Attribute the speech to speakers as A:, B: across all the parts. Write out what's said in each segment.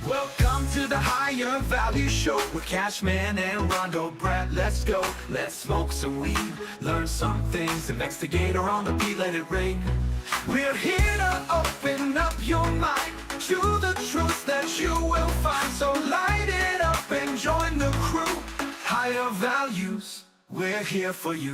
A: Welcome to the Higher Value Show with Cashman and Rando. Brad, let's go. Let's smoke some weed, learn some things, investigate or on the beat, let it ring. We're here to open up your mind to the truth that you will find. So light it up and join the crew. Higher Values, we're here for you.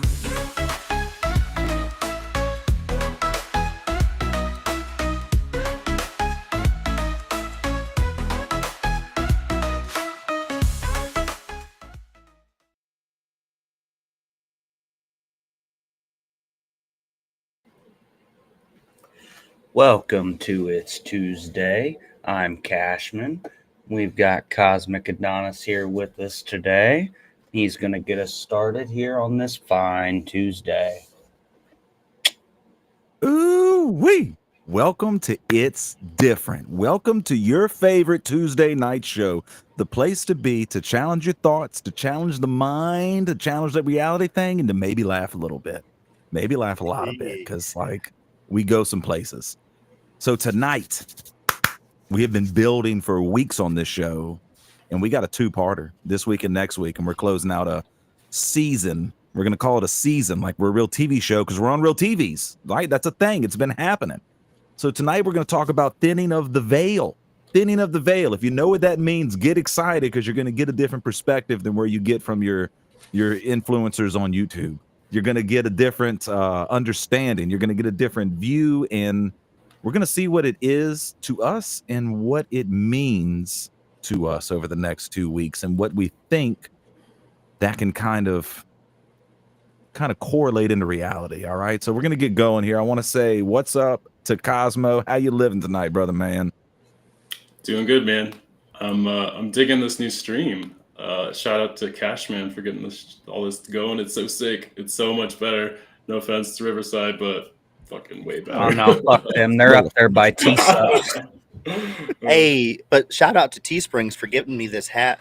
B: Welcome to It's Tuesday. I'm Cashman. We've got Cosmic Adonis here with us today. He's going to get us started here on this fine Tuesday.
C: Ooh-wee! Welcome to It's Different. Welcome to your favorite Tuesday night show, the place to be to challenge your thoughts, to challenge the mind, to challenge the reality thing, and to maybe laugh a little bit. Maybe laugh a lot of bit, because we go some places. So tonight, we have been building for weeks on this show, and we got a two-parter this week and next week, and we're closing out a season. We're going to call it a season, like we're a real TV show, because we're on real TVs, right? That's a thing. It's been happening. So tonight, we're going to talk about thinning of the veil. Thinning of the veil. If you know what that means, get excited, because you're going to get a different perspective than where you get from your influencers on YouTube. You're going to get a different understanding. You're going to get a different view, and we're going to see what it is to us and what it means to us over the next 2 weeks, and what we think that can kind of correlate into reality. All right, so we're going to get going here. I want to say what's up to Cosmo. How you living tonight, brother man?
D: Doing good, man. I'm digging this new stream. Shout out to Cashman for getting all this going. It's so sick. It's so much better. No offense to Riverside, but fucking way better.
B: Oh, no, fuck them. They're up there by T-Subs.
E: Hey, but shout out to Teesprings for giving me this hat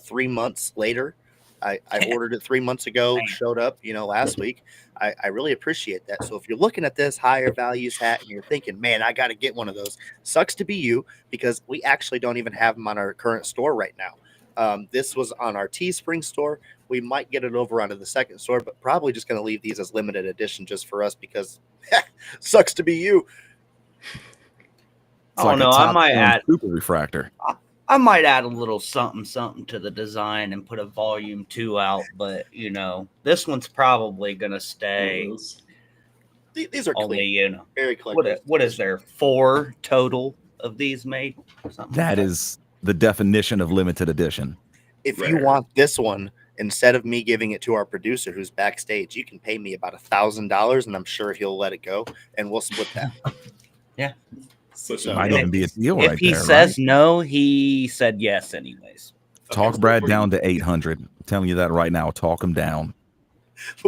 E: 3 months later. I ordered it 3 months ago, showed up, last week. I really appreciate that. So if you're looking at this higher values hat and you're thinking, man, I got to get one of those, sucks to be you, because we actually don't even have them on our current store right now. This was on our Teespring store. We might get it over onto the second store, but probably just going to leave these as limited edition just for us, because sucks to be you.
C: It's like I might add super refractor.
B: I might add a little something to the design and put a volume 2 out, but this one's probably gonna stay.
E: These are
B: only
E: clean. Very clean.
B: What is there 4 total of these made?
C: That is the definition of limited edition.
E: If you want this one, instead of me giving it to our producer who's backstage, you can pay me about $1,000, and I'm sure he'll let it go, and we'll split that.
B: Yeah.
C: Might even be a deal right there.
B: If he says no, he said yes anyways.
C: Talk Brad down to 800. I'm telling you that right now. Talk him down.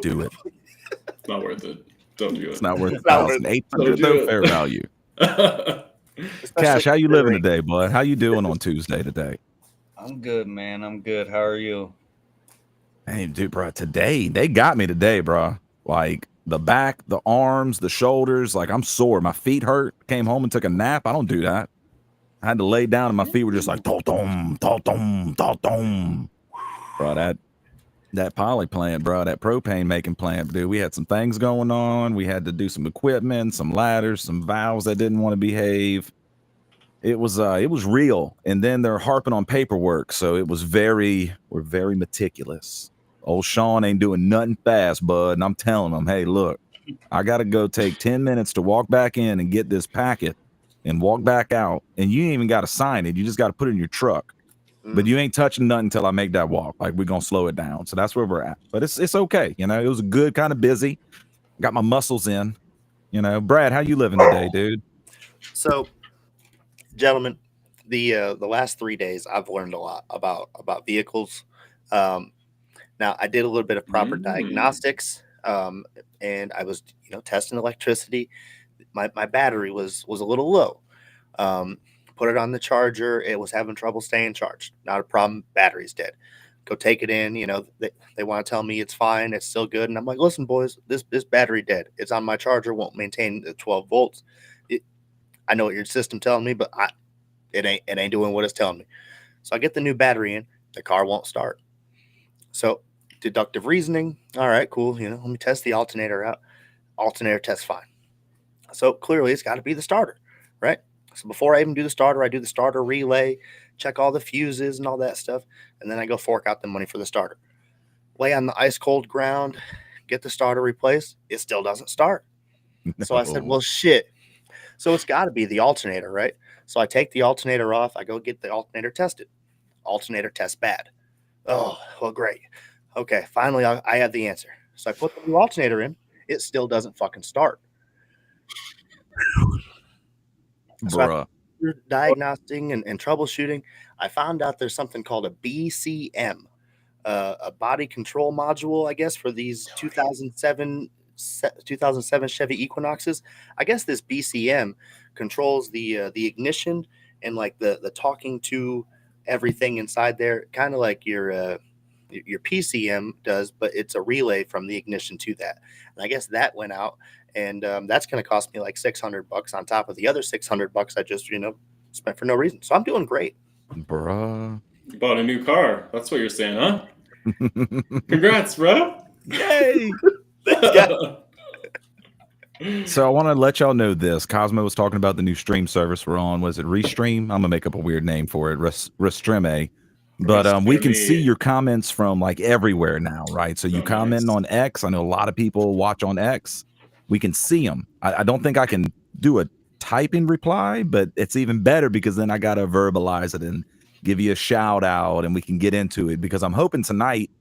C: Do it.
D: It's not worth it. Don't do it.
C: It's not worth it. 800 though, fair value. Cash, how you living today, bud? How you doing on Tuesday today?
B: I'm good, man. I'm good. How are you?
C: Hey, dude, bro. Today they got me today, bro. Like the back, the arms, the shoulders. Like I'm sore. My feet hurt. Came home and took a nap. I don't do that. I had to lay down, and my feet were just like dom, dom, dom. Bro, that poly plant, bro, that propane making plant, dude. We had some things going on. We had to do some equipment, some ladders, some valves that didn't want to behave. It was real. And then they're harping on paperwork, so we're very meticulous. Old Sean ain't doing nothing fast, bud. And I'm telling him, hey, look, I got to go take 10 minutes to walk back in and get this packet and walk back out. And you ain't even got to sign it. You just got to put it in your truck. But you ain't touching nothing until I make that walk. Like, we're going to slow it down. So that's where we're at. But it's okay. It was a good, kind of busy. Got my muscles in. Brad, how you living today, dude?
E: So, gentlemen, the last 3 days, I've learned a lot about vehicles. Now, I did a little bit of proper diagnostics, and I was, testing electricity. My battery was a little low. Put it on the charger. It was having trouble staying charged. Not a problem. Battery's dead. Go take it in. They want to tell me it's fine. It's still good. And I'm like, listen, boys, this battery dead. It's on my charger. Won't maintain the 12 volts. I know what your system telling me, but it ain't doing what it's telling me. So I get the new battery in, the car won't start. So deductive reasoning, all right, cool. Let me test the alternator out. Alternator tests fine. So clearly it's got to be the starter, right? So before I even do the starter, I do the starter relay, check all the fuses and all that stuff, and then I go fork out the money for the starter. Lay on the ice cold ground, get the starter replaced. It still doesn't start. So I said, well, shit. So it's got to be the alternator, right? So I take the alternator off. I go get the alternator tested. Alternator tests bad. Oh, well, great. Okay, finally I have the answer. So I put the new alternator in. It still doesn't fucking start. So
C: Bruh.
E: after diagnosing and troubleshooting, I found out there's something called a BCM, a body control module, I guess, for these 2007 Chevy Equinoxes. I guess this BCM controls the ignition and like the talking to everything inside there, kind of like your PCM does, but it's a relay from the ignition to that. And I guess that went out, and that's going to cost me like $600 on top of the other $600 I just spent for no reason. So I'm doing great.
C: Bruh.
D: You bought a new car. That's what you're saying, huh? Congrats, bro.
C: Yay! So I want to let y'all know this. Cosmo was talking about the new stream service we're on. Was it Restream? I'm gonna make up a weird name for it. Restreme. But we can see your comments from like everywhere now, right? So you comment on X. I know a lot of people watch on X. We can see them. I don't think I can do a typing reply, but it's even better because then I gotta verbalize it and give you a shout out, and we can get into it, because I'm hoping tonight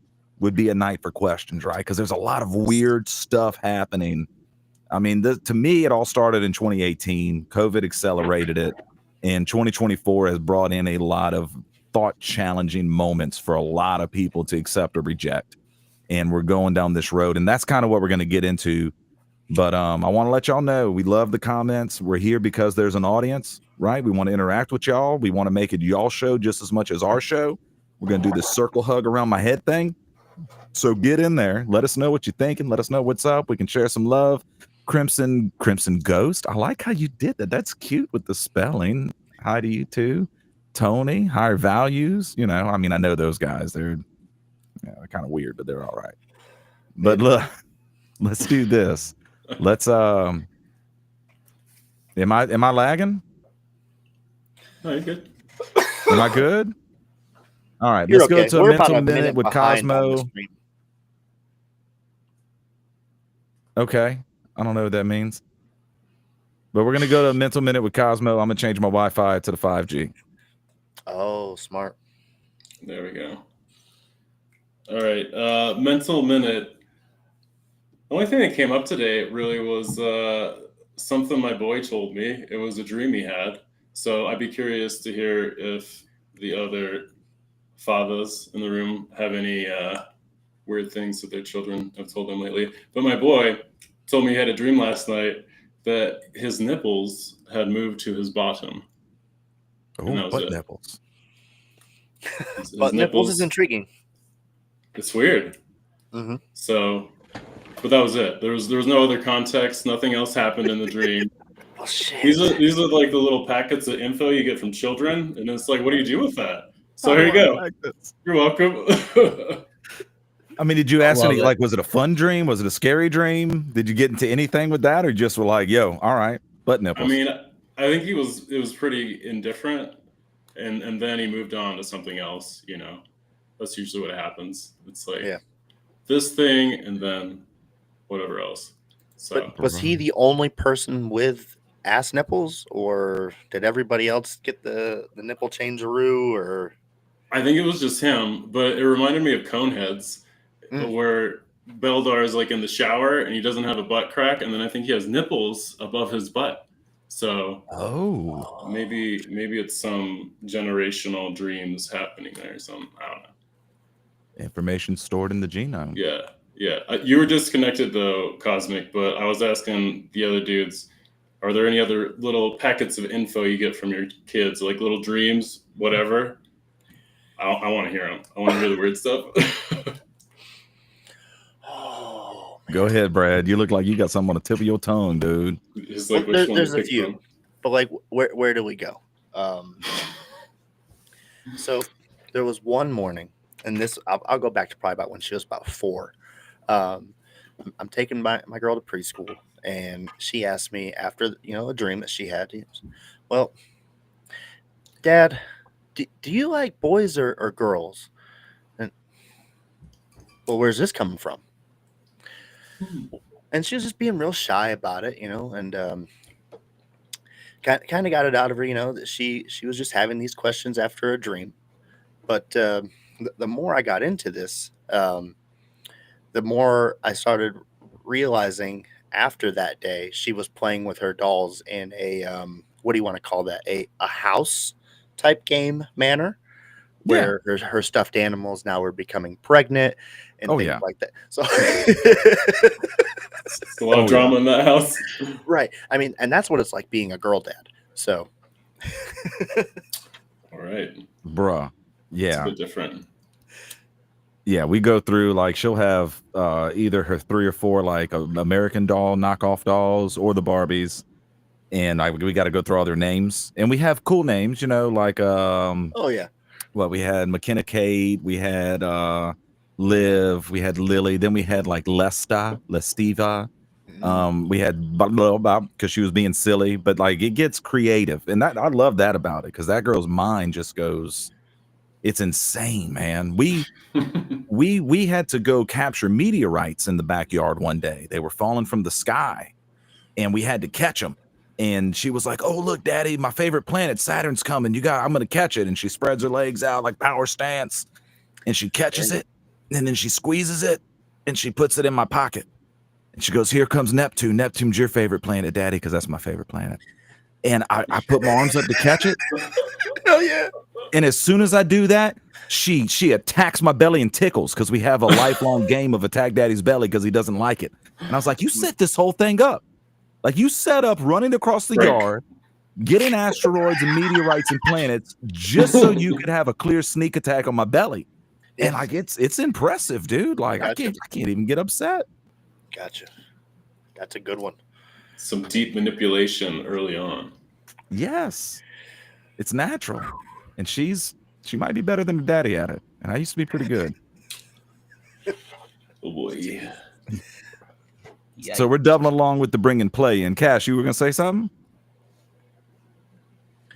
C: would be a night for questions, right? Because there's a lot of weird stuff happening. I mean, to me, it all started in 2018. COVID accelerated it, and 2024 has brought in a lot of thought-challenging moments for a lot of people to accept or reject. And we're going down this road, and that's kind of what we're going to get into. But I want to let y'all know we love the comments. We're here because there's an audience, right? We want to interact with y'all. We want to make it y'all show just as much as our show. We're going to do this circle hug around my head thing. So get in there. Let us know what you're thinking. Let us know what's up. We can share some love. Crimson Ghost. I like how you did that. That's cute with the spelling. Hi to you too. Tony, higher values. I mean, I know those guys. They're kind of weird, but they're all right. But look, let's do this. Let's am I lagging?
D: No, you're good.
C: Am I good? All right,
E: You're
C: let's
E: okay.
C: go to
E: We're
C: a
E: about
C: mental
E: a minute
C: minute with
E: behind on the
C: Cosmo.
E: stream.
C: Okay, I don't know what that means, but we're gonna go to a mental minute with Cosmo. I'm gonna change my Wi-Fi to the 5G.
E: Oh, smart.
D: There we go. All right, mental minute. The only thing that came up today really was something my boy told me. It was a dream he had. So I'd be curious to hear if the other fathers in the room have any weird things that their children have told them lately. But my boy told me he had a dream last night that his nipples had moved to his bottom.
C: Oh, butt nipples.
D: His
E: But nipples is intriguing.
D: It's weird.
E: Mm-hmm.
D: So, but that was it. There was no other context. Nothing else happened in the dream.
E: Oh shit.
D: These are like the little packets of info you get from children, and it's like, what do you do with that? So here you go. You're welcome.
C: I mean, did you ask any, like, was it a fun dream? Was it a scary dream? Did you get into anything with that, or just were like, yo, all right, butt nipples?
D: I mean, I think it was pretty indifferent, and then he moved on to something else. That's usually what happens. It's like this thing, and then whatever else. So,
E: but was he the only person with ass nipples, or did everybody else get the nipple changeroo? Or
D: I think it was just him, but it reminded me of Coneheads, where Beldar is like in the shower and he doesn't have a butt crack, and then I think he has nipples above his butt. So maybe it's some generational dreams happening there or something. I don't know.
C: Information stored in the genome.
D: Yeah. You were disconnected though, Cosmic, but I was asking the other dudes, are there any other little packets of info you get from your kids, like little dreams, whatever? I want to hear them. I want to hear the weird stuff.
C: Go ahead, Brad. You look like you got something on the tip of your tongue, dude.
D: Just like
E: there's a few, but like, where do we go? Um, so there was one morning, and this I'll go back to probably about when she was about 4. Um, I'm taking my girl to preschool, and she asked me after a dream that she had. Well, Dad, do you like boys or girls? And well, where's this coming from? And she was just being real shy about it, and kind of got it out of her, that she was just having these questions after a dream. But the more I got into this, the more I started realizing after that day, she was playing with her dolls in a what do you want to call that? A house type game manner,
C: Yeah.
E: where her stuffed animals now were becoming pregnant and
C: Oh,
E: things
C: yeah.
E: like that. So
D: It's a lot of drama in that house.
E: right. I mean, and that's what it's like being a girl dad. So
D: All right.
C: Bruh.
D: It's a
C: Yeah.
D: bit different.
C: Yeah, we go through like she'll have either her 3 or 4 like American doll knockoff dolls or the Barbies, and we got to go through all their names, and we have cool names, like
E: oh yeah.
C: well, we had McKenna Kate, we had Liv, we had Lily, then we had like Lestiva. We had because she was being silly, but like it gets creative, and that I love that about it because that girl's mind just goes, it's insane, man. We had to go capture meteorites in the backyard one day. They were falling from the sky, and we had to catch them. And she was like, "Oh, look, Daddy, my favorite planet, Saturn's coming. I'm gonna catch it." And she spreads her legs out like power stance, and she catches it, and then she squeezes it, and she puts it in my pocket. And she goes, "Here comes Neptune. Neptune's your favorite planet, Daddy, because that's my favorite planet." And I put my arms up to catch it.
E: Hell yeah.
C: And as soon as I do that, she attacks my belly and tickles because we have a lifelong game of attack Daddy's belly because he doesn't like it. And I was like, you set this whole thing up. Like you set up running across the yard, getting asteroids and meteorites and planets just so you could have a clear sneak attack on my belly. And like it's impressive, dude. Like
E: Gotcha.
C: I can't even get upset.
E: Gotcha. That's a good one.
D: Some deep manipulation early on.
C: Yes. It's natural. And she might be better than her daddy at it. And I used to be pretty good.
D: Oh boy.
C: So we're doubling along with the bring and play. And Cash, you were gonna say something?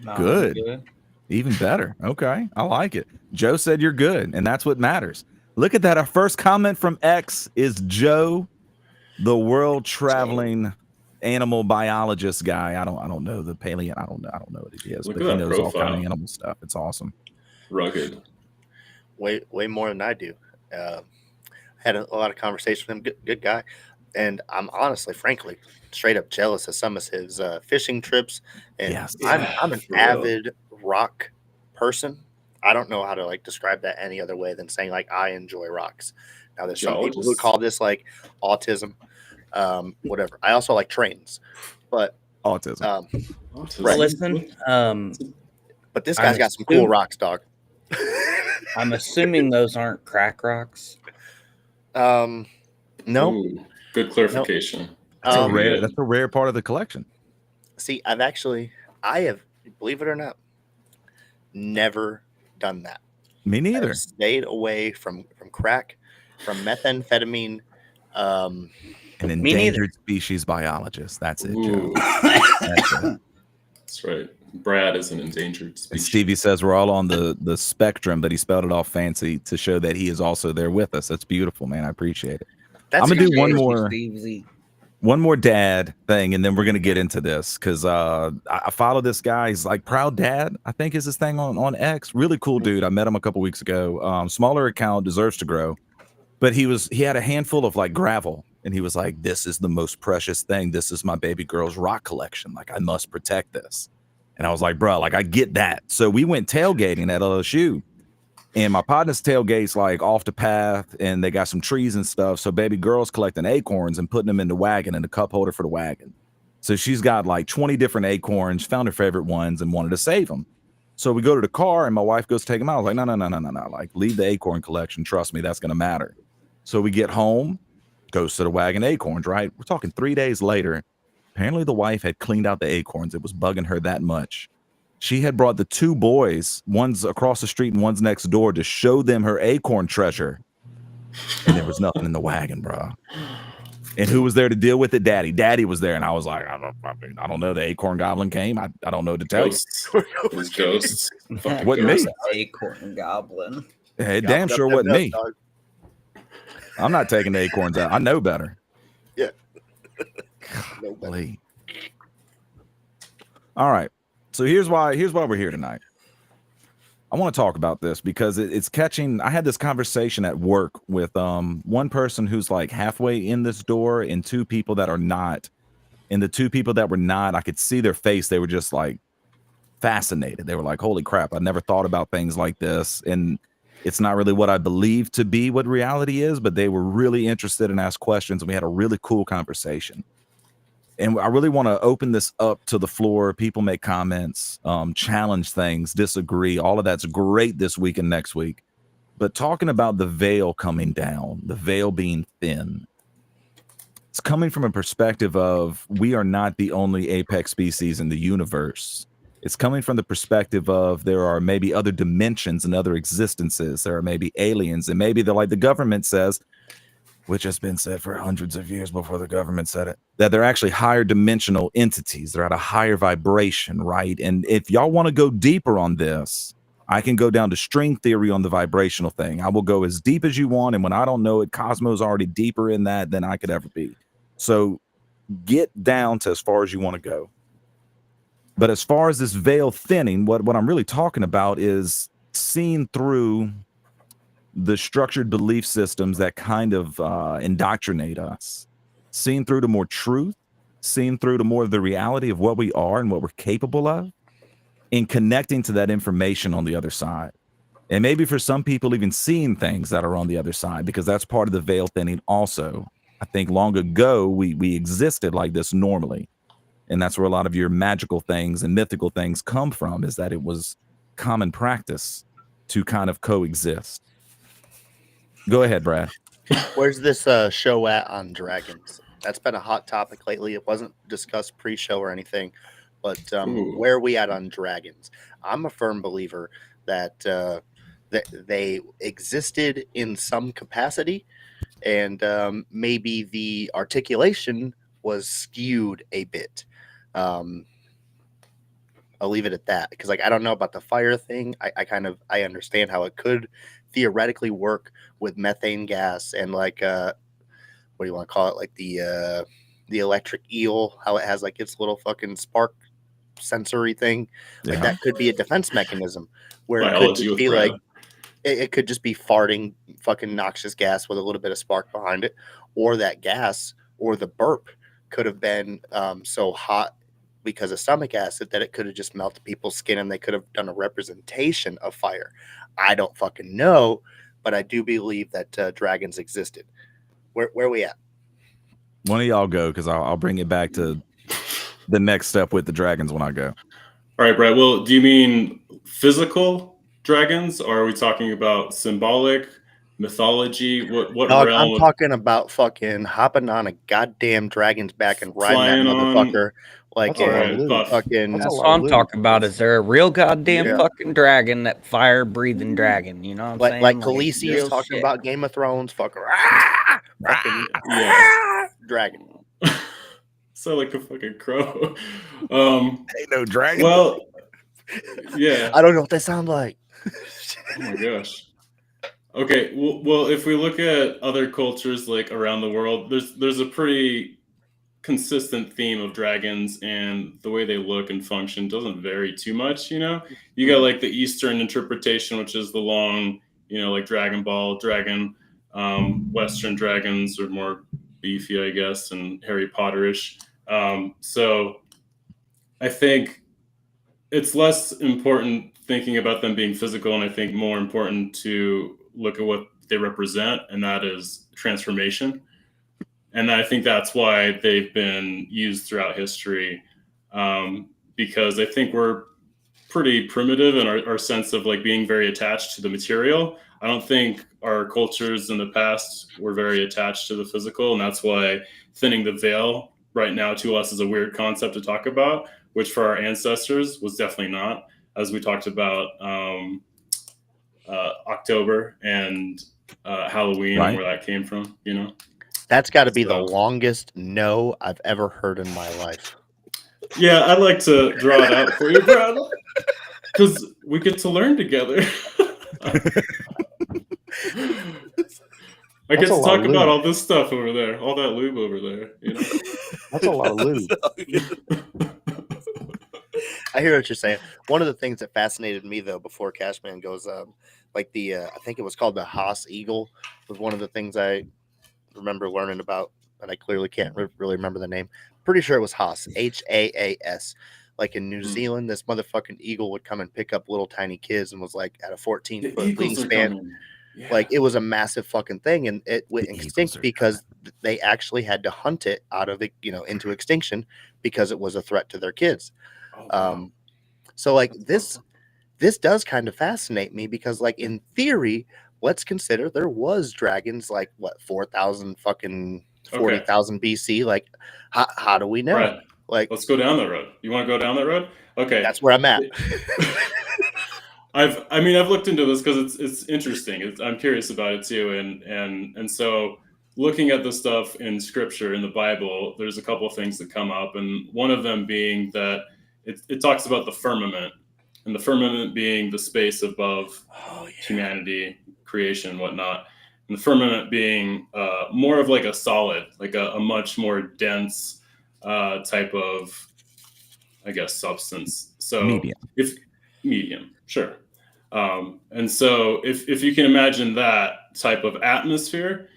B: No,
C: Good.
B: good.
C: Even better. Okay. I like it. Joe said you're good, and that's what matters. Look at that. Our first comment from X is Joe, the world traveling animal biologist guy. I don't know the paleo. I don't know what he is,
D: Look
C: but
D: at
C: he
D: that
C: knows all kind
D: profile.
C: of animal stuff. It's awesome.
D: Rugged.
E: Way more than I do. Had a lot of conversation with him. Good guy. And I'm honestly, frankly, straight up jealous of some of his fishing trips. And
C: Yes.
E: I'm an
D: For real.
E: avid rock person. I don't know how to like describe that any other way than saying like I enjoy rocks. Now there's some people who call this like autism, whatever. I also like trains, but
C: Autism.
E: Right.
B: Listen,
E: but this guy's
B: I'm
E: got some cool rocks, dog.
B: I'm assuming those aren't crack rocks.
E: No.
D: Ooh, good clarification.
C: That's
E: Um,
C: a rare part of the collection.
E: See, I have, believe it or not, never done that.
C: Me neither.
E: I've stayed away from crack, from methamphetamine.
C: An
B: Me neither.
C: endangered species biologist. That's it, Joe.
D: Ooh,
C: That's it.
D: that's right. Brad is an endangered
C: And
D: species.
C: Stevie says we're all on the spectrum, but he spelled it all fancy to show that he is also there with us. That's beautiful, man. I appreciate it.
E: That's
C: I'm gonna do
E: actually-
C: one more dad thing, and then we're gonna get into this because I follow this guy. He's like Proud Dad, I think is his thing on X. Really cool dude. I met him a couple weeks ago. Smaller account, deserves to grow, but he had a handful of like gravel, and he was like, "This is the most precious thing. This is my baby girl's rock collection. Like I must protect this." And I was like, "Bro, like I get that." So we went tailgating at LSU. And my partner's tailgate's like off the path, and they got some trees and stuff. So baby girl's collecting acorns and putting them in the wagon, in the cup holder for the wagon. So she's got like 20 different acorns, found her favorite ones, and wanted to save them. So we go to the car, and my wife goes to take them out. I was like, no. Like, leave the acorn collection. Trust me, that's going to matter. So we get home, goes to the wagon acorns, right? We're talking 3 days later. Apparently the wife had cleaned out the acorns. It was bugging her that much. She had brought the two boys, one's across the street and one's next door, to show them her acorn treasure. And there was nothing in the wagon, bro. And who was there to deal with it? Daddy. Daddy was there. And I was like, I don't know. The acorn goblin came. I don't know what to tell
D: Ghosts. It was ghosts. Fucking
C: Wasn't me.
D: ghosts.
B: Acorn goblin.
C: you. It damn sure wasn't me.
E: Dog.
C: I'm not taking the acorns out. I know better.
E: Yeah. No better.
C: Golly. All right. So here's why we're here tonight. I want to talk about this because it's catching. I had this conversation at work with one person who's like halfway in this door and two people that are not. And the two people that were not, I could see their face. They were just like fascinated. They were like, holy crap, I never thought about things like this. And it's not really what I believe to be what reality is, but they were really interested and asked questions. And we had a really cool conversation. And I really want to open this up to the floor. People make comments, challenge things, disagree. All of that's great this week and next week. But talking about the veil coming down, the veil being thin, it's coming from a perspective of we are not the only apex species in the universe. It's coming from the perspective of there are maybe other dimensions and other existences. There are maybe aliens, and maybe they're like the government says, which has been said for hundreds of years before the government said it, that they're actually higher dimensional entities. They're at a higher vibration, right? And if y'all want to go deeper on this, I can go down to string theory on the vibrational thing. I will go as deep as you want. And when I don't know it, Cosmo's already deeper in that than I could ever be. So get down to as far as you want to go. But as far as this veil thinning, what I'm really talking about is seeing through the structured belief systems that kind of indoctrinate us, seeing through to more truth, seeing through to more of the reality of what we are and what we're capable of, and connecting to that information on the other side. And maybe for some people, even seeing things that are on the other side, because that's part of the veil thinning also. I think long ago, we existed like this normally. And that's where a lot of your magical things and mythical things come from, is that it was common practice to kind of coexist. Go ahead, Brad.
E: Where's this show at on dragons? That's been a hot topic lately. It wasn't discussed pre-show or anything, but where are we at on dragons? I'm a firm believer that that they existed in some capacity, and maybe the articulation was skewed a bit. I'll leave it at that, because like I don't know about the fire thing. I understand how it could theoretically work with methane gas and like what do you want to call it, like the electric eel, how it has like its little fucking spark sensory thing. Like that could be a defense mechanism where it could just be like it could just be farting fucking noxious gas with a little bit of spark behind it, or that gas or the burp could have been so hot because of stomach acid that it could have just melted people's skin and they could have done a representation of fire. I don't fucking know, but I do believe that dragons existed. Where are we at?
C: One of y'all go, because I'll bring it back to the next step with the dragons when I go.
D: All right, Brad. Well, do you mean physical dragons, or are we talking about symbolic mythology? What
E: Dog,
D: realm?
E: I'm talking about fucking hopping on a goddamn dragon's back and riding that motherfucker like fucking.
B: That's all I'm talking about. Is there a real goddamn fucking dragon, that fire breathing dragon? You know what I'm saying?
E: Like Khaleesi is talking about Game of Thrones. Fucking dragon.
D: So like a fucking crow.
C: Ain't no dragon.
D: Well, yeah.
E: I don't know what they sound like.
D: Oh my gosh. Okay, well, if we look at other cultures like around the world, there's a pretty consistent theme of dragons, and the way they look and function doesn't vary too much. You know, you got like the Eastern interpretation, which is the long, like Dragon Ball dragon. Western dragons are more beefy, I guess, and Harry Potterish. So I think it's less important thinking about them being physical, and I think more important to look at what they represent, and that is transformation. And I think that's why they've been used throughout history, because I think we're pretty primitive in our sense of like being very attached to the material. I don't think our cultures in the past were very attached to the physical, and that's why thinning the veil right now to us is a weird concept to talk about, which for our ancestors was definitely not, as we talked about October and Halloween
C: Right.
D: and where that came from, you know?
E: That's got to be the
D: So-
E: longest no I've ever heard in my life.
D: Yeah, I'd like to draw it out for you, Brad, because we get to learn together. I get
E: That's a
D: to
E: lot
D: talk
E: of
D: about
E: lube.
D: all this stuff over there, all that lube over there, you know?
E: That's a lot of lube. I hear what you're saying. One of the things that fascinated me though, before Cashman goes, like the I think it was called the Haas Eagle, was one of the things I remember learning about, and I clearly can't really remember the name. Pretty sure it was Haas, Haas. Like in New Zealand, this motherfucking eagle would come and pick up little tiny kids and was like at a 14-foot wingspan.
D: Yeah.
E: Like it was a massive fucking thing, and it went extinct because they actually had to hunt it out of it, into extinction because it was a threat to their kids.
D: Oh, wow.
E: So like this does kind of fascinate me because like in theory, let's consider there was dragons like what 4,000 fucking 40,000 BC. Like how do we know?
D: Brad,
E: Like
D: let's go down that road. You want to go down that road? Okay.
E: that's where I'm at.
D: I've looked into this because it's interesting. I'm curious about it too, and so looking at the stuff in Scripture in the Bible, there's a couple of things that come up, and one of them being that it talks about the firmament, and the firmament being the space above humanity, creation, and whatnot, and the firmament being more of like a solid, like a much more dense type of, I guess, substance. So medium, sure. And so if you can imagine that type of atmosphere,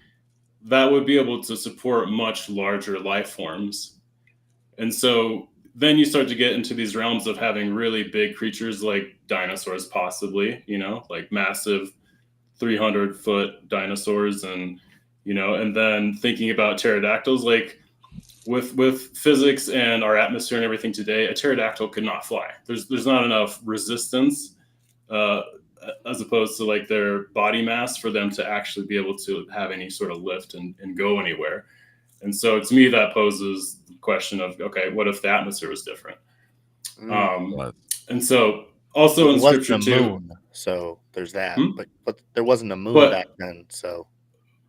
D: that would be able to support much larger life forms. And so then you start to get into these realms of having really big creatures like dinosaurs, possibly, like massive 300-foot dinosaurs, and and then thinking about pterodactyls, like with physics and our atmosphere and everything today, a pterodactyl could not fly. There's not enough resistance as opposed to like their body mass for them to actually be able to have any sort of lift and go anywhere. And so to me, that poses the question of, okay, what if the atmosphere was different? And so also in Scripture too.
E: Moon, so there's that. But there wasn't a moon back then, so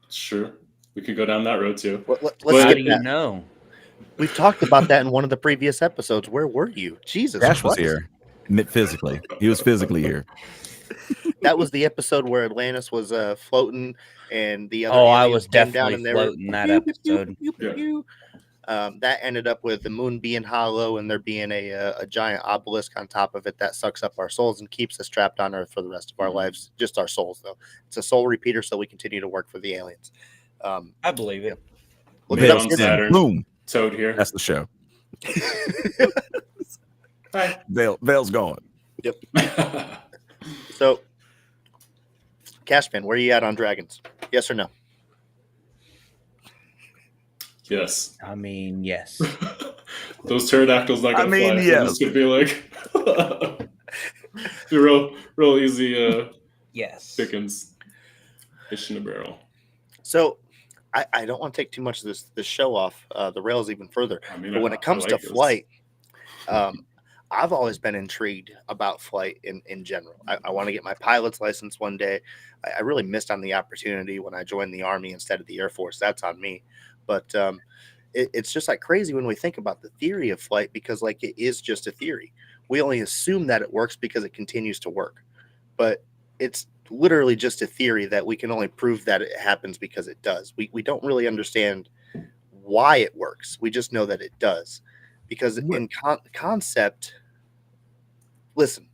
D: sure, we could go down that road too.
E: Let's
B: How do you know?
E: We've talked about that in one of the previous episodes. Where were you? Jesus
C: Cash
E: Christ.
C: was here physically. He was physically here.
E: That was the episode where Atlantis was floating, and the other.
B: Oh, I was
E: came
B: definitely
E: down and they
B: floating
E: were,
B: that episode.
E: That ended up with the moon being hollow and there being a giant obelisk on top of it that sucks up our souls and keeps us trapped on Earth for the rest of our lives. Just our souls, though. It's a soul repeater, so we continue to work for the aliens.
B: I believe it.
E: Look
D: Made
E: it
D: on
E: up.
D: Saturn.
C: Boom.
D: Toad here.
C: That's the show.
D: Hi.
C: Vale's gone.
E: Yep. So, Cashman, where are you at on dragons? Yes or no?
D: Yes.
B: I mean, yes.
D: Those pterodactyls not gonna fly.
C: yes.
D: It's gonna be like be real easy
B: Yes.
D: pickings. Fish in a barrel.
E: So, I don't want to take too much of this show off the rails even further.
D: I mean,
E: But when it comes to
D: this.
E: flight, I've always been intrigued about flight in general. I want to get my pilot's license one day. I really missed on the opportunity when I joined the Army instead of the Air Force. That's on me. But it's just like crazy when we think about the theory of flight, because like it is just a theory. We only assume that it works because it continues to work. But it's literally just a theory that we can only prove that it happens because it does. We don't really understand why it works. We just know that it does. Because in concept, listen,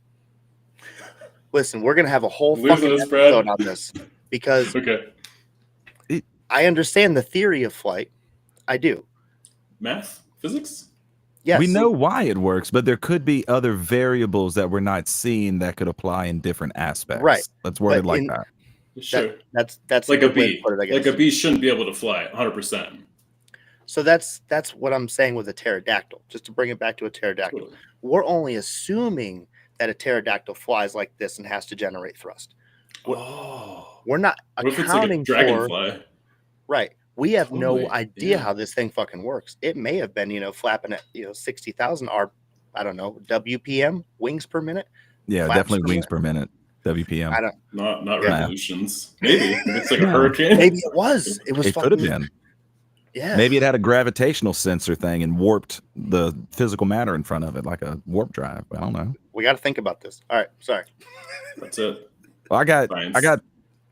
E: we're going to have a whole fucking episode on this because I understand the theory of flight. I do.
D: Math? Physics?
E: Yes.
C: We know why it works, but there could be other variables that we're not seeing that could apply in different aspects.
E: Right.
C: Let's word it like that.
D: Sure.
E: That's
D: like a bee.
E: Put it, I guess.
D: Like a bee shouldn't be able to fly 100%.
E: So that's what I'm saying with a pterodactyl. Just to bring it back to a pterodactyl,
D: Totally.
E: We're only assuming that a pterodactyl flies like this and has to generate thrust. We're not
D: What if it's like a
E: accounting for.
D: dragonfly?
E: Right. We have
D: Totally,
E: no idea
D: yeah.
E: how this thing fucking works. It may have been, flapping at 60,000. Our I don't know, WPM, wings per minute.
C: Yeah,
E: Flaps
C: definitely
E: per
C: wings
E: minute?
C: per minute. WPM.
E: I don't.
D: Not
E: Yeah.
D: revolutions. Maybe if it's like a
C: No.
D: hurricane.
E: Maybe it was. It was.
C: It could have
E: fucking.
C: been.
E: Yeah.
C: Maybe it had a gravitational sensor thing and warped the physical matter in front of it, like a warp drive. I don't know.
E: We got to think about this. All right. Sorry.
D: That's it.
C: Well, I got
D: Science.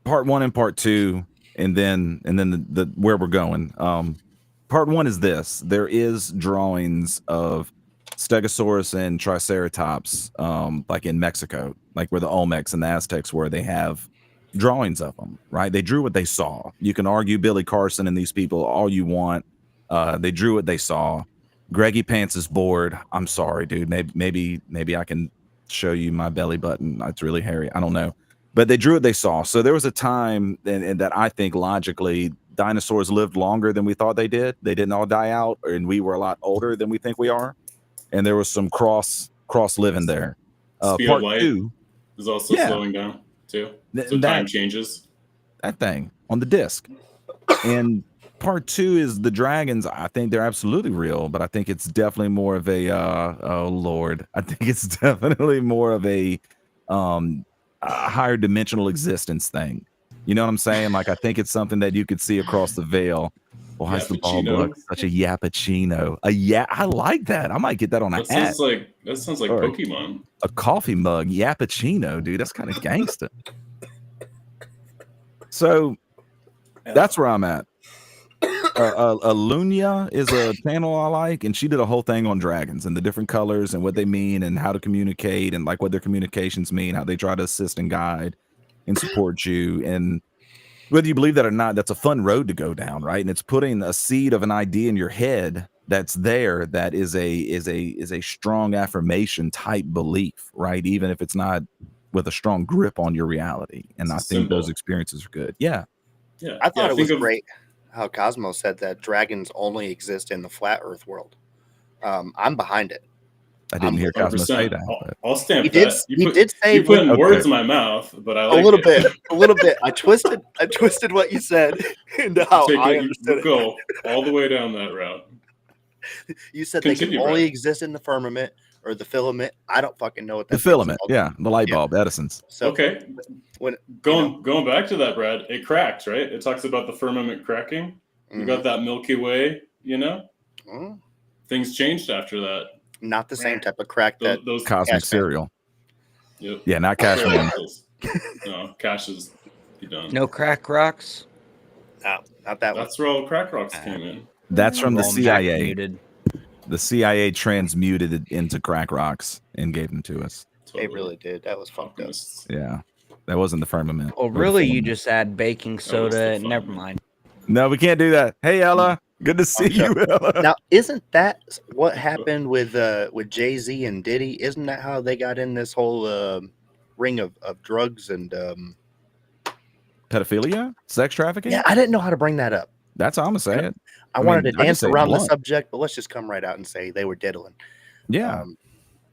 C: part 1 and part 2, and then the where we're going. Part 1 is this: there is drawings of Stegosaurus and Triceratops, like in Mexico, like where the Olmecs and the Aztecs were. They have drawings of them, right? They drew what they saw. You can argue Billy Carson and these people all you want. They drew what they saw. Greggy Pants is bored. I'm sorry, dude. Maybe I can show you my belly button. It's really hairy. I don't know. But they drew what they saw. So there was a time and that I think logically dinosaurs lived longer than we thought they did. They didn't all die out, and we were a lot older than we think we are. And there was some cross living there.
D: Speed
C: Part
D: of light
C: 2
D: is also
C: Yeah.
D: slowing down too. So time changes.
C: That thing on the disc. And part 2 is the dragons. I think they're absolutely real, but I think it's definitely more of a oh Lord. I think it's definitely more of a higher dimensional existence thing. You know what I'm saying? Like I think it's something that you could see across the veil. Why is the ball bug such a yappuccino? I like that. I might get that on a hat.
D: Sounds like Pokemon.
C: A coffee mug, yappuccino, dude. That's kind of gangster. So that's where I'm at. Alunia is a channel I like, and she did a whole thing on dragons and the different colors and what they mean and how to communicate and like what their communications mean, how they try to assist and guide and support you. And whether you believe that or not, that's a fun road to go down, right? And it's putting a seed of an idea in your head that's there that is a strong affirmation type belief, right? Even if it's not with a strong grip on your reality. And I think those experiences are good. Yeah.
D: Yeah.
E: I thought it was great how Cosmo said that dragons only exist in the flat Earth world. I'm behind it.
C: I didn't hear Cosmo say that.
D: I'll stamp
E: he
D: that.
E: He did say
D: you put words in my mouth, but I like
E: a little bit. I twisted what you said into how I understood it.
D: Go all the way down that route.
E: You said they can only exist in the firmament or the filament. I don't fucking know what that
C: the filament. Yeah, the light bulb, Edison's.
D: So okay, going back to that, Brad, it cracks, right? It talks about the firmament cracking. You got that Milky Way, Things changed after that.
E: Not the same type of crack that
C: those cosmic cereal.
D: Yep.
C: Yeah, not Cashman.
D: No, Cash is done.
B: No crack rocks.
E: No, not that one.
D: That's where all crack rocks came in.
C: That's from the CIA. The CIA transmuted it into crack rocks and gave them to us.
E: They really did. That was fucked up.
C: Yeah, that wasn't the firmament.
B: Well, really, you just add baking soda. Never mind.
C: No, we can't do that. Hey, Ella. Good to see you, Ella.
E: Now, isn't that what happened with Jay-Z and Diddy? Isn't that how they got in this whole ring of drugs and
C: pedophilia, sex trafficking?
E: Yeah, I didn't know how to bring that up.
C: That's how I'm gonna say it.
E: I wanted to dance around the subject, but let's just come right out and say they were diddling.
C: Yeah,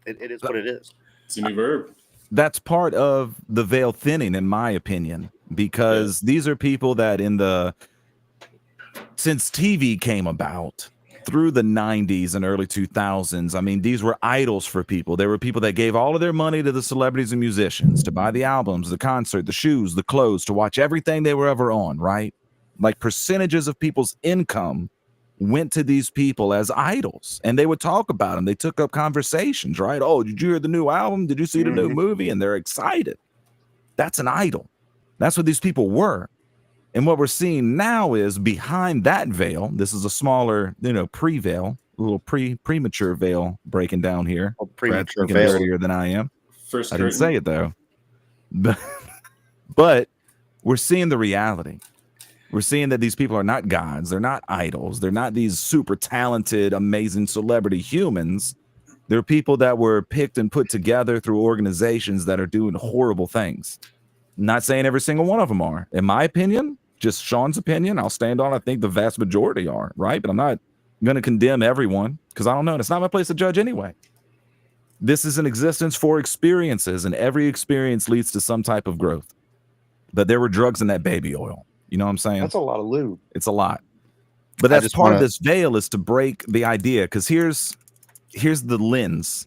E: it is what it is.
D: It's a new verb.
C: That's part of the veil thinning, in my opinion, because these are people that since TV came about through the 90s and early 2000s, I mean, these were idols for people. There were people that gave all of their money to the celebrities and musicians to buy the albums, the concert, the shoes, the clothes, to watch everything they were ever on, right? Like percentages of people's income went to these people as idols, and they would talk about them. They took up conversations, right? Oh, did you hear the new album? Did you see the new movie? And they're excited. That's an idol. That's what these people were. And what we're seeing now is behind that veil, this is a smaller, pre-veil, a little premature veil breaking down here.
E: Oh, premature veil.
C: Earlier than I am.
D: First
C: I didn't say it though. But we're seeing the reality. We're seeing that these people are not gods. They're not idols. They're not these super talented, amazing celebrity humans. They're people that were picked and put together through organizations that are doing horrible things. Not saying every single one of them are. In my opinion, just Sean's opinion, I'll stand on, I think the vast majority are, right? But I'm not going to condemn everyone because I don't know. And it's not my place to judge anyway. This is an existence for experiences, and every experience leads to some type of growth. But there were drugs in that baby oil. You know what I'm saying?
F: That's a lot of lube.
C: It's a lot. But that's part of this veil, is to break the idea, because here's the lens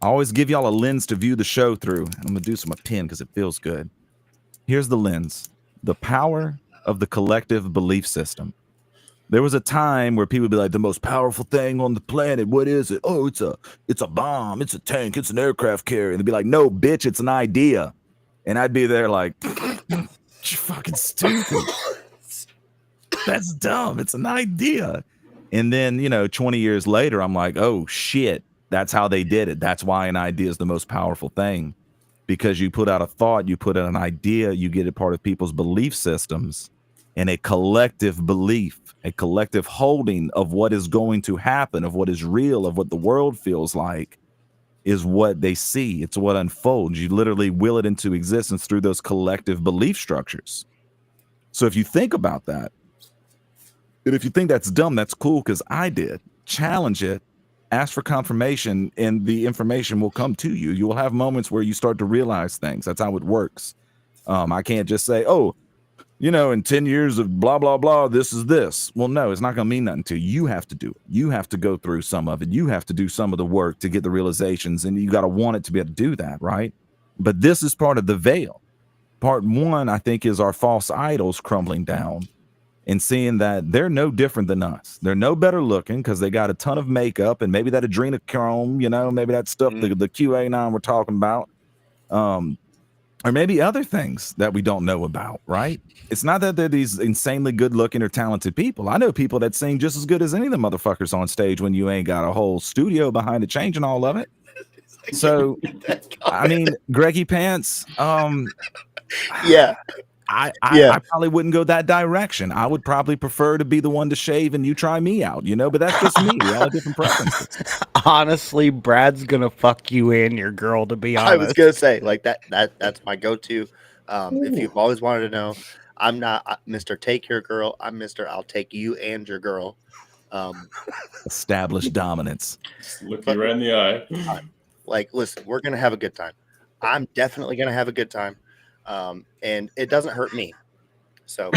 C: I always give y'all a lens to view the show through. I'm gonna do some a pen because it feels good. Here's the lens: the power of the collective belief system. There was a time where people would be like, the most powerful thing on the planet, what is it? Oh, it's a bomb, it's a tank, it's an aircraft carrier. And they'd be like, no, bitch, it's an idea. And I'd be there like, you're fucking stupid. That's dumb. It's an idea. And then, 20 years later, I'm like, oh shit, that's how they did it. That's why an idea is the most powerful thing. Because you put out a thought, you put out an idea, you get it part of people's belief systems, and a collective belief, a collective holding of what is going to happen, of what is real, of what the world feels like, is what they see. It's what unfolds. You literally will it into existence through those collective belief structures. So if you think about that, and if you think that's dumb, that's cool, because I did. Challenge it, ask for confirmation, and the information will come to you. You will have moments where you start to realize things. That's how it works. I can't just say, oh, in 10 years of blah, blah, blah, this is this. Well, no, it's not going to mean nothing to you. You have to do it. You have to go through some of it. You have to do some of the work to get the realizations, and you got to want it to be able to do that, right? But this is part of the veil. Part one, I think, is our false idols crumbling down and seeing that they're no different than us. They're no better looking because they got a ton of makeup and maybe that adrenochrome, maybe that stuff, the QA9 we're talking about. Or maybe other things that we don't know about, right? It's not that they're these insanely good looking or talented people. I know people that sing just as good as any of the motherfuckers on stage when you ain't got a whole studio behind it changing all of it. So, I mean, Greggy Pants,
E: yeah.
C: I probably wouldn't go that direction. I would probably prefer to be the one to shave and you try me out, but that's just me. We all have different preferences.
B: Honestly, Brad's gonna fuck you and your girl, to be honest.
E: I was gonna say, like, that's my go-to. If you've always wanted to know, I'm not Mr. Take Your Girl. I'm Mr. I'll take you and your girl.
C: Established dominance.
D: Just look you right in the eye.
E: Like, listen, we're gonna have a good time. I'm definitely gonna have a good time. And it doesn't hurt me. So,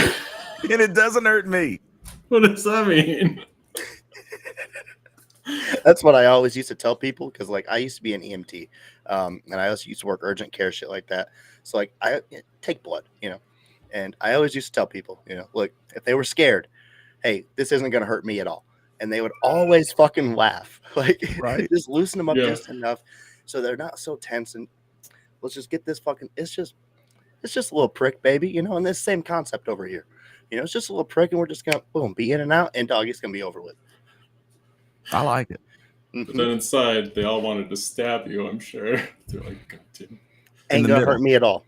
C: and it doesn't hurt me.
D: What does that mean?
E: That's what I always used to tell people, because like I used to be an EMT, and I also used to work urgent care, shit like that. So like I take blood, and I always used to tell people, look, if they were scared, hey, this isn't gonna hurt me at all, and they would always fucking laugh, like
C: right.
E: Just loosen them up just enough so they're not so tense, and let's just get this fucking. It's just a little prick, baby, and this same concept over here. It's just a little prick, and we're just gonna boom be in and out, and dog, it's gonna be over with.
C: I like it.
D: But then inside, they all wanted to stab you, I'm sure. They're like, God damn.
E: Ain't gonna hurt me at all.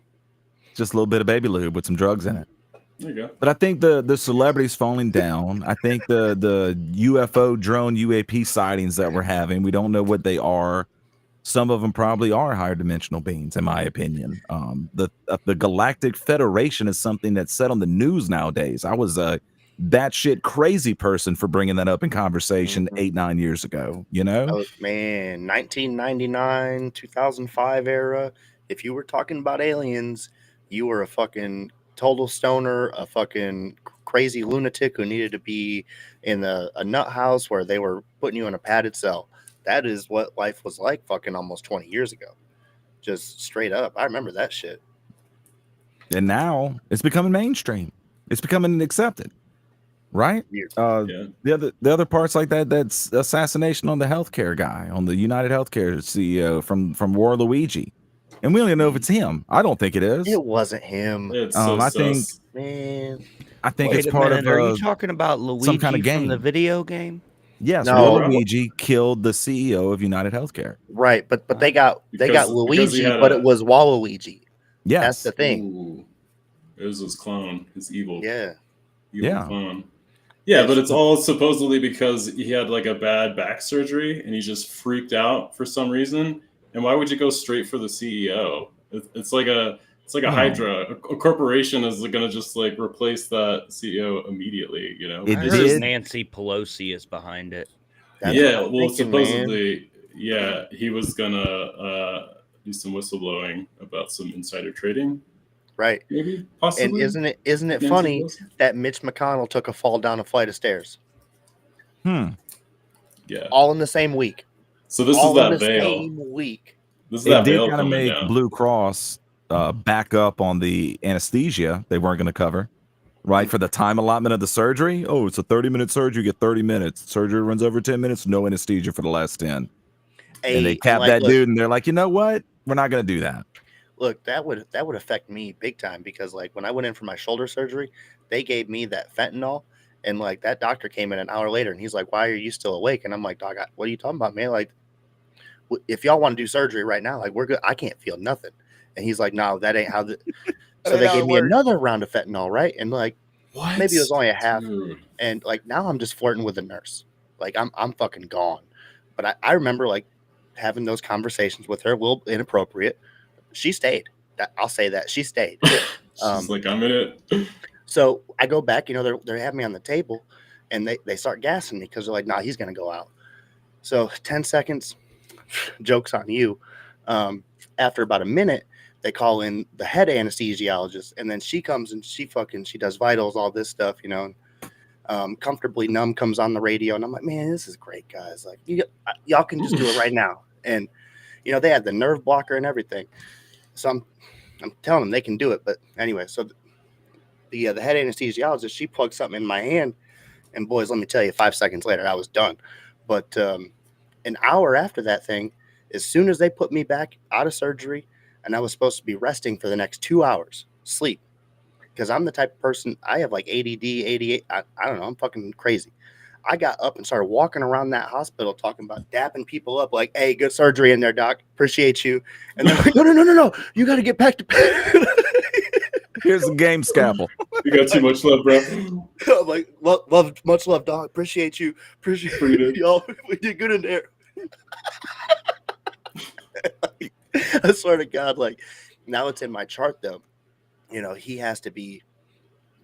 C: Just a little bit of baby lube with some drugs in it.
D: There you go.
C: But I think the celebrities falling down. I think the UFO drone UAP sightings that we're having, we don't know what they are. Some of them probably are higher dimensional beings, in my opinion. The Galactic Federation is something that's said on the news nowadays. I was a batshit crazy person for bringing that up in conversation 8-9 years ago.
E: Oh, man, 1999, 2005 era. If you were talking about aliens, you were a fucking total stoner, a fucking crazy lunatic who needed to be in a nut house where they were putting you in a padded cell. That is what life was like fucking almost 20 years ago. Just straight up. I remember that shit.
C: And now it's becoming mainstream. It's becoming accepted. Right? The other parts like that's assassination on the healthcare guy, on the United Healthcare CEO from Waluigi. And we don't even know if it's him. I don't think it is.
E: It wasn't him.
D: It's so
C: I think,
E: man.
C: I think
B: Wait
C: it's
B: a
C: part
B: minute,
C: of
B: are you talking about Luigi
C: some kind of game
B: from the video game?
C: Yes,
E: No.
C: Waluigi killed the CEO of United Healthcare.
E: Right, but they got Luigi,
D: but
E: it was Waluigi.
C: Yes.
E: That's the thing.
D: Ooh. It was his clone, his evil
C: Yeah.
D: clone. Yeah, but it's all supposedly because he had like a bad back surgery and he just freaked out for some reason. And why would you go straight for the CEO? It's like a Hydra. A corporation is going to just like replace that CEO immediately.
C: It
B: I heard
C: did.
B: Nancy Pelosi is behind it.
E: That's
D: yeah,
E: what I'm
D: well,
E: thinking,
D: supposedly, yeah, he was gonna do some whistleblowing about some insider trading.
E: Right.
D: Maybe, possibly.
E: And isn't it
D: Nancy
E: funny
D: Pelosi?
E: that Mitch McConnell took a fall down a flight of stairs?
D: Yeah.
E: All in the same week.
D: So this
E: All
D: is
E: in
D: that
E: the
D: veil.
E: same week.
D: This is
C: It
D: that
C: did
D: veil
C: kind of
D: coming
C: make
D: down.
C: Blue Cross back up on the anesthesia they weren't going to cover, right? For the time allotment of the surgery. Oh, it's a 30-minute surgery. You get 30 minutes. Surgery runs over 10 minutes. No anesthesia for the last 10. And they capped
E: like,
C: that
E: look,
C: dude, and they're like, you know what? We're not going to do that.
E: Look, that would affect me big time because like when I went in for my shoulder surgery, they gave me that fentanyl, and like that doctor came in an hour later and he's like, "Why are you still awake?" And I'm like, "Doc, what are you talking about, man? Like, if y'all want to do surgery right now, like we're good. I can't feel nothing." And he's like, "No, that ain't how the." So they gave me another round of fentanyl, right? And like
D: What?
E: maybe it was only a half,
D: Dude.
E: and like now I'm just flirting with the nurse. Like I'm fucking gone. But I remember like having those conversations with her, a little inappropriate. She stayed. I'll say that she stayed.
D: She's like, I'm in it.
E: So I go back, you know, they have me on the table and they start gassing me because they're like, nah, he's going to go out. So 10 seconds, joke's on you. After about a minute, they call in the head anesthesiologist, and then she comes and she does vitals, all this stuff, you know. Comfortably Numb comes on the radio, and I'm like, man, this is great, guys. Like, y'all can just do it right now. And, you know, they had the nerve blocker and everything. So I'm telling them they can do it. But anyway, so the head anesthesiologist, she plugged something in my hand, and boys, let me tell you, 5 seconds later, I was done. But an hour after that thing, as soon as they put me back out of surgery, and I was supposed to be resting for the next 2 hours, sleep, because I'm the type of person, I have like ADD, 88, I don't know, I'm fucking crazy. I got up and started walking around that hospital talking about dapping people up like, hey, good surgery in there, doc. Appreciate you. And they're like, no. You got to get back to bed.
C: Here's the game scalpel.
D: You got too much love, bro.
E: I'm like, love, much love, dog. Appreciate you. Appreciate y'all. We did good in there. I swear to God, like, now it's in my chart, though. You know, he has to be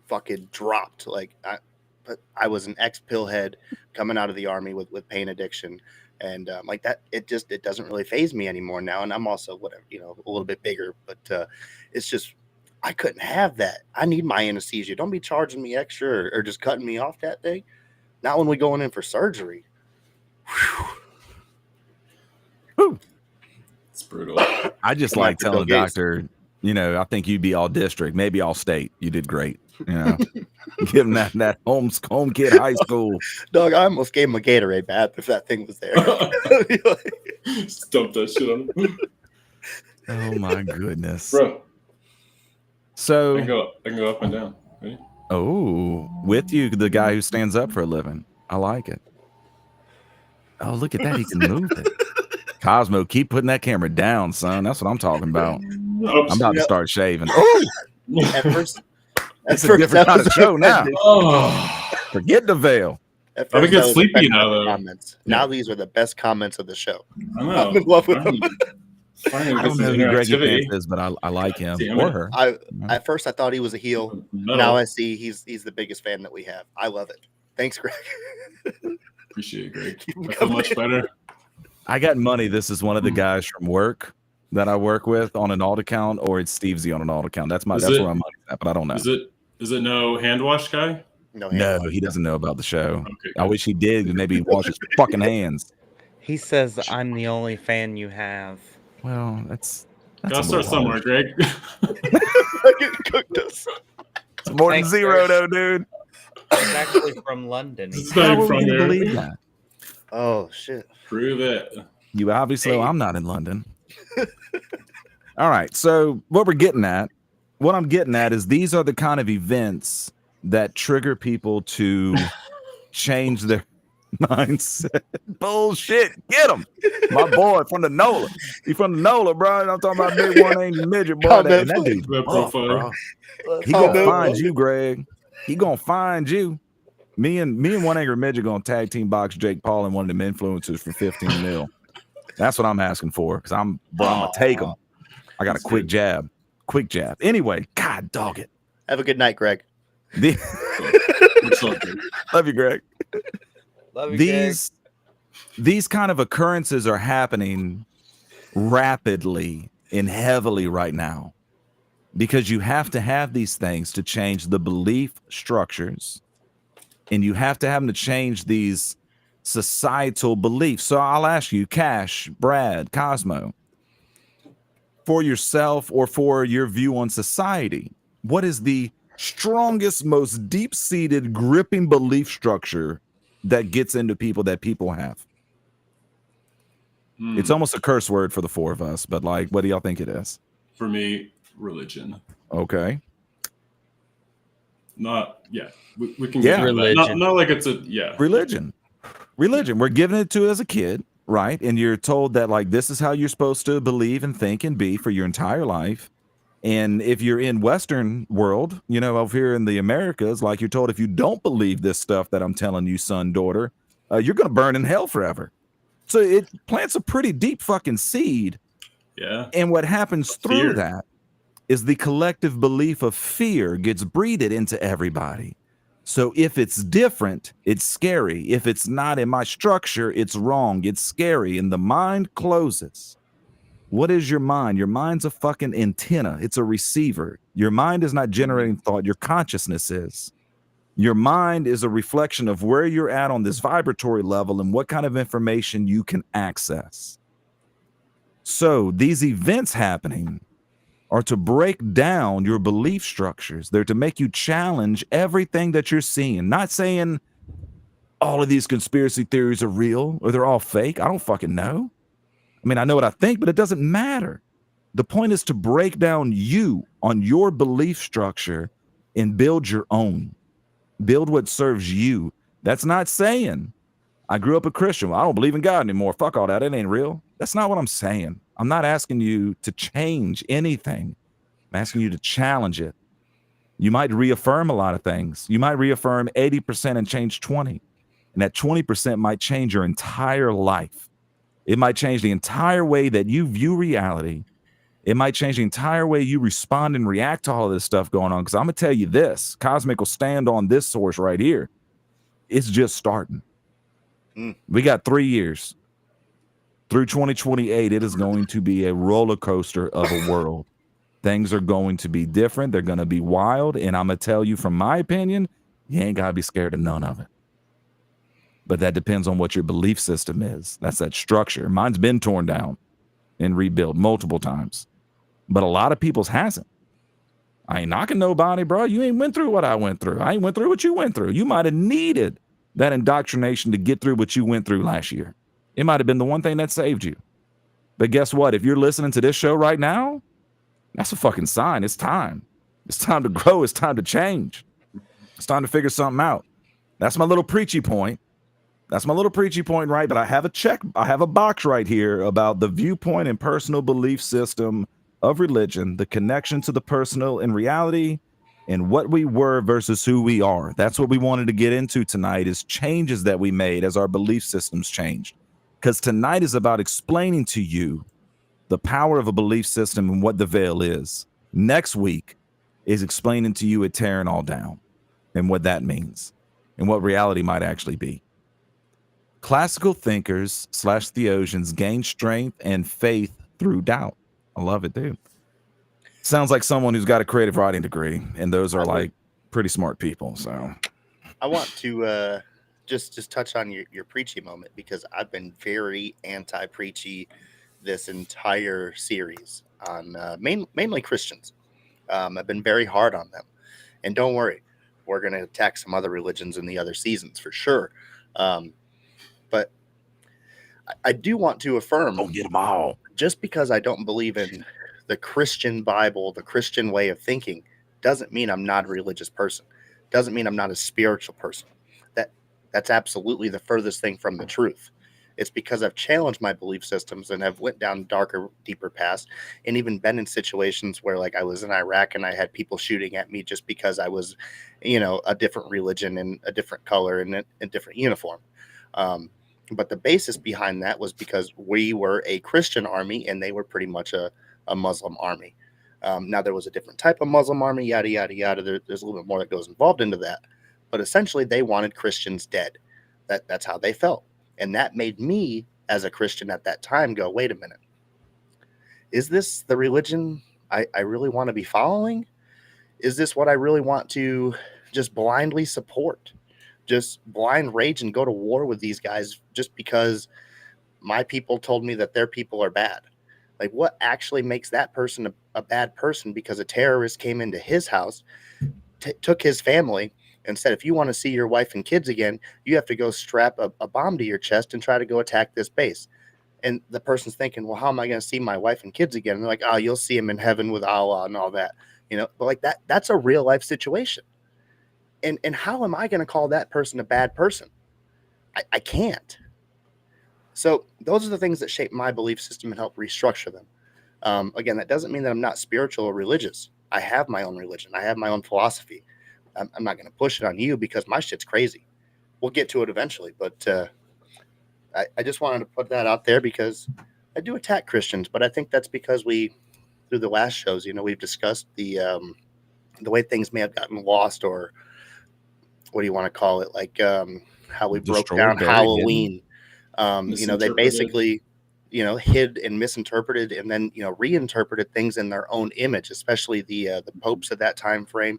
E: fucking dropped. Like, I was an ex-pill head coming out of the army with pain addiction. And like that, it doesn't really faze me anymore now. And I'm also, whatever, you know, a little bit bigger. But it's just, I couldn't have that. I need my anesthesia. Don't be charging me extra or just cutting me off that thing. Not when we're going in for surgery.
C: Whew.
D: It's brutal.
C: I just like telling the doctor, you know, I think you'd be all district, maybe all state. You did great. You know, give him that home kid high school.
E: Dog, I almost gave him a Gatorade bath if that thing was there.
D: Just dump that shit on him.
C: Oh my goodness,
D: bro.
C: So
D: I can go up and down. Ready?
C: Oh, with you, the guy who stands up for a living. I like it. Oh, look at that. He can move it. Cosmo, keep putting that camera down, son. That's what I'm talking about. I'm about to start shaving. Oh,
E: at first,
C: it's a different kind of show now.
D: Oh,
C: forget the veil.
E: At first,
D: I get sleepy now, though.
E: Comments. Yeah. Now these are the best comments of the show.
D: I know.
E: I'm in love with them.
C: I don't know who Greggy Pants is, but I like him or her.
E: At first, I thought he was a heel. No. Now I see he's the biggest fan that we have. I love it. Thanks, Greg.
D: Appreciate it, Greg. I feel much better.
C: I got money. This is one of the guys from work that I work with on an alt account, or it's Steve Z on an alt account. That's where my money's at, but I don't know.
D: Is it no hand wash guy?
E: No,
C: he doesn't know about the show. Okay, I wish he did. Maybe wash his fucking hands.
B: He says I'm the only fan you have.
C: Well, that's
D: gotta start somewhere, Greg.
E: Cooked us.
C: It's more than zero, though, dude.
B: He's actually from London.
C: How would you believe that?
E: Oh shit!
D: Prove it.
C: You obviously know I'm not in London. All right. So what I'm getting at is these are the kind of events that trigger people to change their mindset. Bullshit. Get him. My boy from the NOLA. He's from the NOLA, bro. I'm talking about big one ain't midget, boy. That dude's buff, bro. He gonna find you, Greg. He gonna find you. Me and One Angry Midget gonna tag team box Jake Paul and one of them influencers for 15 mil. That's what I'm asking for, because I'm gonna take him. I got a quick jab. Anyway, God dog it.
E: Have a good night, Greg.
C: Love you, Greg.
B: Love you,
C: these kind of occurrences are happening rapidly and heavily right now, because you have to have these things to change the belief structures, and you have to have them to change these societal beliefs. So I'll ask you, Cash, Brad, Cosmo, for yourself or for your view on society? What is the strongest, most deep-seated, gripping belief structure that gets into people that people have? It's almost a curse word for the four of us, but like, what do y'all think it is?
D: For me, religion.
C: Okay.
D: We can
C: Yeah.
D: get into that.
B: Religion.
D: Not like it's
C: Religion. We're giving it to as a kid, right? And you're told that like this is how you're supposed to believe and think and be for your entire life. And if you're in Western world, you know, over here in the Americas, like you're told, if you don't believe this stuff that I'm telling you, son, daughter, you're going to burn in hell forever. So it plants a pretty deep fucking seed.
D: Yeah.
C: And what happens through
D: Fear.
C: that is the collective belief of fear gets breeded into everybody. So if it's different, it's scary. If it's not in my structure, it's wrong. It's scary. And the mind closes. What is your mind? Your mind's a fucking antenna. It's a receiver. Your mind is not generating thought. Your consciousness is. Your mind is a reflection of where you're at on this vibratory level and what kind of information you can access. So these events happening are to break down your belief structures. They're to make you challenge everything that you're seeing. Not saying all of these conspiracy theories are real or they're all fake. I don't fucking know. I mean, I know what I think, but it doesn't matter. The point is to break down you on your belief structure and build your own. Build what serves you. That's not saying I grew up a Christian. Well, I don't believe in God anymore. Fuck all that. It ain't real. That's not what I'm saying. I'm not asking you to change anything. I'm asking you to challenge it. You might reaffirm a lot of things. You might reaffirm 80% and change 20. And that 20% might change your entire life. It might change the entire way that you view reality. It might change the entire way you respond and react to all of this stuff going on. Because I'm going to tell you this, Cosmic will stand on this source right here. It's just starting. We got 3 years. Through 2028, it is going to be a roller coaster of a world. Things are going to be different. They're going to be wild. And I'm going to tell you from my opinion, you ain't got to be scared of none of it. But that depends on what your belief system is. That's that structure. Mine's been torn down and rebuilt multiple times. But a lot of people's hasn't. I ain't knocking nobody, bro. You ain't went through what I went through. I ain't went through what you went through. You might have needed that indoctrination to get through what you went through last year. It might have been the one thing that saved you. But guess what? If you're listening to this show right now, that's a fucking sign. It's time. It's time to grow. It's time to change. It's time to figure something out. That's my little preachy point. That's my little preachy point, right? But I have a box right here about the viewpoint and personal belief system of religion, the connection to the personal and reality, and what we were versus who we are. That's what we wanted to get into tonight, is changes that we made as our belief systems changed. Because tonight is about explaining to you the power of a belief system and what the veil is. Next week is explaining to you it tearing all down and what that means and what reality might actually be. Classical thinkers / theologians gain strength and faith through doubt. I love it, dude. Sounds like someone who's got a creative writing degree, and those are like pretty smart people. So
E: I want to just touch on your preachy moment, because I've been very anti-preachy this entire series on mainly Christians. I've been very hard on them. And don't worry, we're going to attack some other religions in the other seasons for sure. But I do want to affirm,
C: don't get them all.
E: Just because I don't believe in the Christian Bible, the Christian way of thinking, doesn't mean I'm not a religious person. Doesn't mean I'm not a spiritual person. That's absolutely the furthest thing from the truth. It's because I've challenged my belief systems and have went down darker, deeper paths, and even been in situations where, like, I was in Iraq and I had people shooting at me just because I was, a different religion and a different color and a different uniform. But the basis behind that was because we were a Christian army and they were pretty much a Muslim army. Now, there was a different type of Muslim army, yada, yada, yada. There's a little bit more that goes involved into that. But essentially, they wanted Christians dead. That's how they felt. And that made me, as a Christian at that time, go, wait a minute. Is this the religion I really want to be following? Is this what I really want to just blindly support? Just blind rage and go to war with these guys just because my people told me that their people are bad? Like, what actually makes that person a bad person because a terrorist came into his house, took his family, and said, if you want to see your wife and kids again, you have to go strap a bomb to your chest and try to go attack this base. And the person's thinking, well, how am I going to see my wife and kids again? And they're like, oh, you'll see them in heaven with Allah and all that, but like that's a real life situation. And how am I going to call that person a bad person? I can't. So those are the things that shape my belief system and help restructure them. Again, that doesn't mean that I'm not spiritual or religious. I have my own religion. I have my own philosophy. I'm not going to push it on you because my shit's crazy. We'll get to it eventually, but I just wanted to put that out there because I do attack Christians, but I think that's because through the last shows, we've discussed the way things may have gotten lost, or what do you want to call it? Like how we broke down Halloween. They basically, hid and misinterpreted and then, reinterpreted things in their own image, especially the popes of that time frame.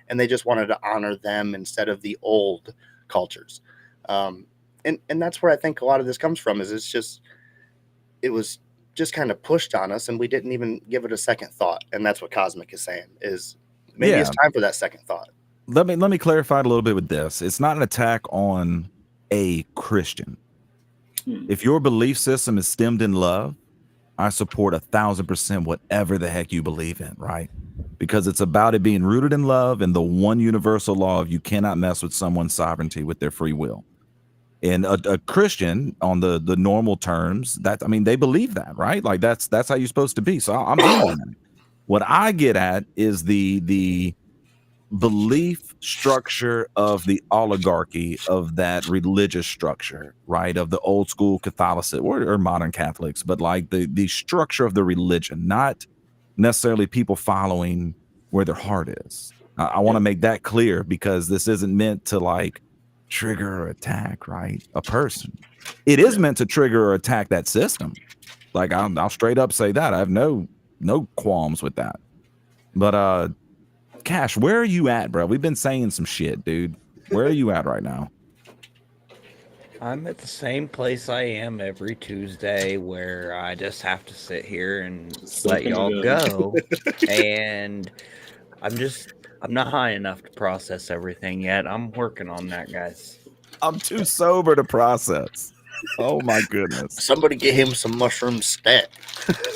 E: And they just wanted to honor them instead of the old cultures. And that's where I think a lot of this comes from, is it was just kind of pushed on us and we didn't even give it a second thought. And that's what Cosmic is saying, is maybe it's time for that second thought.
C: Let me clarify it a little bit with this. It's not an attack on a Christian. If your belief system is stemmed in love, I support 1,000% whatever the heck you believe in, right? Because it's about it being rooted in love and the one universal law of you cannot mess with someone's sovereignty with their free will. And a Christian, on the normal terms, they believe that, right? Like that's how you're supposed to be. So I'm in on that. What I get at is the belief structure of the oligarchy of that religious structure, right? Of the old school Catholicism or modern Catholics, but like the structure of the religion, not necessarily people following where their heart is. I want to make that clear, because this isn't meant to like trigger or attack, right? A person. It is meant to trigger or attack that system. Like I'll straight up say that. I have no qualms with that. But Cash, where are you at, bro? We've been saying some shit, dude. Where are you at right now?
B: I'm at the same place I am every Tuesday, where I just have to sit here and let y'all go. And I'm not high enough to process everything yet. I'm working on that, guys.
C: I'm too sober to process. Oh my goodness.
E: Somebody get him some mushroom stat.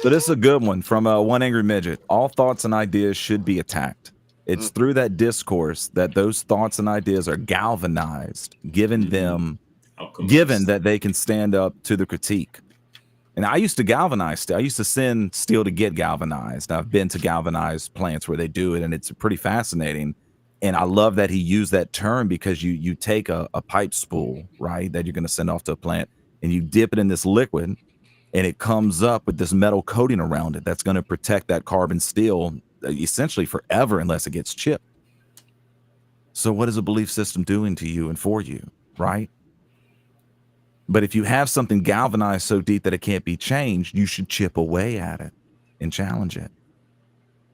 C: So this is a good one from One Angry Midget. All thoughts and ideas should be attacked. It's through that discourse that those thoughts and ideas are galvanized, given that they can stand up to the critique. And I used to galvanize steel. I used to send steel to get galvanized. I've been to galvanized plants where they do it, and it's pretty fascinating. And I love that he used that term, because you take a pipe spool, right, that you're going to send off to a plant, and you dip it in this liquid, and it comes up with this metal coating around it that's going to protect that carbon steel essentially forever unless it gets chipped. So what is a belief system doing to you and for you, right? But if you have something galvanized so deep that it can't be changed, you should chip away at it and challenge it.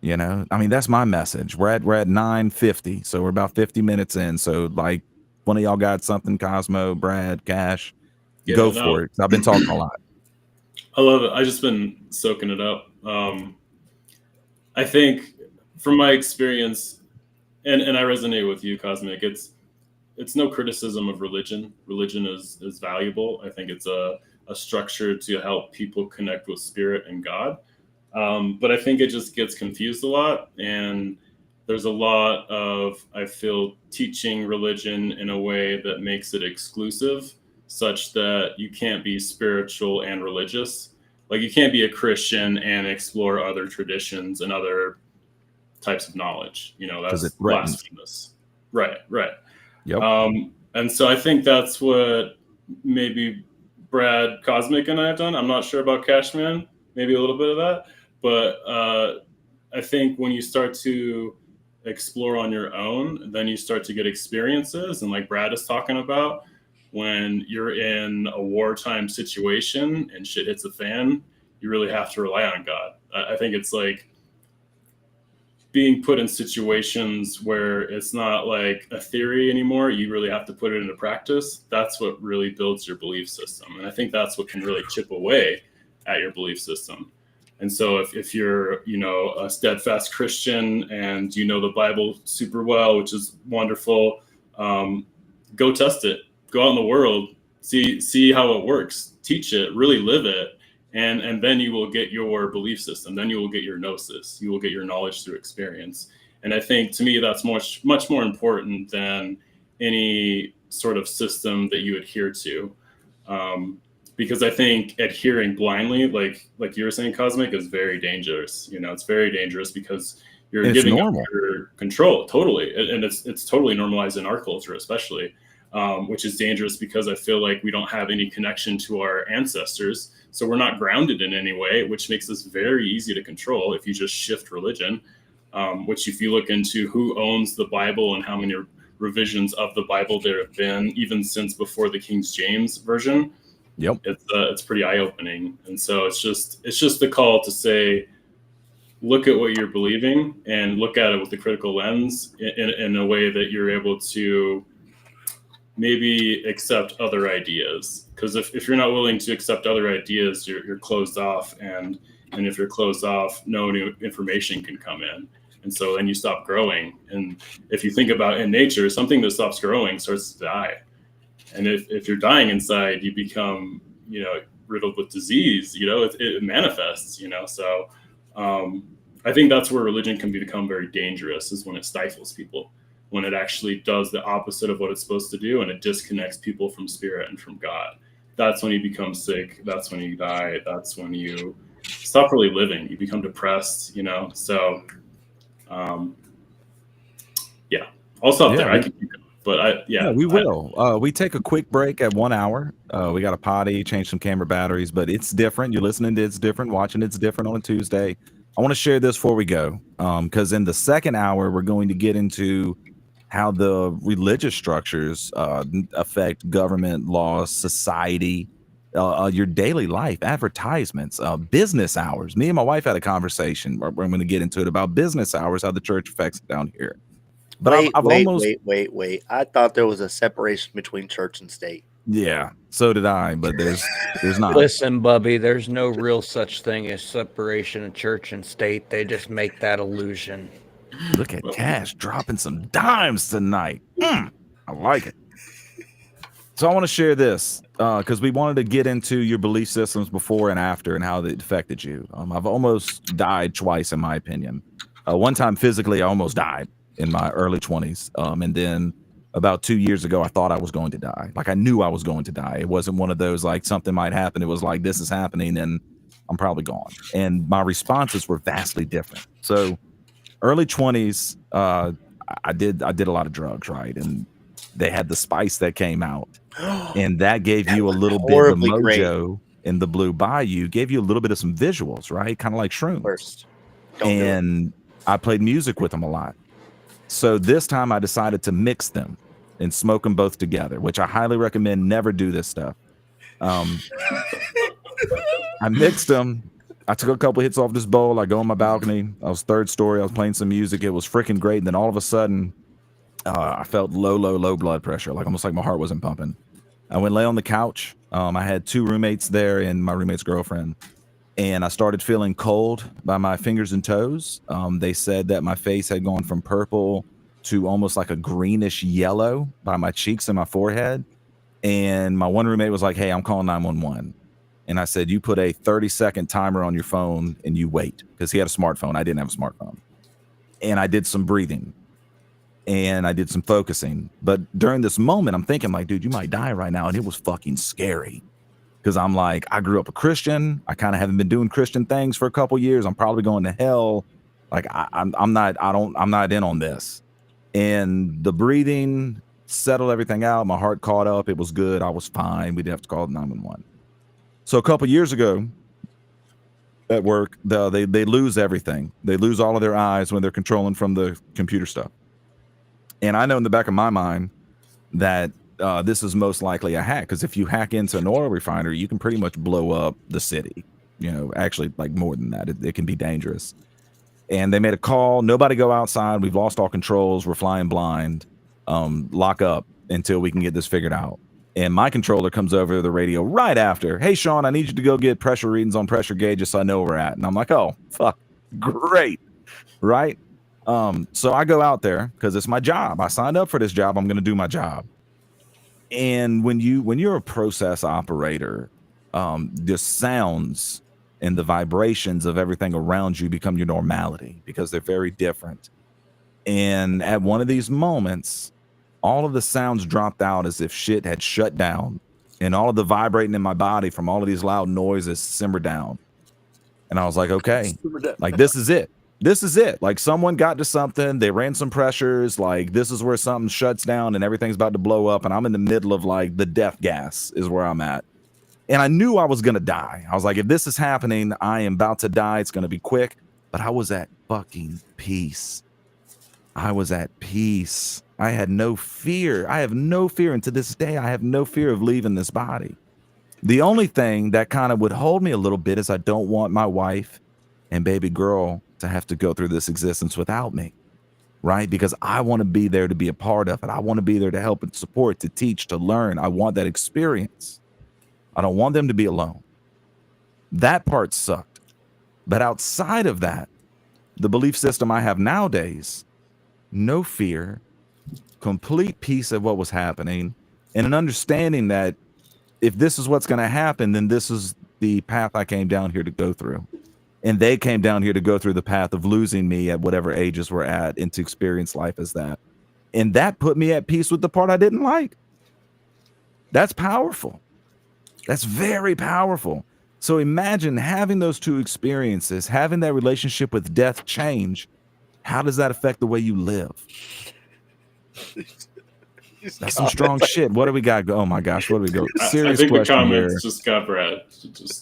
C: That's my message. We're at 9:50, so we're about 50 minutes in. So like, one of y'all got something? Cosmo, Brad, Cash, go for it. I've been talking a lot.
D: I love it. I've just been soaking it up. I think from my experience, and I resonate with you, Cosmic, it's no criticism of religion. Religion is valuable. I think it's a structure to help people connect with spirit and God. But I think it just gets confused a lot. And there's a lot of, I feel, teaching religion in a way that makes it exclusive, such that you can't be spiritual and religious. Like, you can't be a Christian and explore other traditions and other types of knowledge. That's blasphemous. Right.
C: Yep.
D: And so I think that's what maybe Brad, Cosmic, and I have done. I'm not sure about Cashman, maybe a little bit of that. But I think when you start to explore on your own, then you start to get experiences. And like Brad is talking about, when you're in a wartime situation and shit hits the fan, you really have to rely on God. I think it's like being put in situations where it's not like a theory anymore. You really have to put it into practice. That's what really builds your belief system. And I think that's what can really chip away at your belief system. And so if you're, a steadfast Christian and you know the Bible super well, which is wonderful, go test it. Go out in the world, see how it works, teach it, really live it, and then you will get your belief system. Then you will get your gnosis. You will get your knowledge through experience. And I think, to me, that's much more important than any sort of system that you adhere to. Because I think adhering blindly, like you were saying, Cosmic, is very dangerous. It's very dangerous because you're giving up your control totally, and it's totally normalized in our culture, especially, which is dangerous because I feel like we don't have any connection to our ancestors, so we're not grounded in any way, which makes us very easy to control if you just shift religion. Which, if you look into who owns the Bible and how many revisions of the Bible there have been, even since before the King James version.
C: Yep.
D: It's pretty eye-opening. And so it's just the call to say, look at what you're believing and look at it with a critical lens in a way that you're able to maybe accept other ideas. Because if you're not willing to accept other ideas, you're closed off. And if you're closed off, no new information can come in. And so then you stop growing. And if you think about in nature, something that stops growing starts to die. And if you're dying inside, you become, riddled with disease, it manifests, So I think that's where religion can become very dangerous, is when it stifles people, when it actually does the opposite of what it's supposed to do, and it disconnects people from spirit and from God. That's when you become sick. That's when you die. That's when you stop really living. You become depressed, So, yeah, I'll stop there. I can keep going. But
C: we will. We take a quick break at 1 hour. We got a potty, change some camera batteries, but it's different. You're listening to It's Different, watching It's Different on a Tuesday. I want to share this before we go, because in the second hour, we're going to get into how the religious structures affect government, laws, society, your daily life, advertisements, business hours. Me and my wife had a conversation where I'm going to get into it about business hours, how the church affects it down here. But
E: wait. I thought there was a separation between church and state.
C: Yeah, so did I, but there's not.
B: Listen, Bubby, there's no real such thing as separation of church and state. They just make that illusion.
C: Look at Cash dropping some dimes tonight. I like it. So I want to share this because we wanted to get into your belief systems before and after and how they affected you. I've almost died twice, in my opinion. One time physically, I almost died in my early 20s. And then about 2 years ago, I thought I was going to die. Like, I knew I was going to die. It wasn't one of those, like, something might happen. It was like, this is happening and I'm probably gone. And my responses were vastly different. So early 20s, I did a lot of drugs, right? And they had the spice that came out. And that gave you a little bit of the mojo in the Blue Bayou, gave you a little bit of some visuals, right? Kind of like shrooms. And I played music with them a lot. So this time I decided to mix them and smoke them both together, which I highly recommend. Never do this stuff. I mixed them. I took a couple hits off this bowl. I go on my balcony. I was third story. I was playing some music. It was freaking great. And then all of a sudden, I felt low blood pressure, like almost like my heart wasn't pumping. I went lay on the couch. I had 2 roommates there and my roommate's girlfriend. And I started feeling cold by my fingers and toes. They said that my face had gone from purple to almost like a greenish yellow by my cheeks and my forehead. And my one roommate was like, hey, I'm calling 911. And I said, you put a 30-second timer on your phone and you wait, because he had a smartphone. I didn't have a smartphone. And I did some breathing and I did some focusing. But during this moment, I'm thinking like, dude, you might die right now. And it was fucking scary. Because I'm like, I grew up a Christian. I kind of haven't been doing Christian things for a couple years. I'm probably going to hell. Like I'm not in on this. And the breathing settled everything out. My heart caught up. It was good. I was fine. We didn't have to call 911. So a couple years ago at work, they lose everything. They lose all of their eyes when they're controlling from the computer stuff. And I know in the back of my mind that this is most likely a hack, because if you hack into an oil refinery, you can pretty much blow up the city. Actually, like more than that, it can be dangerous. And they made a call. Nobody go outside. We've lost all controls. We're flying blind. Lock up until we can get this figured out. And my controller comes over the radio right after. Hey, Sean, I need you to go get pressure readings on pressure gauges so I know where we're at. And I'm like, oh, fuck, great, right? So I go out there because it's my job. I signed up for this job. I'm going to do my job. And when you're a process operator, the sounds and the vibrations of everything around you become your normality because they're very different. And at one of these moments, all of the sounds dropped out as if shit had shut down, and all of the vibrating in my body from all of these loud noises simmered down. And I was like, okay, like this is it. This is it. Like someone got to something, they ran some pressures, like this is where something shuts down and everything's about to blow up, and I'm in the middle of like the death gas is where I'm at. And I knew I was going to die. I was like, if this is happening, I am about to die. It's going to be quick. But I was at fucking peace. I was at peace. I had no fear. I have no fear. And to this day, I have no fear of leaving this body. The only thing that kind of would hold me a little bit is I don't want my wife and baby girl to have to go through this existence without me, right? Because I want to be there to be a part of it. I want to be there to help and support, to teach, to learn. I want that experience. I don't want them to be alone. That part sucked. But outside of that, the belief system I have nowadays, no fear, complete peace of what was happening, and an understanding that if this is what's going to happen, then this is the path I came down here to go through. And they came down here to go through the path of losing me at whatever ages we're at and to experience life as that. And that put me at peace with the part I didn't like. That's powerful. That's very powerful. So imagine having those two experiences, having that relationship with death change. How does that affect the way you live? That's some strong shit. What do we got? Oh my gosh, what do we go? Serious
D: I think
C: question
D: the comments
C: here.
D: just got Brad.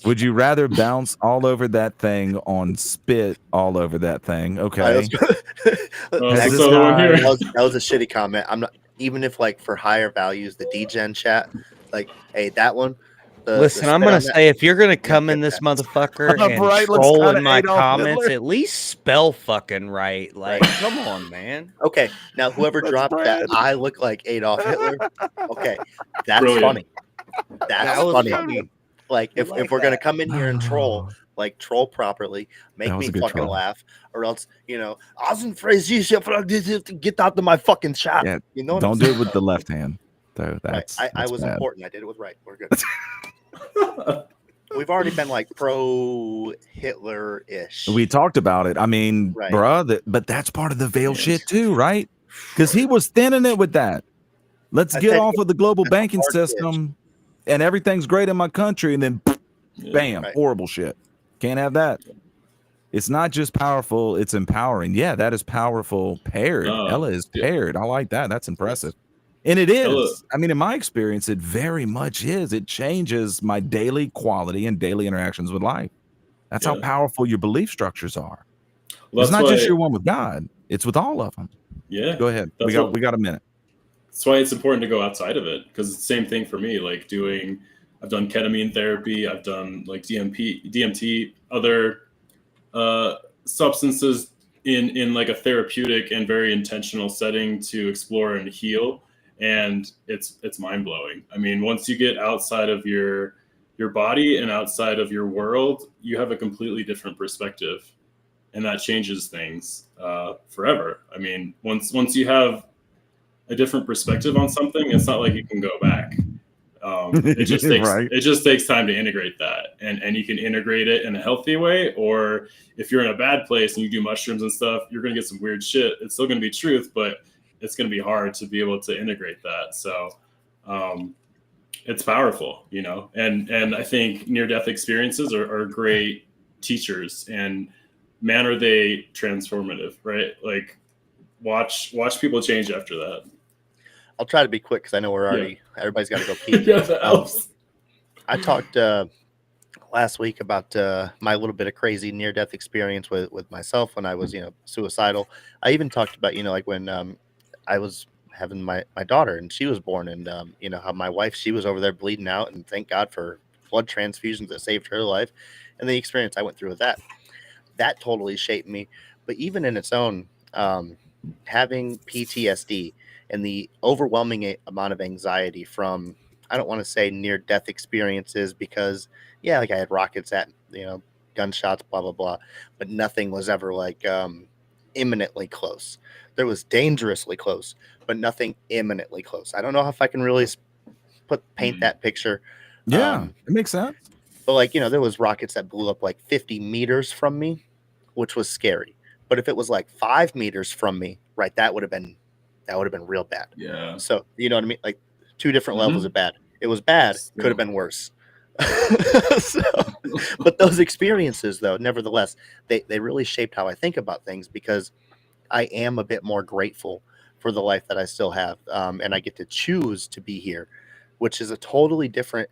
C: Would you rather bounce all over that thing on spit all over that thing? Okay.
D: That's this other one here.
E: That was a shitty comment. I'm not, even if like for higher values, the DGen chat, like, hey, that one.
B: Listen, I'm gonna say if you're gonna come in this motherfucker and troll in my comments, at least spell fucking right. Like, come on, man.
E: Okay, now whoever dropped that, I look like Adolf Hitler. Okay, that's funny. That's funny. Like, if we're gonna come in here and troll, like troll properly, make me fucking laugh, or else, you know, get out of my fucking shop.
C: Yeah,
E: you know,
C: don't do it with the left hand. So that's,
E: right. I was bad. Important. I did it with right. We're good. We've already been like pro Hitler-ish.
C: We talked about it. I mean, bruh, but that's part of the veil shit too, right? Because he was thinning it with that. Let's get off of the global banking system and everything's great in my country. And then bam, horrible shit. Can't have that. It's not just powerful, it's empowering. Yeah, that is powerful paired. Ella is paired. I like that. That's impressive. And it is. I mean, in my experience, it very much is. It changes my daily quality and daily interactions with life. That's how powerful your belief structures are. Well, it's not just your one with God. It's with all of them.
D: Yeah.
C: Go ahead. We got a minute.
D: That's why it's important to go outside of it, because it's the same thing for me. Like I've done ketamine therapy. I've done like DMT, other substances in like a therapeutic and very intentional setting to explore and heal. And it's mind blowing. I mean, once you get outside of your body and outside of your world, you have a completely different perspective, and that changes things forever. I mean, once you have a different perspective on something, it's not like you can go back. It just takes it just takes time to integrate that, and you can integrate it in a healthy way. Or if you're in a bad place and you do mushrooms and stuff, you're gonna get some weird shit. It's still gonna be truth, but it's going to be hard to be able to integrate that. So it's powerful, you know, and I think near-death experiences are great teachers, and man, are they transformative, right? Like watch people change after that.
E: I'll try to be quick because I know we're already, everybody's got to go pee. I talked last week about my little bit of crazy near-death experience with myself when I was, suicidal. I even talked about, like when I was having my daughter and she was born, and how my wife, she was over there bleeding out, and thank God for blood transfusions that saved her life, and the experience I went through with that totally shaped me. But even in its own, having PTSD and the overwhelming amount of anxiety from I don't want to say near death experiences because yeah, like I had rockets at, gunshots, blah blah blah, but nothing was ever like imminently close. There was dangerously close, but nothing imminently close. I don't know if I can really paint that picture.
C: Yeah, it makes sense.
E: But like, there was rockets that blew up like 50 meters from me, which was scary. But if it was like 5 meters from me, right, that would have been real bad.
D: Yeah.
E: So you know what I mean? Like two different levels of bad. It was bad, could have been worse. So, but those experiences though, nevertheless, they really shaped how I think about things because I am a bit more grateful for the life that I still have. And I get to choose to be here, which is a totally different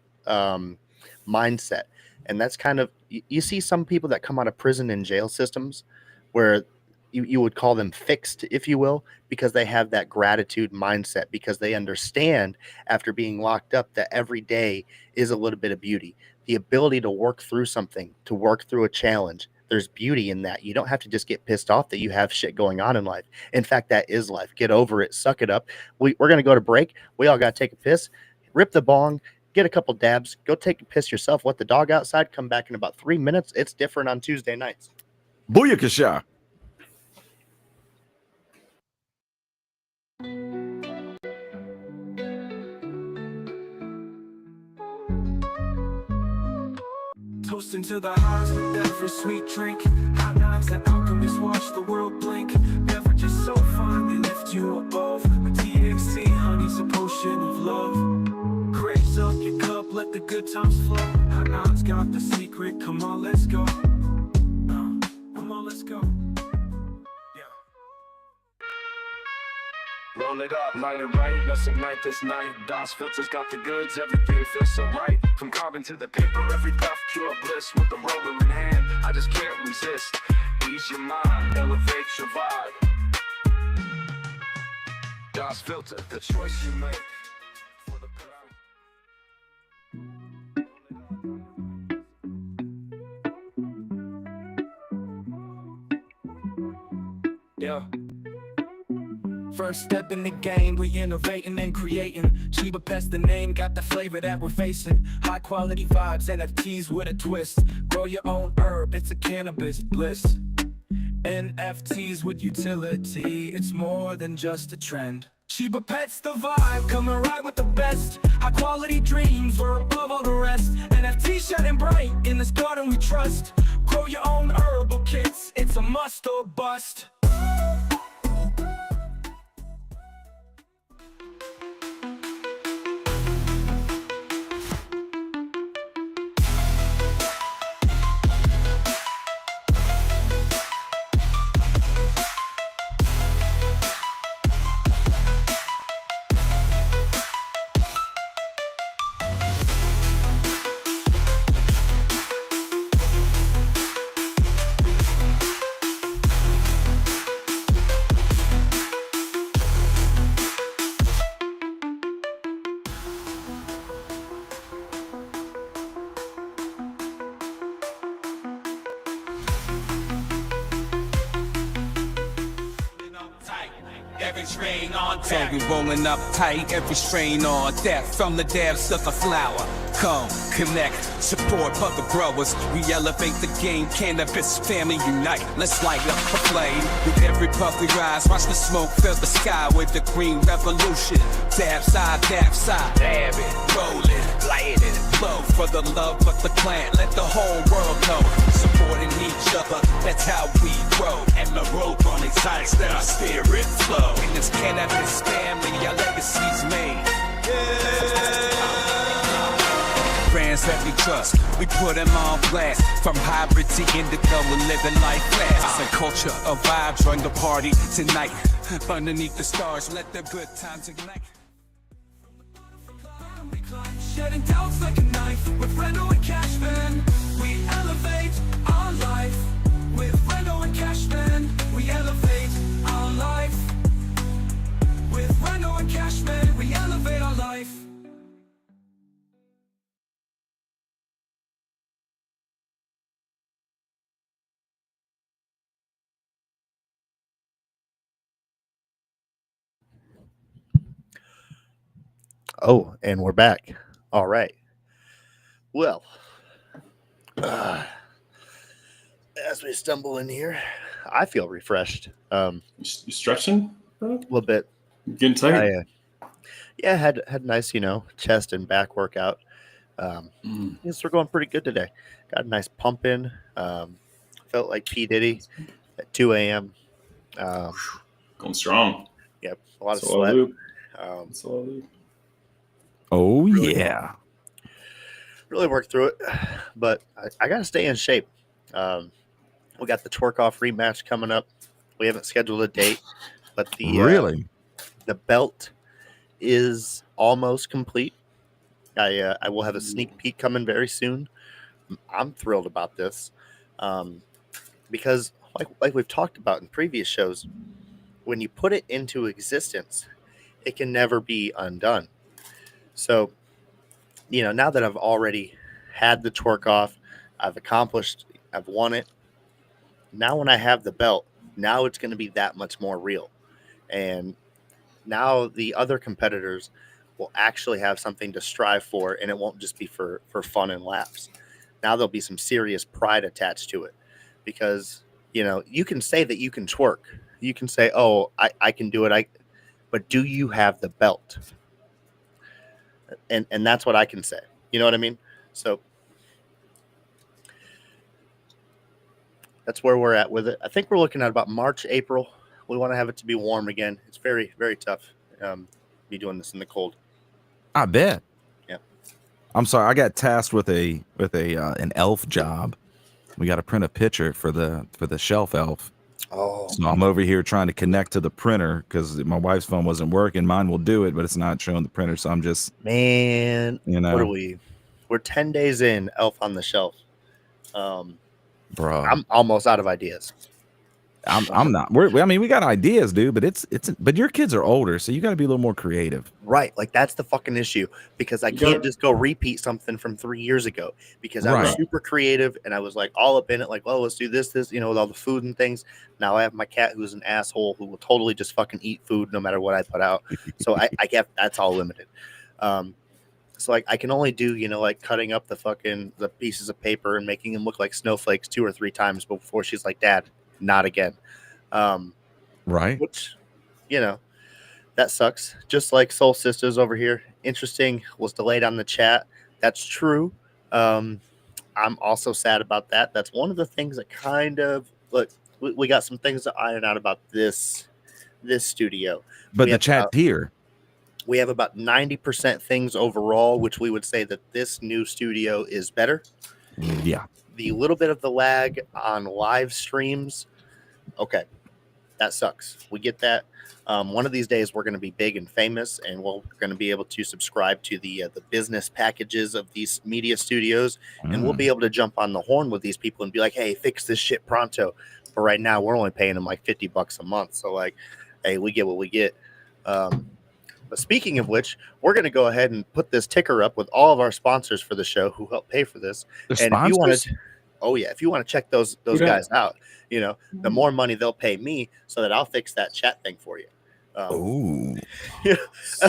E: mindset. And that's kind of, you see some people that come out of prison and jail systems where you would call them fixed, if you will, because they have that gratitude mindset, because they understand after being locked up that every day is a little bit of beauty. The ability to work through something, to work through a challenge, there's beauty in that. You don't have to just get pissed off that you have shit going on in life. In fact, that is life. Get over it. Suck it up. We're going to go to break. We all got to take a piss, rip the bong, get a couple dabs, go take a piss yourself, let the dog outside, come back in about 3 minutes. It's different on Tuesday nights.
C: Booyakasha.
A: Toasting to the highs with every sweet drink. Hot knives that alchemists watch the world blink. Beverages so fine they lift you above. With THC, honey's a potion of love. Raise up your cup, let the good times flow. Hot knives got the secret, come on, let's go. Come on, let's go. Roll it up, light it right, let's ignite this night. DOS filters got the goods, everything feels so right. From carbon to the paper, every puff pure bliss. With the roller in hand, I just can't resist. Ease your mind, elevate your vibe. DOS filter, the choice you make. For the pride. Yeah. First step in the game, we innovating and creating. Chiba Pest the name, got the flavor that we're facing. High quality vibes, NFTs with a twist. Grow your own herb, it's a cannabis bliss. NFTs with utility, it's more than just a trend. Chiba Pet's the vibe, coming right with the best. High quality dreams, we're above all the rest. NFTs shining bright, in this garden we trust. Grow your own herbal kits, it's a must or bust.
F: Every train on deck, we rolling up tight. Every strain on deck, from the depths of the flower. Come, connect, support other growers. We elevate the game, cannabis family unite. Let's light up a flame. With every puff we rise, watch the smoke fill the sky with the green revolution. Dab side, dab it, roll it, light it, flow for the love of the plant. Let the whole world know, supporting each other. That's how we grow. And the rope on excites that our spirit flow. In this cannabis family, our legacy's made. Brands that we trust, we put them on blast. From hybrid to indigo, we're living life fast. It's a culture of vibes, join the party tonight. Underneath the stars, let the good times ignite.
A: Shedding doubts like a knife. With Rando and Cashman, we elevate our life. With Rando and Cashman, we elevate our life. With Rando and Cashman, we elevate our life.
E: Oh, and we're back. All right. Well, as we stumble in here, I feel refreshed.
D: You stretching, bro?
E: A little bit.
D: Getting tight.
E: Yeah, had nice, chest and back workout. Yes, we're going pretty good today. Got a nice pump in. Felt like P Diddy at 2 a.m.
D: Going strong.
E: Yep, a lot of
D: That's a lot
E: sweat.
D: of lube.
E: Um,
D: That's a lot of lube.
C: Oh
E: Really?
C: yeah.
E: really worked through it, but I got to stay in shape. We got the twerk off rematch coming up. We haven't scheduled a date, but
C: Really?
E: the belt is almost complete. I will have a sneak peek coming very soon. I'm thrilled about this because, like we've talked about in previous shows, when you put it into existence, it can never be undone. So, now that I've already had the twerk off, I've won it. Now, when I have the belt, now it's going to be that much more real. And now the other competitors will actually have something to strive for, and it won't just be for fun and laughs. Now there'll be some serious pride attached to it because, you can say that you can twerk. You can say, oh, I can do it. But do you have the belt? And that's what I can say. You know what I mean? So that's where we're at with it. I think we're looking at about March, April. We want to have it to be warm again. It's very, very tough be doing this in the cold.
C: I bet.
E: Yeah.
C: I'm sorry. I got tasked with an elf job. We got to print a picture for the shelf elf.
E: Oh,
C: So I'm over here trying to connect to the printer because my wife's phone wasn't working. Mine will do it, but it's not showing the printer. So I'm just,
E: man.
C: you know,
E: What are we? We're 10 days in Elf on the Shelf.
C: bro.
E: I'm almost out of ideas.
C: I'm not. We got ideas, dude, but but your kids are older, so you got to be a little more creative.
E: Right. Like that's the fucking issue because I can't just go repeat something from 3 years ago because I was
C: Right.
E: super creative and I was like all up in it. Like, well, let's do this, with all the food and things. Now I have my cat who's an asshole who will totally just fucking eat food no matter what I put out. So I get that's all limited. So I can only do, like cutting up the pieces of paper and making them look like snowflakes 2 or 3 times before she's like, Dad, not again.
C: Right.
E: Which, that sucks. Just like Soul Sisters over here. Interesting was delayed on the chat. That's true. I'm also sad about that. That's one of the things that kind of look. We got some things to iron out about this studio.
C: But the chat's here.
E: We have about 90% things overall, which we would say that this new studio is better.
C: Yeah.
E: The little bit of the lag on live streams, okay, that sucks. We get that. One of these days, we're going to be big and famous, and we're going to be able to subscribe to the business packages of these media studios, and we'll be able to jump on the horn with these people and be like, "Hey, fix this shit pronto." But right now, we're only paying them like $50 a month. So, like, hey, we get what we get. But speaking of which, we're going to go ahead and put this ticker up with all of our sponsors for the show who help pay for this.
C: The
E: And if you want
C: sponsors?
E: to, oh yeah, if you want to check those guys out, the more money they'll pay me so that I'll fix that chat thing for you.
C: Oh.
E: Yeah.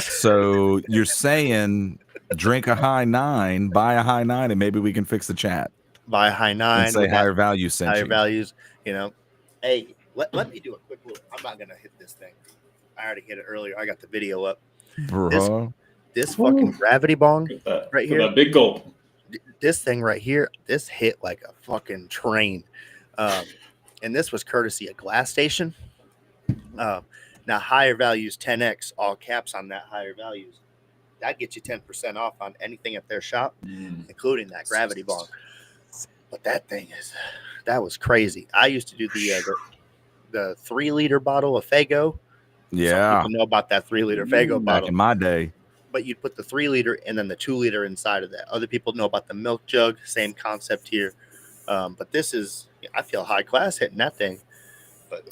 C: So you're saying drink a high 9, buy a high 9, and maybe we can fix the chat.
E: Buy a high 9.
C: And say higher value sent
E: higher
C: you.
E: values. Hey, let me do a quick look. I'm not gonna hit this thing. I already hit it earlier. I got the video up.
C: Bro.
E: This fucking gravity bong right here.
D: That big gulp.
E: This thing right here, this hit like a fucking train. And this was courtesy of Glass Station. Now, higher values 10x, all caps on that higher values. That gets you 10% off on anything at their shop, including that gravity bong. But that was crazy. I used to do the 3-liter bottle of Fago.
C: Yeah.
E: Some people know about that 3-liter Fago
C: Back
E: bottle.
C: in my day.
E: But you'd put the 3-liter and then the 2-liter inside of that. Other people know about the milk jug, same concept here. But this is, I feel high class hitting that thing. But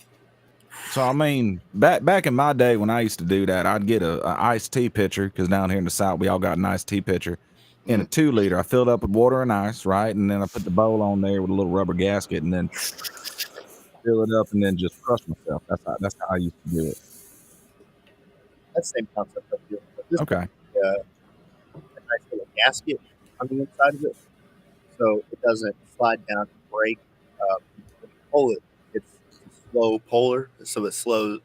C: So I mean, back in my day when I used to do that, I'd get a iced tea pitcher because down here in the South we all got an iced tea pitcher in a 2-liter. I filled up with water and ice, right, and then I put the bowl on there with a little rubber gasket, and then fill it up, and then just crush myself. That's how I used to do it.
E: that's the same concept up here. But this
C: Okay.
E: a nice little gasket on the inside of it, so it doesn't slide down and break. When you pull it, it's slow puller, so it slowly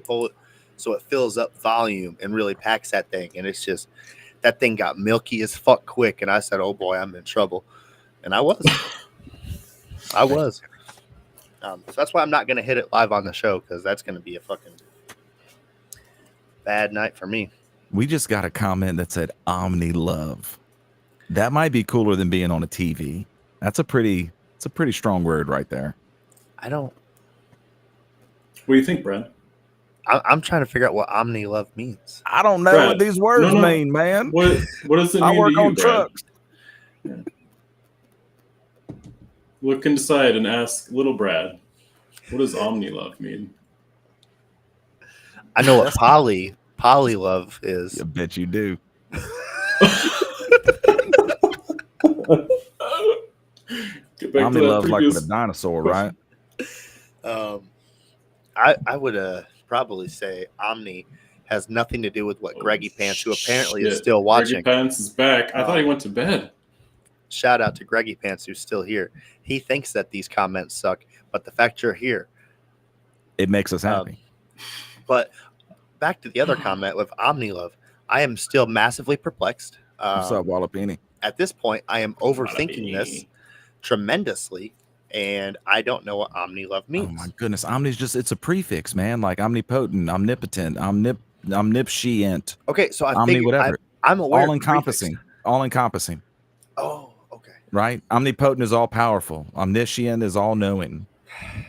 E: pull it, so it fills up volume and really packs that thing. And it's just that thing got milky as fuck quick, and I said, "Oh boy, I'm in trouble," and I was. So that's why I'm not going to hit it live on the show, because that's going to be a fucking bad night for me.
C: We just got a comment that said Omni Love. That might be cooler than being on a TV. It's a pretty strong word right there.
E: I don't.
D: What do you think, Brad?
E: I'm trying to figure out what Omni Love means.
C: I don't know
D: Brad,
C: what these words
D: no.
C: mean, man.
D: What does it mean
C: I work
D: to you,
C: on
D: Brad?
C: trucks.
D: Look inside and ask little Brad, what does Omni Love mean?
E: I know what poly love is.
C: I bet you do.
D: Get back
C: Omni
D: to that
C: Love like
D: previous
C: with a dinosaur,
D: question.
C: right?
E: I would probably say Omni has nothing to do with what Greggy Pants, who apparently is
D: Shit.
E: still watching.
D: Greggy Pants is back. I thought he went to bed.
E: Shout out to Greggy Pants, who's still here. He thinks that these comments suck, but the fact you're here.
C: It makes us happy.
E: But back to the other comment with Omni Love, I am still massively perplexed.
C: What's up, Wallapini?
E: At this point, I am overthinking this tremendously, and I don't know what Omni Love means.
C: Oh my goodness, Omni's it's a prefix, man. Like omnipotent, omnipotent, omniscient.
E: Okay, so I
C: Omni
E: figured
C: whatever.
E: I'm aware.
C: All encompassing. All encompassing.
E: Oh, okay.
C: Right? Omnipotent is all powerful. Omniscient is all knowing.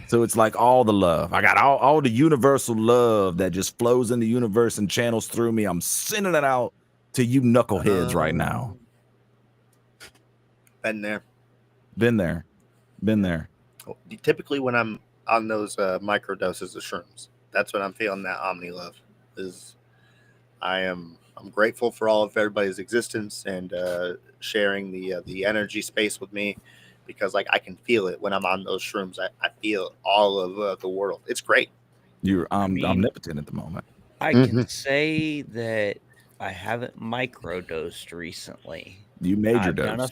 C: So it's like all the love. I got all the universal love that just flows in the universe and channels through me. I'm sending it out to you knuckleheads right now.
E: Been there.
C: Been there.
E: Typically, when I'm on those micro doses of shrooms, that's when I'm feeling that Omni Love. I'm grateful for all of everybody's existence and sharing the energy space with me, because like I can feel it when I'm on those shrooms. I feel all of the world. It's great.
C: You're omnipotent at the moment.
B: I can say that I haven't microdosed recently.
C: You major dose.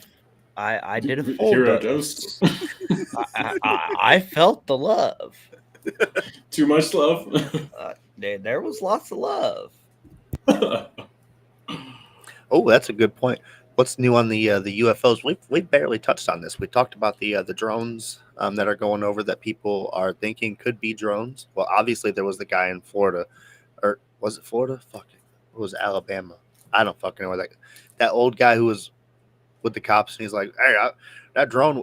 B: I did a full
D: Hero
B: dose.
D: dose.
B: I felt the love.
D: Too much love.
B: There was lots of love.
E: Oh, that's a good point. What's new on the UFOs? We barely touched on this. We talked about the drones that are going over that people are thinking could be drones. Well, obviously there was the guy in Florida, or was it Florida? Fuck it. It was Alabama. I don't fucking know that old guy who was with the cops, and he's like, "Hey, that drone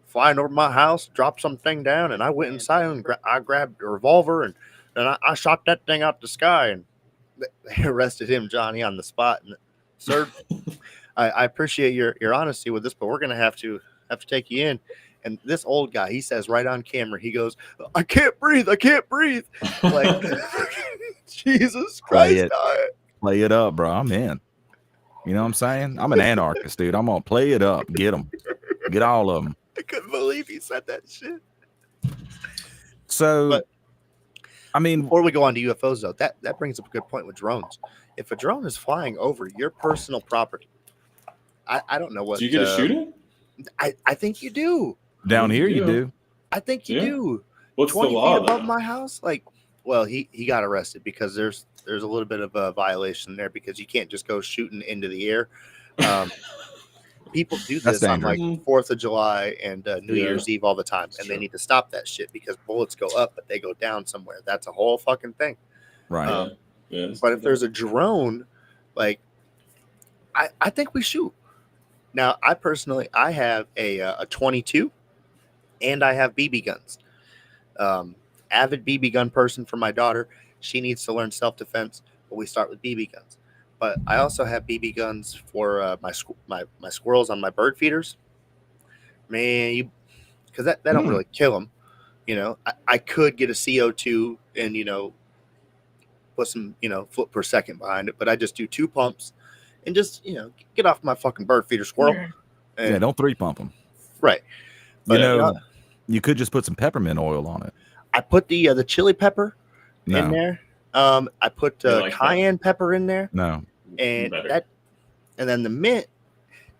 E: flying over my house, dropped something down, and I went inside and I grabbed a revolver and I shot that thing out the sky." And they arrested him, Johnny, on the spot. And sir, I appreciate your honesty with this, but we're gonna have to take you in. And this old guy, he says right on camera, he goes, I can't breathe. Like, Jesus Christ.
C: Play it up, bro. I'm in. You know what I'm saying? I'm an anarchist, dude. I'm gonna play it up. Get them. Get all of them.
E: I couldn't believe he said that shit.
C: So,
E: but,
C: I mean,
E: before we go on to UFOs, though, that brings up a good point with drones. If a drone is flying over your personal property, I don't know what.
D: Do you get to shoot it?
E: I think you do.
C: Down here, you do.
E: I think you do.
D: What's the
E: 20
D: law
E: feet above my house? Like, well, he got arrested because there's a little bit of a violation there, because you can't just go shooting into the air. People do this on like 4th of July and New Year's Eve all the time, and they need to stop that shit because bullets go up, but they go down somewhere. That's a whole fucking thing.
C: Right.
E: But if there's a drone, like, I think we shoot. Now, I have a 22, and I have BB guns. Avid BB gun person for my daughter. She needs to learn self-defense, but we start with BB guns. But I also have BB guns for my squirrels on my bird feeders. Man, because that don't really kill them. You know, I could get a CO2 and, you know, put some, you know, foot per second behind it, but I just do 2 pumps and just, you know, get off my fucking bird feeder, squirrel. And,
C: don't 3 pump them.
E: Right.
C: But, you could just put some peppermint oil on it.
E: I put the chili pepper in there. I put cayenne pepper in there.
C: No.
E: and
D: better.
E: then the mint,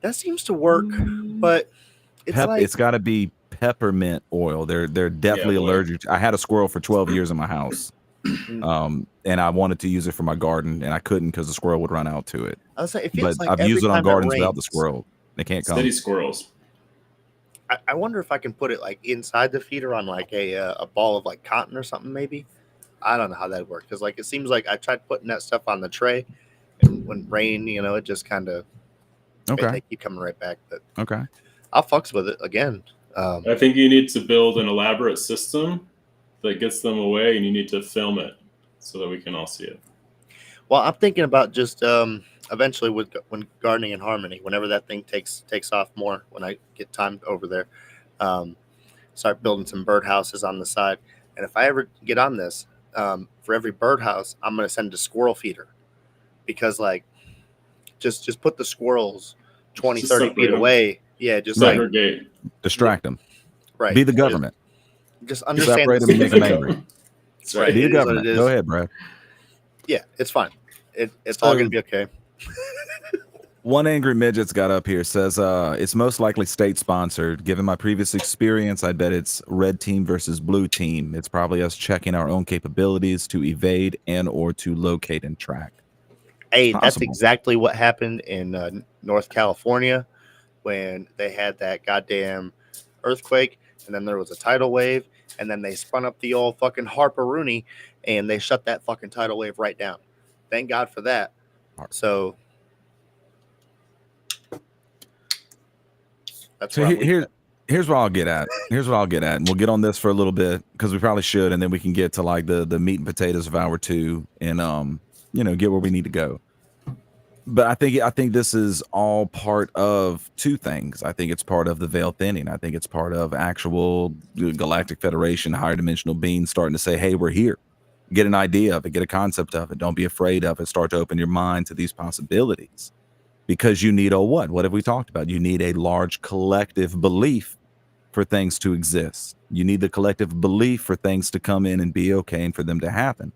E: that seems to work, but
C: It's got to be peppermint oil. They're definitely
D: boy.
C: allergic. I had a squirrel for 12 years in my house, and I wanted to use it for my garden, and I couldn't because the squirrel would run out to it.
E: I was like, it
C: But
E: feels like
C: I've
E: every
C: used it on
E: time
C: gardens without the
E: rains,
C: squirrel. They can't come.
D: City squirrels.
E: I wonder if I can put it like inside the feeder on like a ball of like cotton or something, maybe. I don't know how that works, because like it seems like I tried putting that stuff on the tray, and when rain, it just kind of they keep coming right back. But
C: Okay.
E: I'll fucks with it again.
D: I think you need to build an elaborate system that gets them away, and you need to film it so that we can all see it.
E: Well, I'm thinking about just eventually when gardening in harmony, whenever that thing takes off more, when I get time over there, start building some birdhouses on the side. And if I ever get on this, for every birdhouse, I'm going to send a squirrel feeder, because like just put the squirrels 20,
D: Just
E: 30
D: separate
E: feet
D: them.
E: away. Yeah, just
D: Segregate.
C: Distract them.
E: right.
C: Be the government.
E: Just understand.
C: Separate them and make them angry.
D: That's right.
C: Be
E: It
C: the
E: is what
C: government.
E: it is.
C: Go ahead, Brad.
E: Yeah, it's fine. It's all
C: So-
E: going to be okay.
C: One angry midget's got up here, says it's most likely state sponsored. Given my previous experience, I bet it's red team versus blue team. It's probably us checking our own capabilities to evade and or to locate and track.
E: Hey, that's
C: Possible.
E: exactly what happened in North California when they had that goddamn earthquake, and then there was a tidal wave, and then they spun up the old fucking Harper-Rooney, and they shut that fucking tidal wave right down. Thank God for that. So that's
C: So
E: what I'm
C: here's what I'll get at. Here's what I'll get at, and we'll get on this for a little bit because we probably should, and then we can get to like the meat and potatoes of hour two, and get where we need to go. But I think this is all part of two things. I think it's part of the veil thinning. I think it's part of actual Galactic Federation, higher dimensional beings starting to say, "Hey, we're here." Get an idea of it, get a concept of it. Don't be afraid of it. Start to open your mind to these possibilities. Because you need what have we talked about? You need a large collective belief for things to exist. You need the collective belief for things to come in and be okay and for them to happen.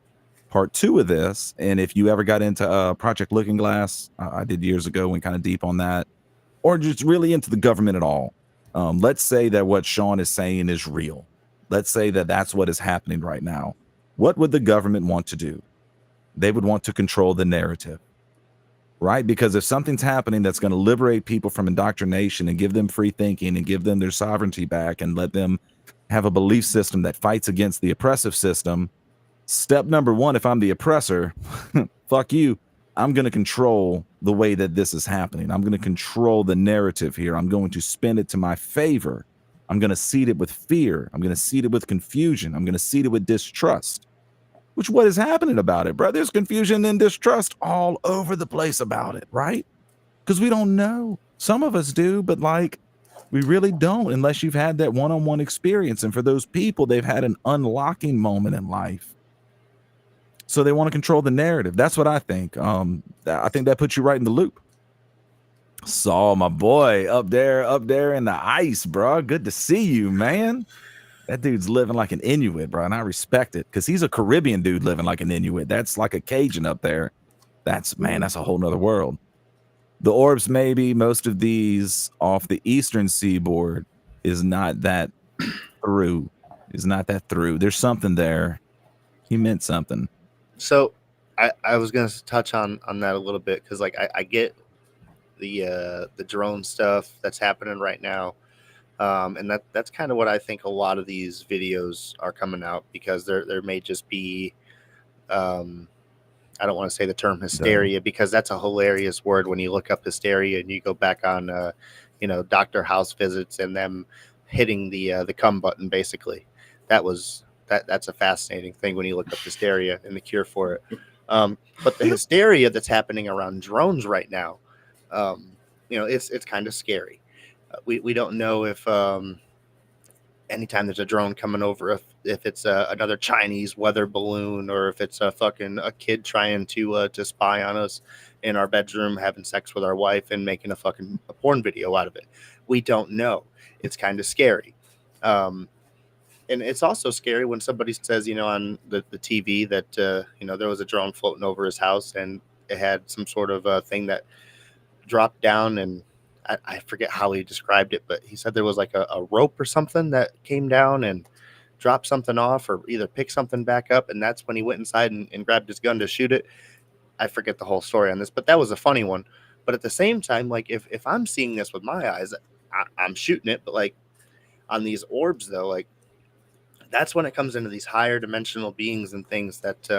C: Part two of this, and if you ever got into Project Looking Glass, I did years ago, went kind of deep on that, or just really into the government at all. Let's say that what Sean is saying is real. Let's say that that's what is happening right now. What would the government want to do? They would want to control the narrative. Right? Because if something's happening that's going to liberate people from indoctrination and give them free thinking and give them their sovereignty back and let them have a belief system that fights against the oppressive system, step number one, if I'm the oppressor, fuck you. I'm going to control the way that this is happening. I'm going to control the narrative here. I'm going to spin it to my favor. I'm going to seed it with fear. I'm going to seed it with confusion. I'm going to seed it with distrust. Which what is happening about it, bro? There's confusion and distrust all over the place about it, right? Because we don't know. Some of us do, but like we really don't unless you've had that one-on-one experience. And for those people, they've had an unlocking moment in life. So they want to control the narrative. That's what I think. I think that puts you right in the loop. Saul, my boy, up there in the ice, bro. Good to see you, man. That dude's living like an Inuit, bro, and I respect it because he's a Caribbean dude living like an Inuit. That's like a Cajun up there. That's a whole nother world. The orbs, maybe most of these off the eastern seaboard is not that through. There's something there. He meant something.
E: So I was going to touch on that a little bit because like I get the drone stuff that's happening right now. And that's kind of what I think a lot of these videos are coming out because there may just be, I don't want to say the term hysteria because that's a hilarious word when you look up hysteria and you go back on, Dr. House visits and them hitting the come button. Basically, that's a fascinating thing when you look up hysteria and the cure for it. But the hysteria that's happening around drones right now, it's kind of scary. We don't know if anytime there's a drone coming over, if it's another Chinese weather balloon or if it's a kid trying to spy on us in our bedroom, having sex with our wife and making a porn video out of it. We don't know. It's kind of scary. And it's also scary when somebody says, on the TV that, there was a drone floating over his house and it had some sort of thing that dropped down, and I forget how he described it, but he said there was like a rope or something that came down and dropped something off, or either picked something back up, and that's when he went inside and grabbed his gun to shoot it. I forget the whole story on this, but that was a funny one. But at the same time, like if I'm seeing this with my eyes, I'm shooting it. But like on these orbs, though, like that's when it comes into these higher dimensional beings and things that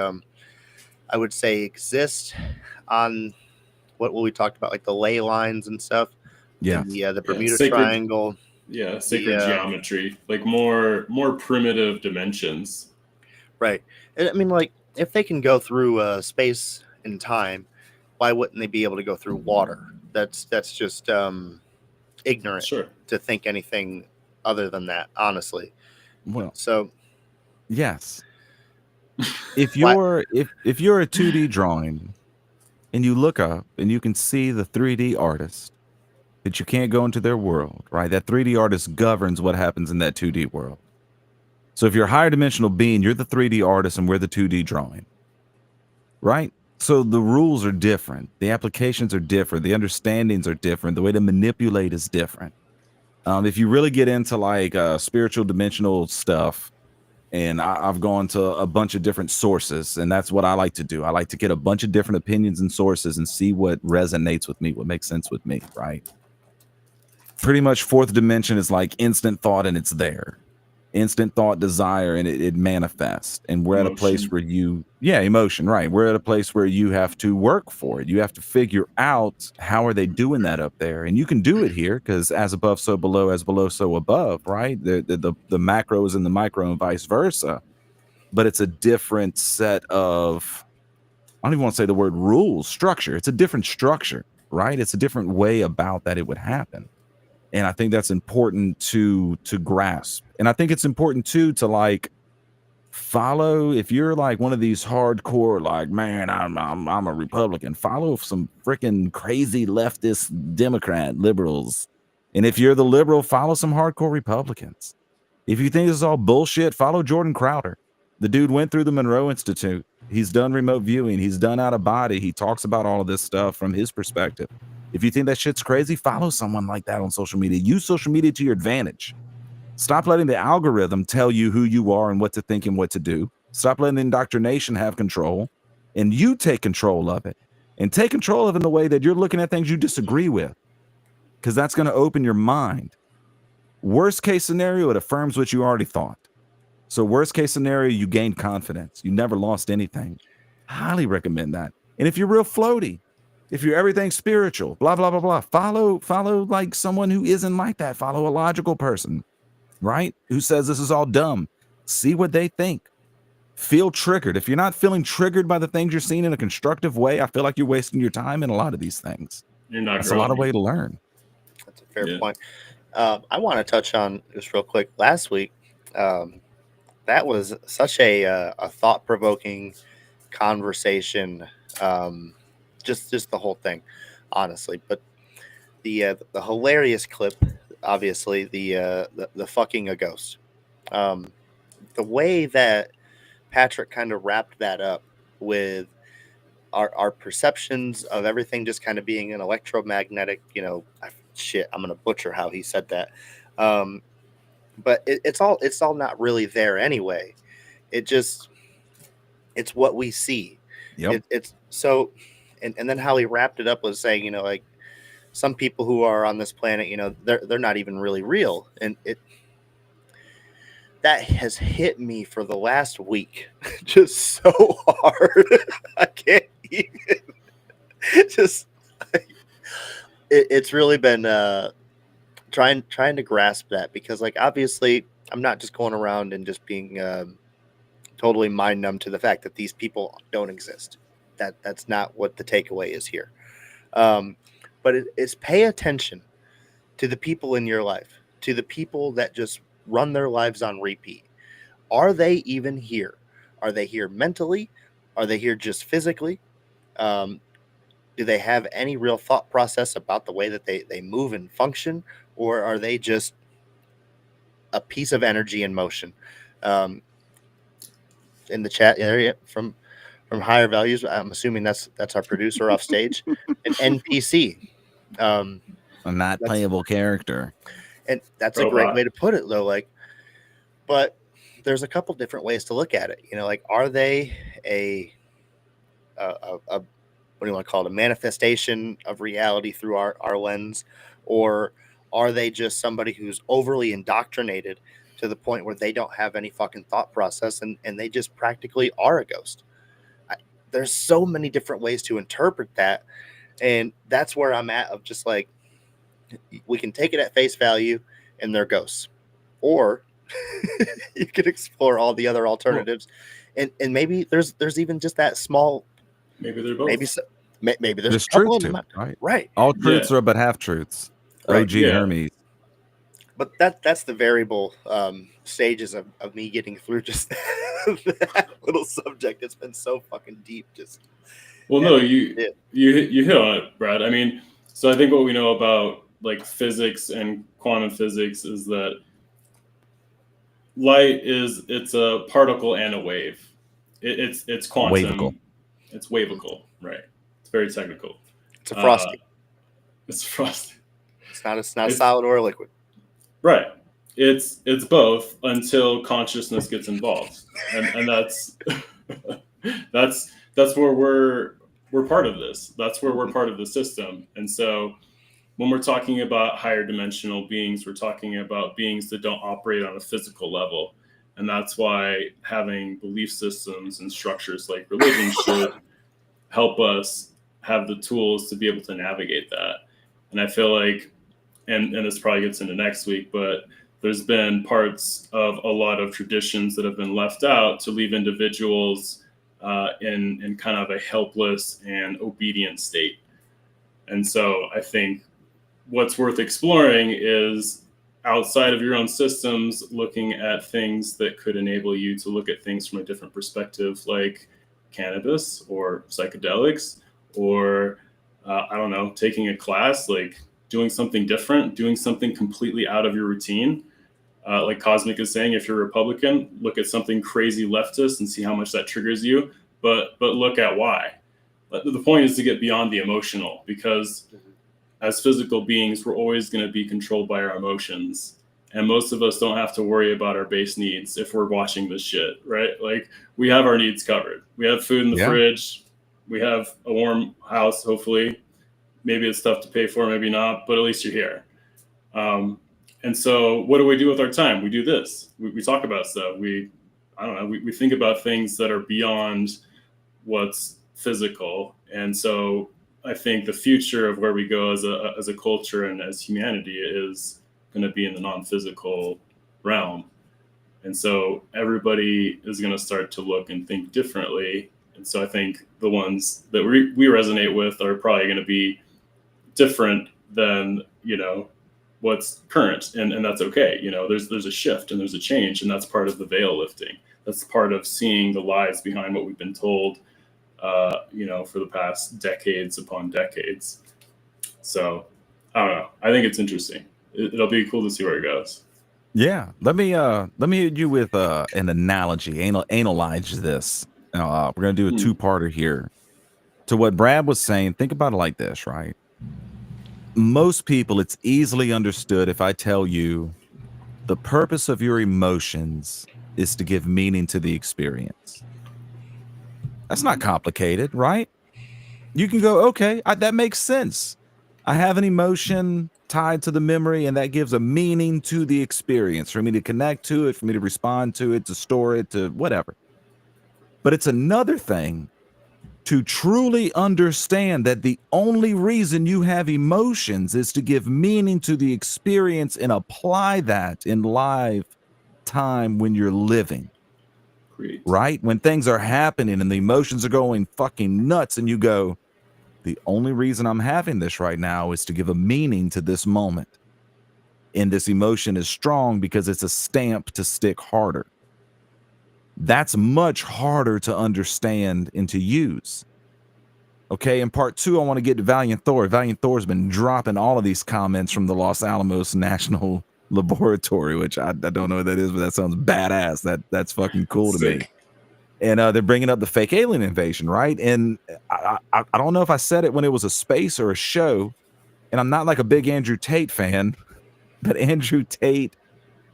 E: I would say exist on what we talked about, like the ley lines and stuff.
C: Yeah.
E: And the
D: Yeah,
E: Bermuda
D: sacred.
E: Triangle.
D: Yeah, sacred
E: The,
D: geometry, like more primitive dimensions.
E: right. And I mean, like if they can go through space and time, why wouldn't they be able to go through water? That's just ignorant
D: Sure.
E: to think anything other than that, honestly.
C: Well,
E: So
C: yes. If you're if you're a 2D drawing and you look up and you can see the 3D artist, but you can't go into their world, right? That 3D artist governs what happens in that 2D world. So if you're a higher dimensional being, you're the 3D artist and we're the 2D drawing, right? So the rules are different. The applications are different. The understandings are different. The way to manipulate is different. If you really get into like spiritual dimensional stuff, and I've gone to a bunch of different sources, and that's what I like to do. I like to get a bunch of different opinions and sources and see what resonates with me, what makes sense with me, right? Pretty much fourth dimension is like instant thought and it's there. Instant thought, desire, and it manifests. And we're at a place where emotion, right? We're at a place where you have to work for it. You have to figure out how are they doing that up there. And you can do it here because as above, so below, as below, so above, right? The macros and the micro and vice versa. But it's a different set of, I don't even want to say the word rules, structure. It's a different structure, right? It's a different way about that it would happen. And I think that's important to grasp. And I think it's important too to like follow. If you're like one of these hardcore, like, man, I'm a Republican, follow some freaking crazy leftist Democrat liberals. And if you're the liberal, follow some hardcore Republicans. If you think this is all bullshit, follow Jordan Crowder. The dude went through the Monroe Institute. He's done remote viewing. He's done out of body. He talks about all of this stuff from his perspective. If you think that shit's crazy, follow someone like that on social media. Use social media to your advantage. Stop letting the algorithm tell you who you are and what to think and what to do. Stop letting the indoctrination have control, and you take control of it. And take control of it in the way that you're looking at things you disagree with, because that's going to open your mind. Worst case scenario, it affirms what you already thought. So worst case scenario, you gained confidence. You never lost anything. Highly recommend that. And if you're real floaty, if you're everything spiritual, blah, blah, blah, blah, follow like someone who isn't like that. Follow a logical person, right? Who says this is all dumb. See what they think. Feel triggered. If you're not feeling triggered by the things you're seeing in a constructive way, I feel like you're wasting your time in a lot of these things.
D: You're not
C: That's a lot of way to learn.
E: that's a fair point. I want to touch on just real quick. Last week, that was such a thought-provoking conversation. Just the whole thing, honestly. But the hilarious clip, obviously, the fucking a ghost. The way that Patrick kind of wrapped that up with our perceptions of everything just kind of being an electromagnetic, I'm gonna butcher how he said that. But it's all not really there anyway. It's what we see.
C: Yep.
E: It's so, and then how he wrapped it up was saying, like some people who are on this planet, they're not even really real, and that has hit me for the last week just so hard. I can't even just. It's really been trying to grasp that, because like obviously I'm not just going around and just being totally mind numb to the fact that these people don't exist. That's not what the takeaway is here. But it's pay attention to the people in your life, to the people that just run their lives on repeat. Are they even here? Are they here mentally? Are they here just physically? Do they have any real thought process about the way that they move and function? Or are they just a piece of energy in motion? In the chat area from from Higher Values. I'm assuming that's our producer off stage, an NPC.
C: A not playable character.
E: And that's a great way to put it, though. Like, but there's a couple different ways to look at it. You know, like, are they a what do you want to call it, a manifestation of reality through our lens, or are they just somebody who's overly indoctrinated to the point where they don't have any fucking thought process and they just practically are a ghost? There's so many different ways to interpret that, and that's where I'm at, of just like, we can take it at face value and they're ghosts, or you can explore all the other alternatives, and maybe there's even just that small.
D: Maybe they're both.
E: Maybe there's a
C: truth
E: couple
C: to
E: of them.
C: it,
E: Right.
C: All truths are but half truths.
E: Right.
C: OG Hermes.
E: But that's the variable stages of me getting through just that little subject. It's been so fucking deep.
D: You hit on it, Brad. I mean, so I think what we know about like physics and quantum physics is that light it's a particle and a wave. It's quantum.
C: Wavical.
D: It's wavical, right? It's very technical.
E: It's a frosty.
D: It's frosty.
E: It's not solid or a liquid.
D: Right. It's both until consciousness gets involved, and that's where we're part of this. That's where we're part of the system. And so when we're talking about higher dimensional beings, we're talking about beings that don't operate on a physical level. And that's why having belief systems and structures like religion should help us have the tools to be able to navigate that. And I feel like, and this probably gets into next week, but there's been parts of a lot of traditions that have been left out to leave individuals in kind of a helpless and obedient state. And so I think what's worth exploring is outside of your own systems, looking at things that could enable you to look at things from a different perspective, like cannabis or psychedelics, or I don't know, taking a class, like doing something different, doing something completely out of your routine. Like Cosmic is saying, if you're a Republican, look at something crazy leftist and see how much that triggers you, but look at why. But the point is to get beyond the emotional, because as physical beings, we're always going to be controlled by our emotions. And most of us don't have to worry about our base needs if we're watching this shit, right? Like, we have our needs covered. We have food in the fridge. We have a warm house, hopefully. Maybe it's tough to pay for, maybe not, but at least you're here. And so what do we do with our time? We do this. We talk about stuff. We think about things that are beyond what's physical. And so I think the future of where we go as a culture and as humanity is going to be in the non-physical realm. And so everybody is going to start to look and think differently. And so I think the ones that we resonate with are probably going to be different than, what's current. And that's okay. There's a shift and there's a change, and that's part of the veil lifting. That's part of seeing the lies behind what we've been told, for the past decades upon decades. So I don't know. I think it's interesting. It'll be cool to see where it goes.
C: Yeah. Let me hit you with an analogy. Analyze this. We're gonna do a two-parter here. To what Brad was saying, think about it like this, right? Most people, it's easily understood if I tell you the purpose of your emotions is to give meaning to the experience. That's not complicated, right? You can go, okay, that makes sense. I have an emotion tied to the memory, and that gives a meaning to the experience for me to connect to it, for me to respond to it, to store it, to whatever. But it's another thing to truly understand that the only reason you have emotions is to give meaning to the experience and apply that in live time when you're living.
D: Great.
C: Right? When things are happening and the emotions are going fucking nuts, and you go, the only reason I'm having this right now is to give a meaning to this moment. And this emotion is strong because it's a stamp to stick harder. That's much harder to understand and to use. Okay, in part two, I want to get to Valiant Thor. Valiant Thor's been dropping all of these comments from the Los Alamos National Laboratory, which I don't know what that is, but that sounds badass. That's fucking cool to me. And they're bringing up the fake alien invasion, right? And I don't know if I said it when it was a space or a show, and I'm not like a big Andrew Tate fan, but Andrew Tate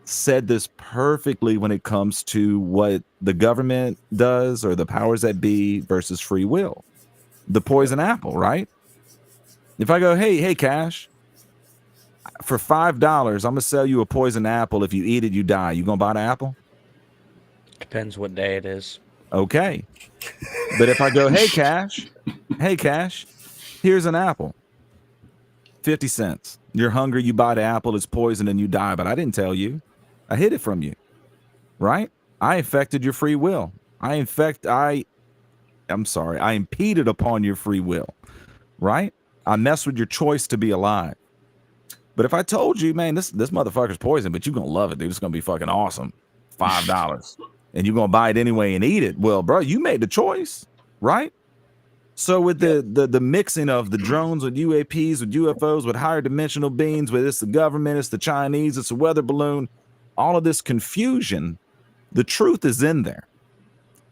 C: said this perfectly when it comes to what the government does or the powers that be versus free will. The poison apple, right? If I go, hey, Cash, for $5, I'm gonna sell you a poison apple. If you eat it, you die. You gonna buy the apple?
B: Depends what day it is.
C: Okay. But if I go, hey, Cash, here's an apple, 50 cents. You're hungry, you buy the apple, it's poison, and you die. But I didn't tell you. I hid it from you, right? I infected your free will. I impeded upon your free will, right? I messed with your choice to be alive. But if I told you, man, this motherfucker's poison, but you're going to love it, dude. It's going to be fucking awesome. $5. And you're going to buy it anyway and eat it. Well, bro, you made the choice, right? So with the mixing of the drones with UAPs, with UFOs, with higher dimensional beings, with it's the government, it's the Chinese, it's a weather balloon, all of this confusion, the truth is in there.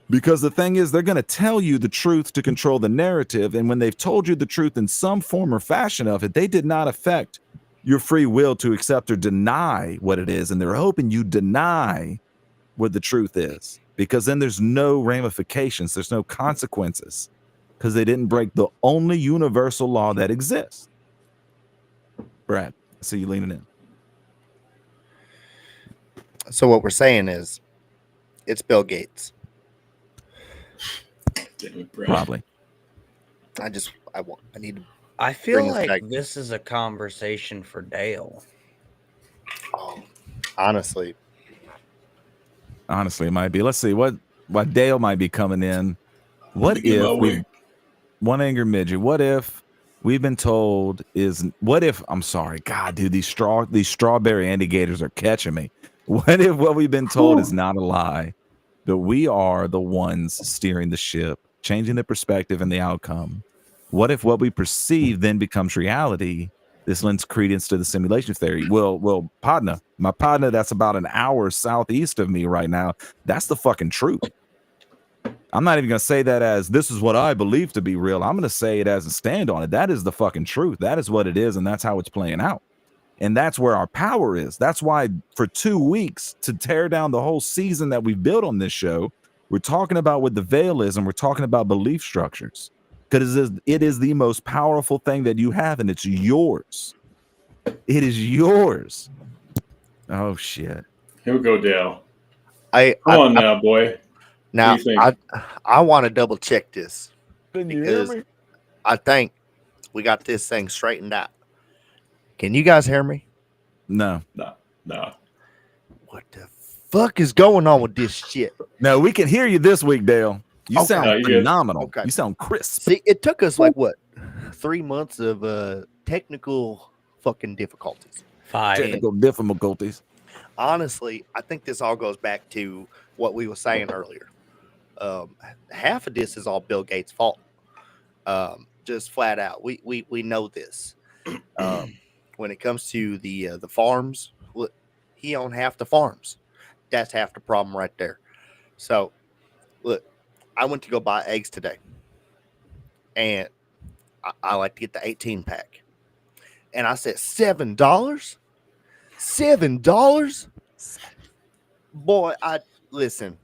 C: Because the thing is, they're going to tell you the truth to control the narrative. And when they've told you the truth in some form or fashion of it, they did not affect your free will to accept or deny what it is. And they're hoping you deny what the truth is, because then there's no ramifications. There's no consequences, because they didn't break the only universal law that exists. Brad, I see you leaning in.
E: So what we're saying is, it's Bill Gates.
D: Damn it, Brad.
C: Probably.
E: I need to.
B: I feel
E: Bring us
B: like
E: back.
B: this is a conversation for Dale.
E: Honestly,
C: it might be. Let's see what Dale might be coming in. What if one angry midget? What if we've been told is? What if I'm sorry, God, dude, these strawberry indicators are catching me. What if what we've been told is not a lie? That we are the ones steering the ship, changing the perspective and the outcome. What if what we perceive then becomes reality? This lends credence to the simulation theory. Well, my partner that's about an hour southeast of me right now, that's the fucking truth. I'm not even going to say that as this is what I believe to be real. I'm going to say it as a stand on it. That is the fucking truth. That is what it is, and that's how it's playing out. And that's where our power is. That's why for 2 weeks to tear down the whole season that we've built on this show, we're talking about what the veil is, and we're talking about belief structures. Because it is the most powerful thing that you have, and it's yours. It is yours. Oh, shit.
D: Here we go, Dale.
E: Come
D: on now, boy.
E: Now,
D: What do you think?
E: I want to double check this,
C: Can you hear
E: because
C: me?
E: I think we got this thing straightened out. Can you guys hear me?
C: No.
D: No.
E: What the fuck is going on with this shit?
C: No, we can hear you this week, Dale. You
E: Okay.
C: sound
D: you good.
C: phenomenal.
E: Okay.
C: You sound crisp.
E: See, it took us like what, 3 months of technical fucking difficulties.
B: 5.
C: Technical difficulties.
E: Honestly, I think this all goes back to what we were saying earlier. Half of this is all Bill Gates' fault. Just flat out, we know this. When it comes to the farms, look, he owned half the farms. That's half the problem right there. So, look, I went to go buy eggs today, and I like to get the 18 pack, and I said $7. $7, boy. Listen.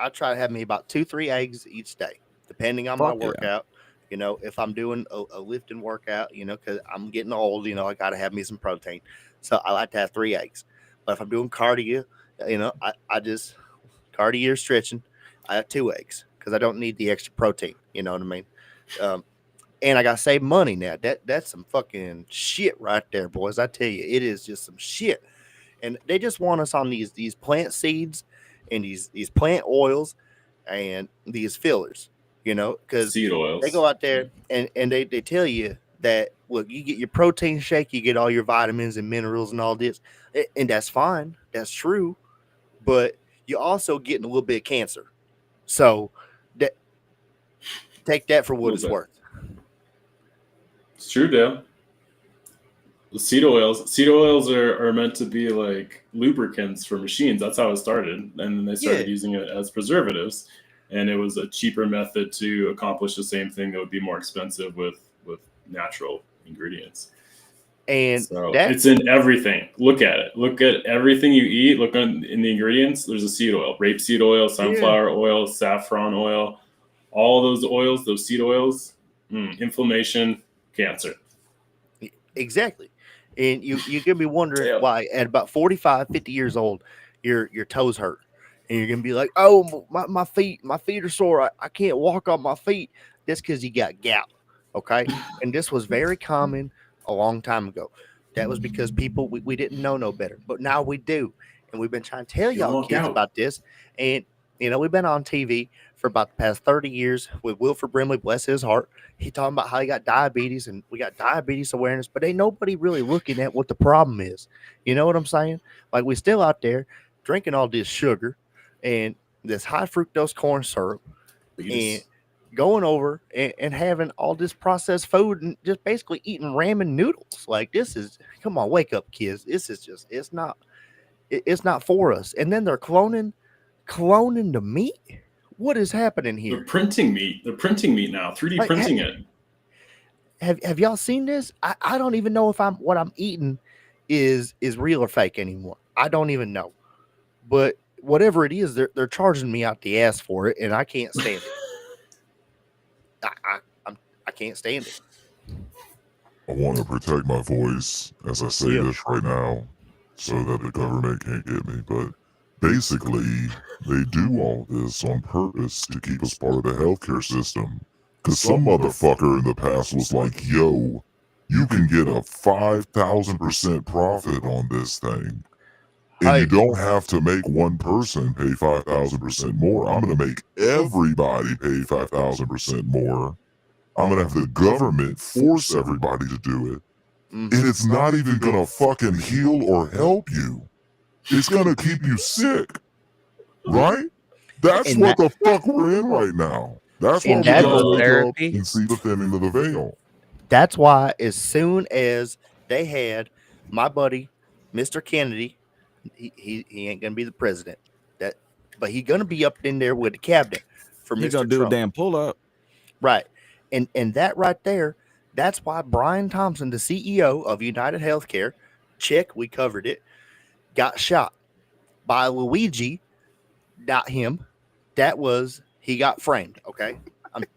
E: I try to have me about 2-3 eggs each day, depending on my workout. You know, if I'm doing a lifting workout, you know, because I'm getting old, you know, I got to have me some protein. So I like to have 3 eggs. But if I'm doing cardio, you know, I just cardio stretching, I have 2 eggs because I don't need the extra protein. You know what I mean? And I got to save money now. That's some fucking shit right there, boys. I tell you, it is just some shit. And they just want us on these plant seeds and these plant oils and these fillers, you know, because
D: Seed oils.
E: they go out there and they tell you that, look, you get your protein shake, you get all your vitamins and minerals and all this, and that's fine, that's true, but you're also getting a little bit of cancer. So take that for what it's worth.
D: It's true, Dale. The seed oils are meant to be like lubricants for machines. That's how it started, and they started using it as preservatives. and it was a cheaper method to accomplish the same thing that would be more expensive with natural ingredients.
E: And
D: So
E: that
D: it's in everything. Look at it. Look at everything you eat. Look in the ingredients. There's a seed oil, rapeseed oil, sunflower oil, saffron oil, all those oils, those seed oils, inflammation, cancer.
E: exactly. And you're gonna be wondering why at about 45, 50 years old, your toes hurt. And you're gonna be like, oh, my feet are sore. I can't walk on my feet. That's because you got gout. Okay. And this was very common a long time ago. That was because people we didn't know no better. But now we do. And we've been trying to tell y'all kids about this. And we've been on TV for about the past 30 years with Wilford Brimley, bless his heart. He talking about how he got diabetes, and we got diabetes awareness, but ain't nobody really looking at what the problem is. You know what I'm saying? Like, we still out there drinking all this sugar and this high fructose corn syrup and going over and having all this processed food and just basically eating ramen noodles. Like, this is, come on, wake up, kids. This is just, it's not for us. And then they're cloning the meat. What is happening here?
D: They're printing meat. They're printing meat now. 3D printing it.
E: Have y'all seen this? I don't even know if what I'm eating is real or fake anymore. I don't even know. But whatever it is, they're charging me out the ass for it, and I can't stand it. I can't stand it.
G: I want to protect my voice as I say this right now, so that the government can't get me. But basically, they do all this on purpose to keep us part of the healthcare system. Because some motherfucker in the past was like, yo, you can get a 5,000% profit on this thing. And you don't have to make one person pay 5,000% more. I'm going to make everybody pay 5,000% more. I'm going to have the government force everybody to do it. And it's not even going to fucking heal or help you. It's going to keep you sick. Right? That's what the fuck we're in right now. That's why we gotta wake up and see the thinning of the veil.
E: That's why as soon as they had my buddy, Mr. Kennedy, he ain't gonna be the president. But he's gonna be up in there with the cabinet for Mr.
C: He's gonna do
E: Trump.
C: a damn pull up.
E: Right. And that right there, that's why Brian Thompson, the CEO of United Healthcare, we covered it, got shot by Luigi, not him. He got framed, okay?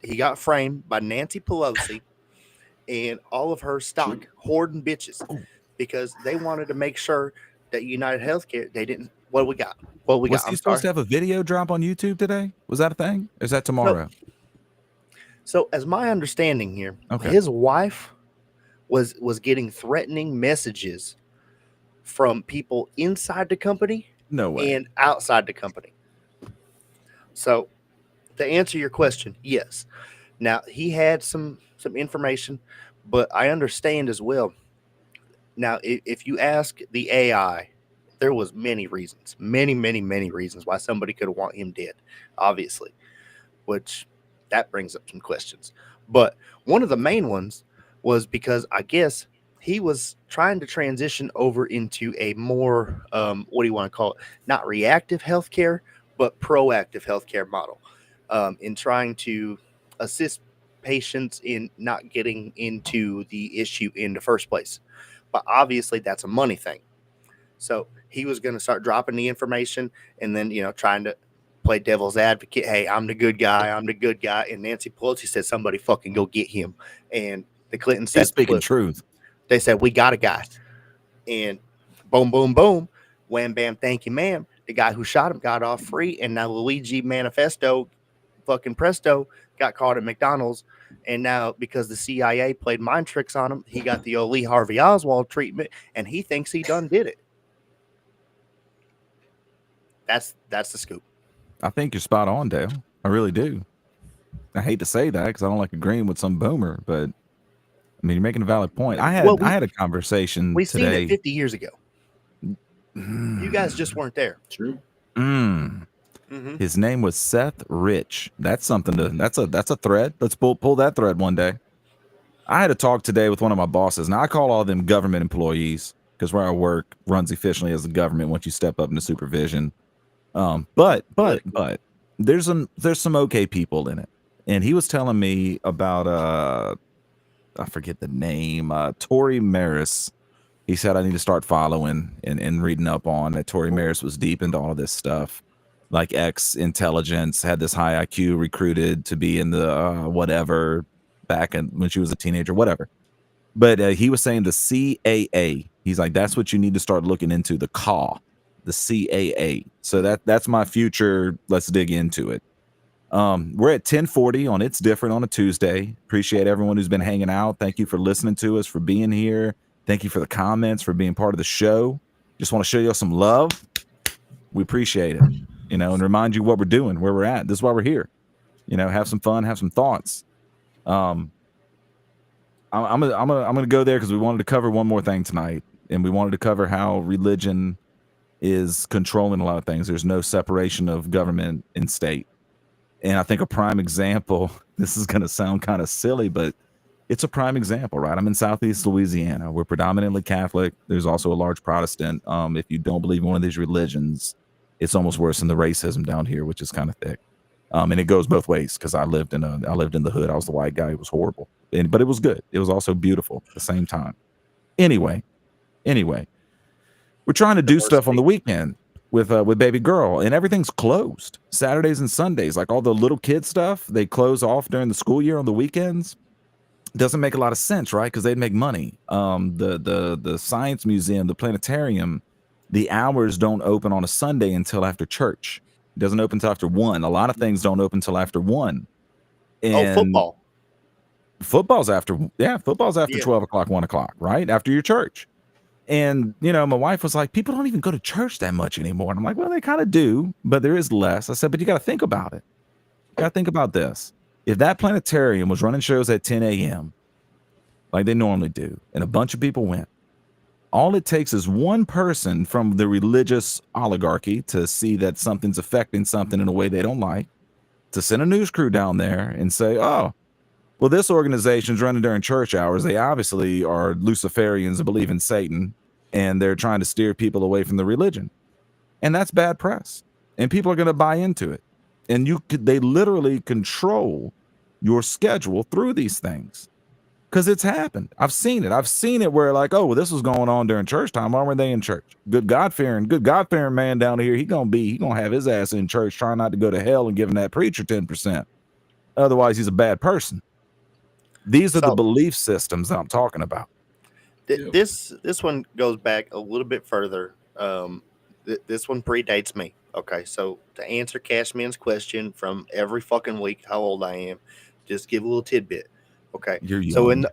E: He got framed by Nancy Pelosi and all of her stock hoarding bitches because they wanted to make sure that United Healthcare, they didn't. What we got?
C: Was he supposed to have a video drop on YouTube today? Was that a thing? Or is that tomorrow?
E: No. So, as my understanding here,
C: okay,
E: his wife was getting threatening messages from people inside the company,
C: no way,
E: and outside the company. So, to answer your question, yes. Now, he had some information, but I understand as well. Now, if you ask the AI, there was many reasons, many reasons why somebody could want him dead, obviously, which that brings up some questions. But one of the main ones was because I guess he was trying to transition over into a more, what do you want to call it? Not reactive healthcare, but proactive healthcare model, in trying to assist patients in not getting into the issue in the first place. But obviously that's a money thing. So he was going to start dropping the information and then, trying to play devil's advocate. Hey, I'm the good guy. And Nancy Pelosi said, somebody fucking go get him. And the Clintons said,
C: speaking truth.
E: They said, we got a guy. And boom, boom, boom. Wham, bam, thank you, ma'am. The guy who shot him got off free. And now Luigi Manifesto, fucking presto, got caught at McDonald's. And now because the CIA played mind tricks on him, he got the old Lee Harvey Oswald treatment. And he thinks he done did it. That's the scoop.
C: I think you're spot on, Dale. I really do. I hate to say that because I don't like agreeing with some boomer, but I mean, you're making a valid point. I had a conversation
E: we
C: today.
E: seen it 50 years ago. You guys just weren't there.
D: True.
C: His name was Seth Rich. That's something that's a thread. Let's pull that thread one day. I had a talk today with one of my bosses. Now I call all them government employees because where I work runs efficiently as the government once you step up into supervision. But there's some okay people in it. And he was telling me about I forget the name, Tory Maris. He said I need to start following and reading up on that. Tory Maris was deep into all this stuff, like intelligence, had this high IQ, recruited to be in the whatever back when she was a teenager, whatever. But he was saying the CAA. He's like, that's what you need to start looking into, the CAA. So that's my future. Let's dig into it. We're at 10:40 on It's Different on a Tuesday. Appreciate everyone who's been hanging out. Thank you for listening to us, for being here. Thank you for the comments, for being part of the show. Just want to show you some love. We appreciate it, and remind you what we're doing, where we're at. This is why we're here. Have some fun, have some thoughts. I'm gonna go there because we wanted to cover one more thing tonight, and we wanted to cover how religion is controlling a lot of things. There's no separation of government and state. And I think a prime example, this is going to sound kind of silly, but it's a prime example, right? I'm in Southeast Louisiana. We're predominantly Catholic. There's also a large Protestant. If you don't believe in one of these religions, it's almost worse than the racism down here, which is kind of thick. And it goes both ways because I lived in the hood. I was the white guy. It was horrible, but it was good. It was also beautiful at the same time. Anyway, we're trying to do stuff on the weekend with baby girl, and everything's closed Saturdays and Sundays. Like all the little kid stuff, they close off during the school year on the weekends. Doesn't make a lot of sense, right? Because they'd make money. The science museum, the planetarium, the hours don't open on a Sunday until after church. It doesn't open until after 1. A lot of things don't open until after 1. And football's after 12 o'clock, 1 o'clock, right? After your church. And, my wife was like, people don't even go to church that much anymore. And I'm like, well, they kind of do, but there is less. I said, but you got to think about it. You got to think about this. If that planetarium was running shows at 10 a.m., like they normally do, and a bunch of people went, all it takes is one person from the religious oligarchy to see that something's affecting something in a way they don't like, to send a news crew down there and say, oh, well, this organization's running during church hours. They obviously are Luciferians and believe in Satan, and they're trying to steer people away from the religion. And that's bad press. And people are going to buy into it. And they literally control your schedule through these things. Because it's happened. I've seen it. I've seen it where like, oh, well, this was going on during church time. Why were they in church? Good God-fearing man down here. He gonna have his ass in church trying not to go to hell and giving that preacher 10%. Otherwise, he's a bad person. These are the belief systems that I'm talking about.
E: This one goes back a little bit further. This one predates me. Okay, so to answer Cashman's question from every fucking week, how old I am, just give a little tidbit. Okay, so in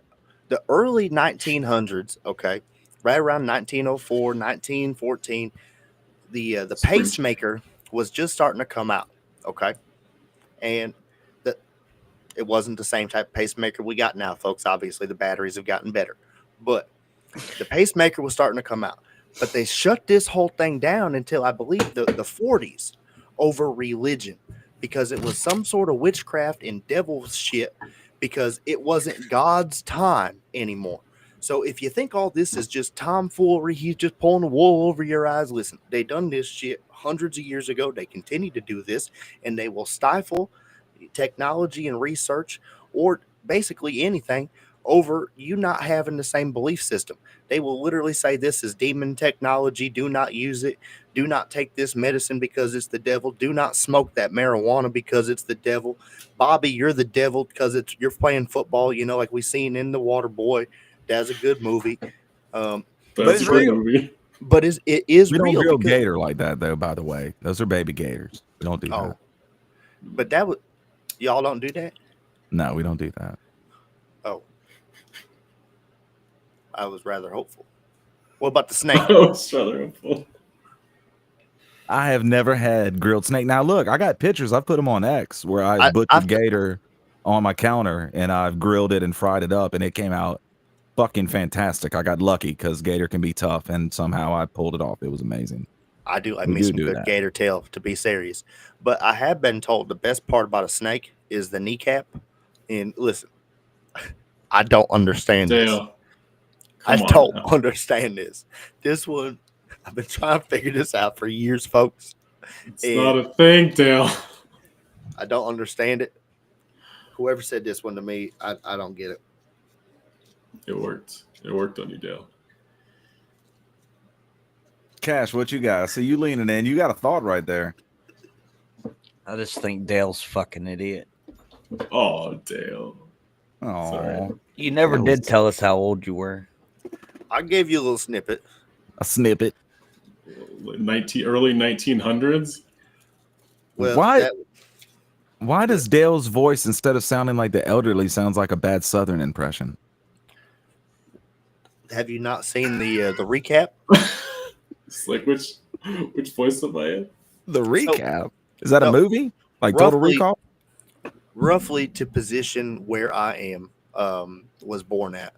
E: the early 1900s, okay, right around 1904, 1914, the pacemaker was just starting to come out. Okay, and it wasn't the same type of pacemaker we got now, folks. Obviously, the batteries have gotten better, but the pacemaker was starting to come out. But they shut this whole thing down until I believe the 40s over religion, because it was some sort of witchcraft and devil shit, because it wasn't God's time anymore. So if you think all this is just tomfoolery, he's just pulling the wool over your eyes, listen, they done this shit hundreds of years ago. They continue to do this, and they will stifle technology and research, or basically anything, over you not having the same belief system. They will literally say this is demon technology. Do not use it. Do not take this medicine because it's the devil. Do not smoke that marijuana because it's the devil. Bobby, you're the devil because you're playing football, like we seen in The Water Boy. That's a good movie.
C: But it's real.
E: Movie. But it is
C: we
E: real.
C: We don't grill gator like that, though, by the way. Those are baby gators. We don't do that.
E: But y'all don't do that?
C: No, we don't do that.
E: Oh. I was rather hopeful. What about the snake?
D: I was rather hopeful.
C: I have never had grilled snake. Now, look, I got pictures. I've put them on X where I butchered gator on my counter, and I've grilled it and fried it up, and it came out fucking fantastic. I got lucky because gator can be tough, and somehow I pulled it off. It was amazing.
E: I miss some good gator tail, to be serious. But I have been told the best part about a snake is the kneecap. And listen, I don't understand this. I don't understand this. This one, I've been trying to figure this out for years, folks.
D: It's not a thing, Dale.
E: I don't understand it. Whoever said this one to me, I don't get it.
D: It worked. It worked on you, Dale.
C: Cash, what you got? I see you leaning in. You got a thought right there.
B: I just think Dale's fucking idiot.
D: Oh, Dale.
C: Oh,
D: Sorry.
B: You never did tell us how old you were.
E: I gave you a little snippet.
C: a snippet.
D: Early 1900s.
E: Well,
C: Why does Dale's voice, instead of sounding like the elderly, sounds like a bad Southern impression?
E: have you not seen the recap?
D: It's like which voice am I in?
C: The recap. Is that a
E: no,
C: movie? Like Total
E: roughly-
C: Recall?
E: Roughly to position where I am, was born at,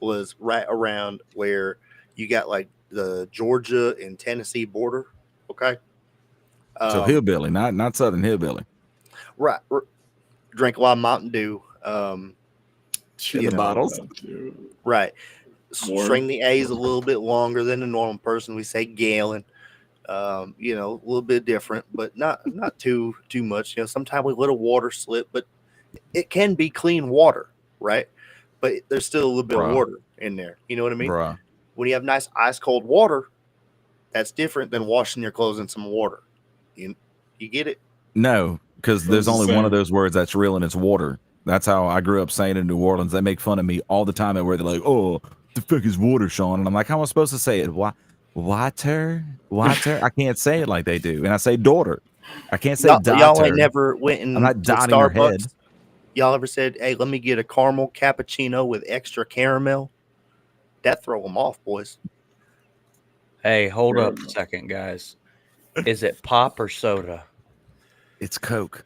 E: was right around where you got like the Georgia and Tennessee border. Okay.
C: So hillbilly, not Southern hillbilly.
E: Right. Drink a lot of Mountain Dew.
C: In the bottles.
E: Right.
D: More.
E: String the A's a little bit longer than a normal person. We say gallon. A little bit different, but not too much. Sometimes we let a water slip, but it can be clean water, right? But there's still a little bit of water in there. You know what I mean?
C: Bruh.
E: When you have nice ice cold water, that's different than washing your clothes in some water. You get it?
C: No, because there's
D: What was
C: only
D: it
C: one of
D: saying?
C: those words that's real, and it's water. That's how I grew up saying in New Orleans. They make fun of me all the time, where they're like, "Oh, the fuck is water, Sean?" And I'm like, "How am I supposed to say it? Water? I can't say it like they do." And I say daughter. I can't say daughter.
E: Y'all ain't never went in
C: I'm not
E: to
C: dotting her head.
E: Starbucks. Y'all ever said, "Hey, let me get a caramel cappuccino with extra caramel"? That throw them off, boys.
B: Hey, hold up a second, guys. Is it pop or soda?
C: It's Coke.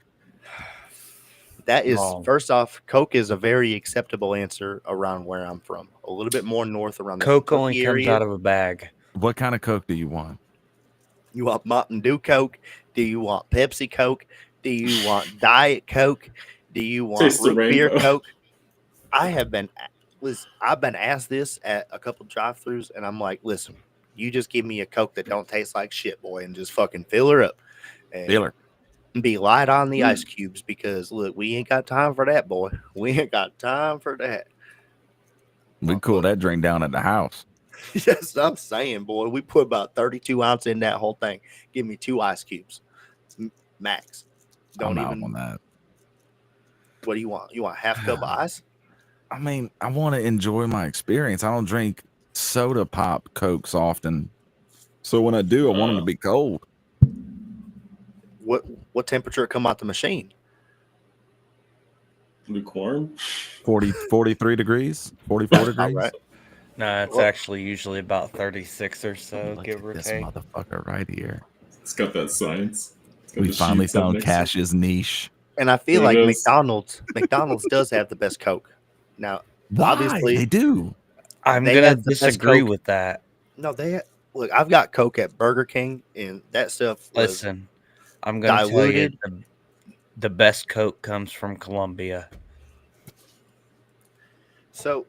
E: That is,
B: Wrong.
E: first off, Coke is a very acceptable answer around where I'm from. A little bit more north around the
B: Coke only
E: Kentucky
B: comes
E: area.
B: out of a bag.
C: What kind of Coke do you want?
E: You want Mountain Dew Coke? Do you want Pepsi Coke? Do you want Diet Coke? Do you want
D: Taste the
E: root beer
D: rainbow.
E: Coke? I've been asked this at a couple drive-thrus, and I'm like, listen, you just give me a Coke that don't taste like shit, boy, and just fucking fill her up. And
C: Dealer.
E: be light on the ice cubes, because look, we ain't got time for that, boy. We ain't got time for that.
C: We cool that drink down at the house.
E: Yes, I'm saying, boy, we put about 32 ounces in that whole thing. Give me 2 ice cubes, max.
C: I'm out on that.
E: What do you want? You want half cup of ice?
C: I mean, I want to enjoy my experience. I don't drink soda pop Cokes often. So when I do, I want them to be cold.
E: What temperature come out the machine?
D: Lukewarm.
C: 43 degrees, 44 degrees.
E: All right.
B: No, it's actually usually about 36 or so,
C: Look
B: give
C: at
B: or
C: this
B: take.
C: motherfucker right here.
D: It's got that science. It's got
C: We
D: the
C: finally
D: sheets up
C: found
D: next to it.
C: Cash's niche.
E: And I feel
D: There
E: like
D: it is.
E: McDonald's does have the best Coke. Now,
C: Why?
E: obviously,
C: They do.
B: I'm
E: They
B: going to
E: have the best
B: disagree
E: Coke.
B: with that.
E: no, look. I've got Coke at Burger King, and that stuff was
B: Listen, I'm going to tell you
E: diluted.
B: the best Coke comes from Colombia.
E: So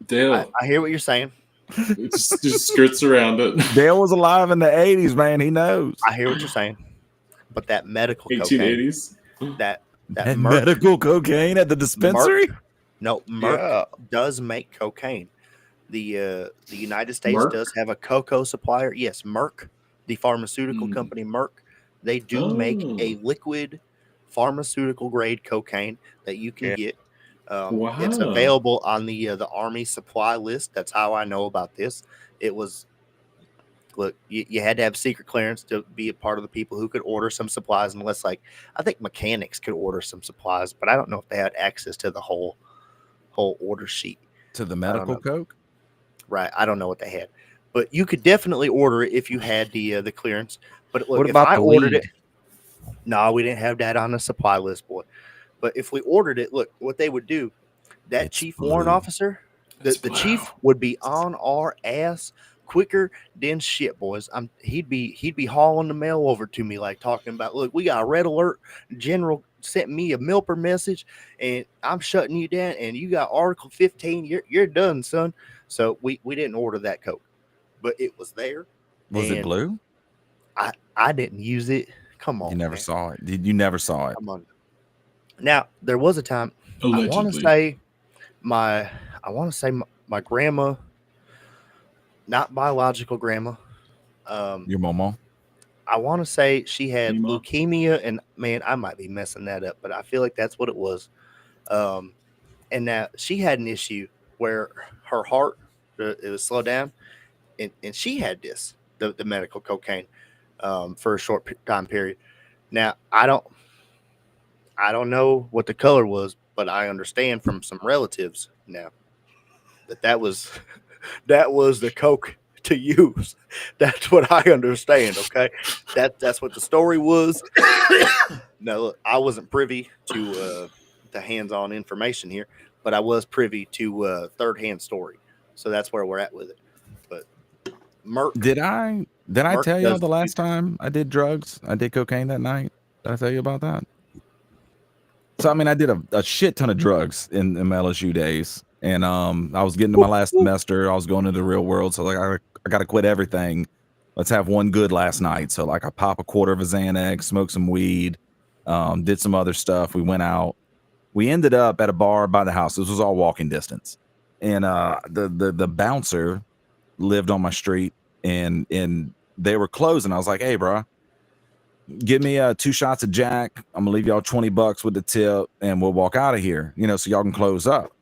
D: Dale,
E: I hear what you're saying.
D: it just skirts around it.
C: Dale was alive in the 80s, man. He knows.
E: I hear what you're saying. But that medical cocaine,
D: 1880s.
E: that
C: And
E: Merck,
C: medical cocaine at the dispensary?
E: Merck does make cocaine. The United States
D: Merck?
E: does have a cocoa supplier. Yes, Merck, the pharmaceutical company Merck, they do make a liquid pharmaceutical grade cocaine that you can get. It's
D: Wow.
E: available on the Army supply list. That's how I know about this. It was, look, you had to have secret clearance to be a part of the people who could order some supplies, unless, like, I think mechanics could order some supplies, but I don't know if they had access to the whole order sheet.
C: To the medical Coke?
E: Right. I don't know what they had, but you could definitely order it if you had the clearance. But look,
B: What
E: if
B: about
E: I
B: the
E: ordered
B: weed?
E: it, no, we didn't have that on the supply list, boy. But if we ordered it, look, what they would do, that
C: It's
E: chief
C: blue.
E: warrant officer, the chief would be on our ass quicker than shit, boys. He'd be hauling the mail over to me, like talking about, look, we got a red alert. General sent me a Milper message, and I'm shutting you down. And you got Article 15. You're done, son. So we didn't order that Coke, but it was there.
C: Was it
E: and
C: blue?
E: I didn't use it Come on,
C: You never
E: man.
C: saw it. You never saw it.
E: Come on. Now there was a time.
D: Allegedly.
E: I want to say my grandma, not biological grandma.
C: Your mama.
E: I want to say she had
D: Mima.
E: leukemia, and man, I might be messing that up, but I feel like that's what it was. And now she had an issue where her heart it was slowed down, and she had the medical cocaine for a short time period. Now I don't know what the color was, but I understand from some relatives now that was the coke to use. That's what I understand. Okay, that's what the story was. No, look, I wasn't privy to the hands-on information here, but I was privy to third-hand story. So that's where we're at with it. But Merc,
C: Did I
E: Merc
C: tell y'all
E: does
C: the last time I did drugs? I did cocaine that night. Did I tell you about that? So I mean, I did a shit ton of drugs in my LSU days, and I was getting to my last semester. I was going into the real world, so like I got to quit everything. Let's have one good last night. So like I pop a quarter of a Xanax, smoke some weed, did some other stuff. We went out. We ended up at a bar by the house. This was all walking distance, and the bouncer lived on my street, and they were closing. I was like, hey, bro, give me 2 shots of Jack. I'm gonna leave y'all $20 with the tip, and we'll walk out of here, so y'all can close up.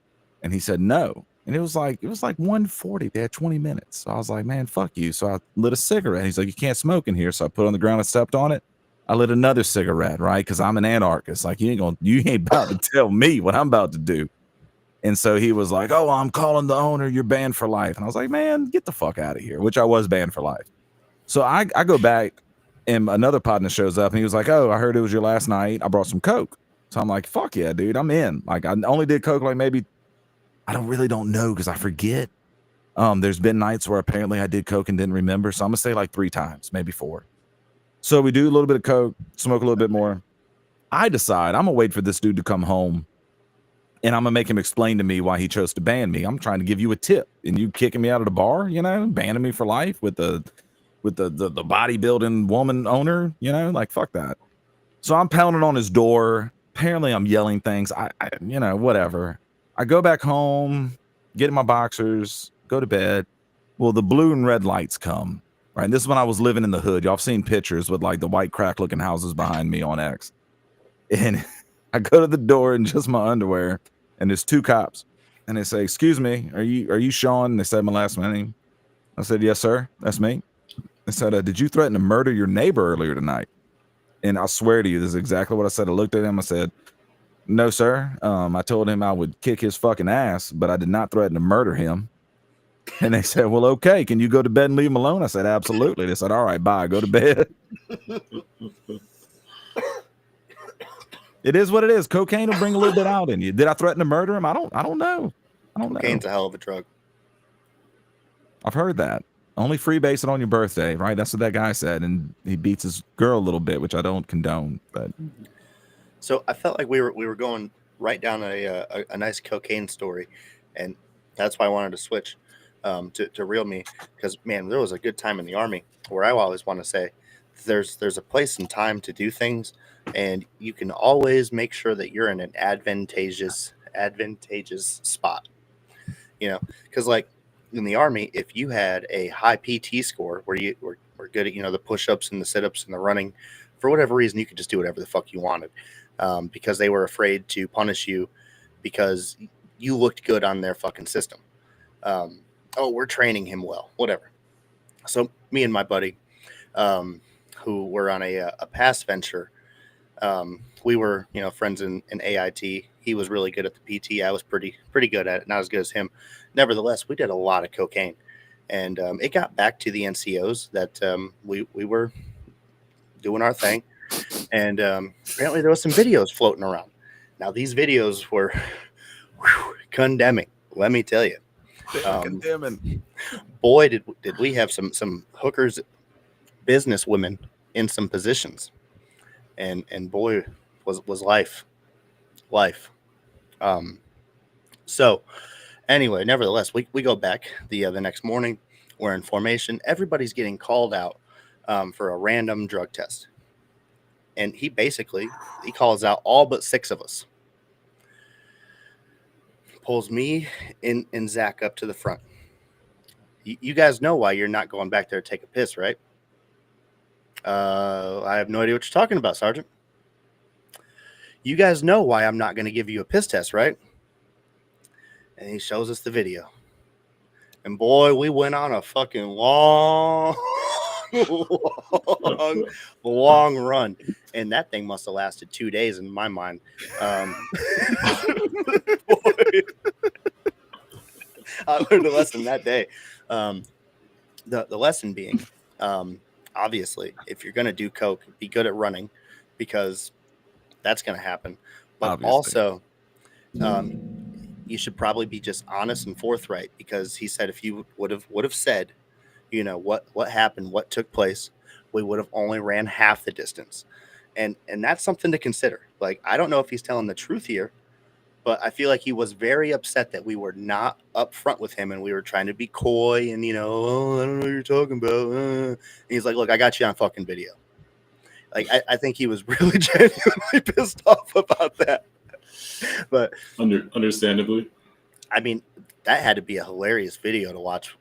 C: And he said no. And it was like 1:40. They had 20 minutes. So I was like, man, fuck you. So I lit a cigarette. He's like, you can't smoke in here. So I put it on the ground and stepped on it. I lit another cigarette, right? Because I'm an anarchist. Like, you ain't about to tell me what I'm about to do. And so he was like, oh, I'm calling the owner. You're banned for life. And I was like, man, get the fuck out of here, which I was banned for life. So I go back, and another partner shows up, and he was like, oh, I heard it was your last night. I brought some Coke. So I'm like, fuck yeah, dude, I'm in. Like, I only did Coke like maybe, I don't know because I forget. There's been nights where apparently I did Coke and didn't remember. So I'm going to say like 3 times, maybe 4. So we do a little bit of Coke, smoke a little bit more. I decide I'm going to wait for this dude to come home, and I'm going to make him explain to me why he chose to ban me. I'm trying to give you a tip, and you kicking me out of the bar, banning me for life with the bodybuilding woman owner, like fuck that. So I'm pounding on his door. Apparently I'm yelling things. I whatever. I go back home, get in my boxers, go to bed. Well, the blue and red lights come, right? And this is when I was living in the hood. Y'all have seen pictures with like the white crack looking houses behind me on X. And I go to the door in just my underwear, and there's 2 cops, and they say, excuse me, are you Sean? And they said my last name. I said, yes, sir. That's me. They said, did you threaten to murder your neighbor earlier tonight? And I swear to you, this is exactly what I said. I looked at him. I said, no, sir. I told him I would kick his fucking ass, but I did not threaten to murder him. And they said, well, okay, can you go to bed and leave him alone? I said, absolutely. They said, all right, bye. Go to bed. It is what it is. Cocaine will bring a little bit out in you. Did I threaten to murder him? I don't know.
E: cocaine's a hell of a drug.
C: I've heard that. Only freebase it on your birthday, right? That's what that guy said, and he beats his girl a little bit, which I don't condone. But
E: So I felt like we were going right down a nice cocaine story, and that's why I wanted to switch to real me, because man, there was a good time in the Army where I always want to say there's a place and time to do things, and you can always make sure that you're in an advantageous spot, because like in the Army, if you had a high PT score where you were good at the push-ups and the sit-ups and the running, for whatever reason you could just do whatever the fuck you wanted, because they were afraid to punish you because you looked good on their fucking system. Oh, we're training him well, whatever. So me and my buddy, who were on a past venture, we were friends in AIT. He was really good at the PT. I was pretty good at it, not as good as him. Nevertheless, we did a lot of cocaine, and it got back to the NCOs that we were doing our thing, and apparently there was some videos floating around. Now these videos were condemning. Let me tell you,
C: condemning.
E: Boy, did we have some hookers, business women in some positions, and boy was life. So anyway, nevertheless, we go back the next morning. We're in formation. Everybody's getting called out for a random drug test. And he calls out all but 6 of us. Pulls me and Zach up to the front. You guys know why you're not going back there to take a piss, right? I have no idea what you're talking about, Sergeant. You guys know why I'm not going to give you a piss test, right? And he shows us the video. And boy, we went on a fucking long run. And that thing must have lasted 2 days in my mind. Boy, I learned a lesson that day. The lesson being, obviously, if you're going to do coke, be good at running, because that's going to happen. But
C: Obviously.
E: also, you should probably be just honest and forthright, because he said if you would have said, you know, what happened, what took place, we would have only ran half the distance. And that's something to consider. Like, I don't know if he's telling the truth here, but I feel like he was very upset that we were not upfront with him and we were trying to be coy and, you know, oh, I don't know what you're talking about. And he's like, look, I got you on fucking video. Like, I think he was really genuinely pissed off about that. But
D: understandably,
E: I mean, that had to be a hilarious video to watch.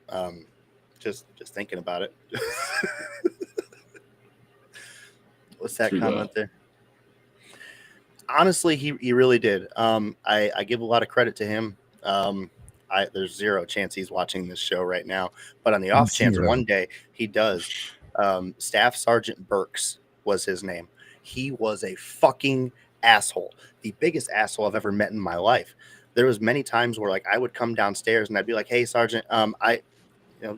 E: Just thinking about it. What's that comment there? Honestly, he really did. I give a lot of credit to him. There's zero chance he's watching this show right now, but on the off chance one day he does, Staff Sergeant Burks was his name. He was a fucking asshole, the biggest asshole I've ever met in my life. There was many times where like I would come downstairs and I'd be like, "Hey, Sergeant,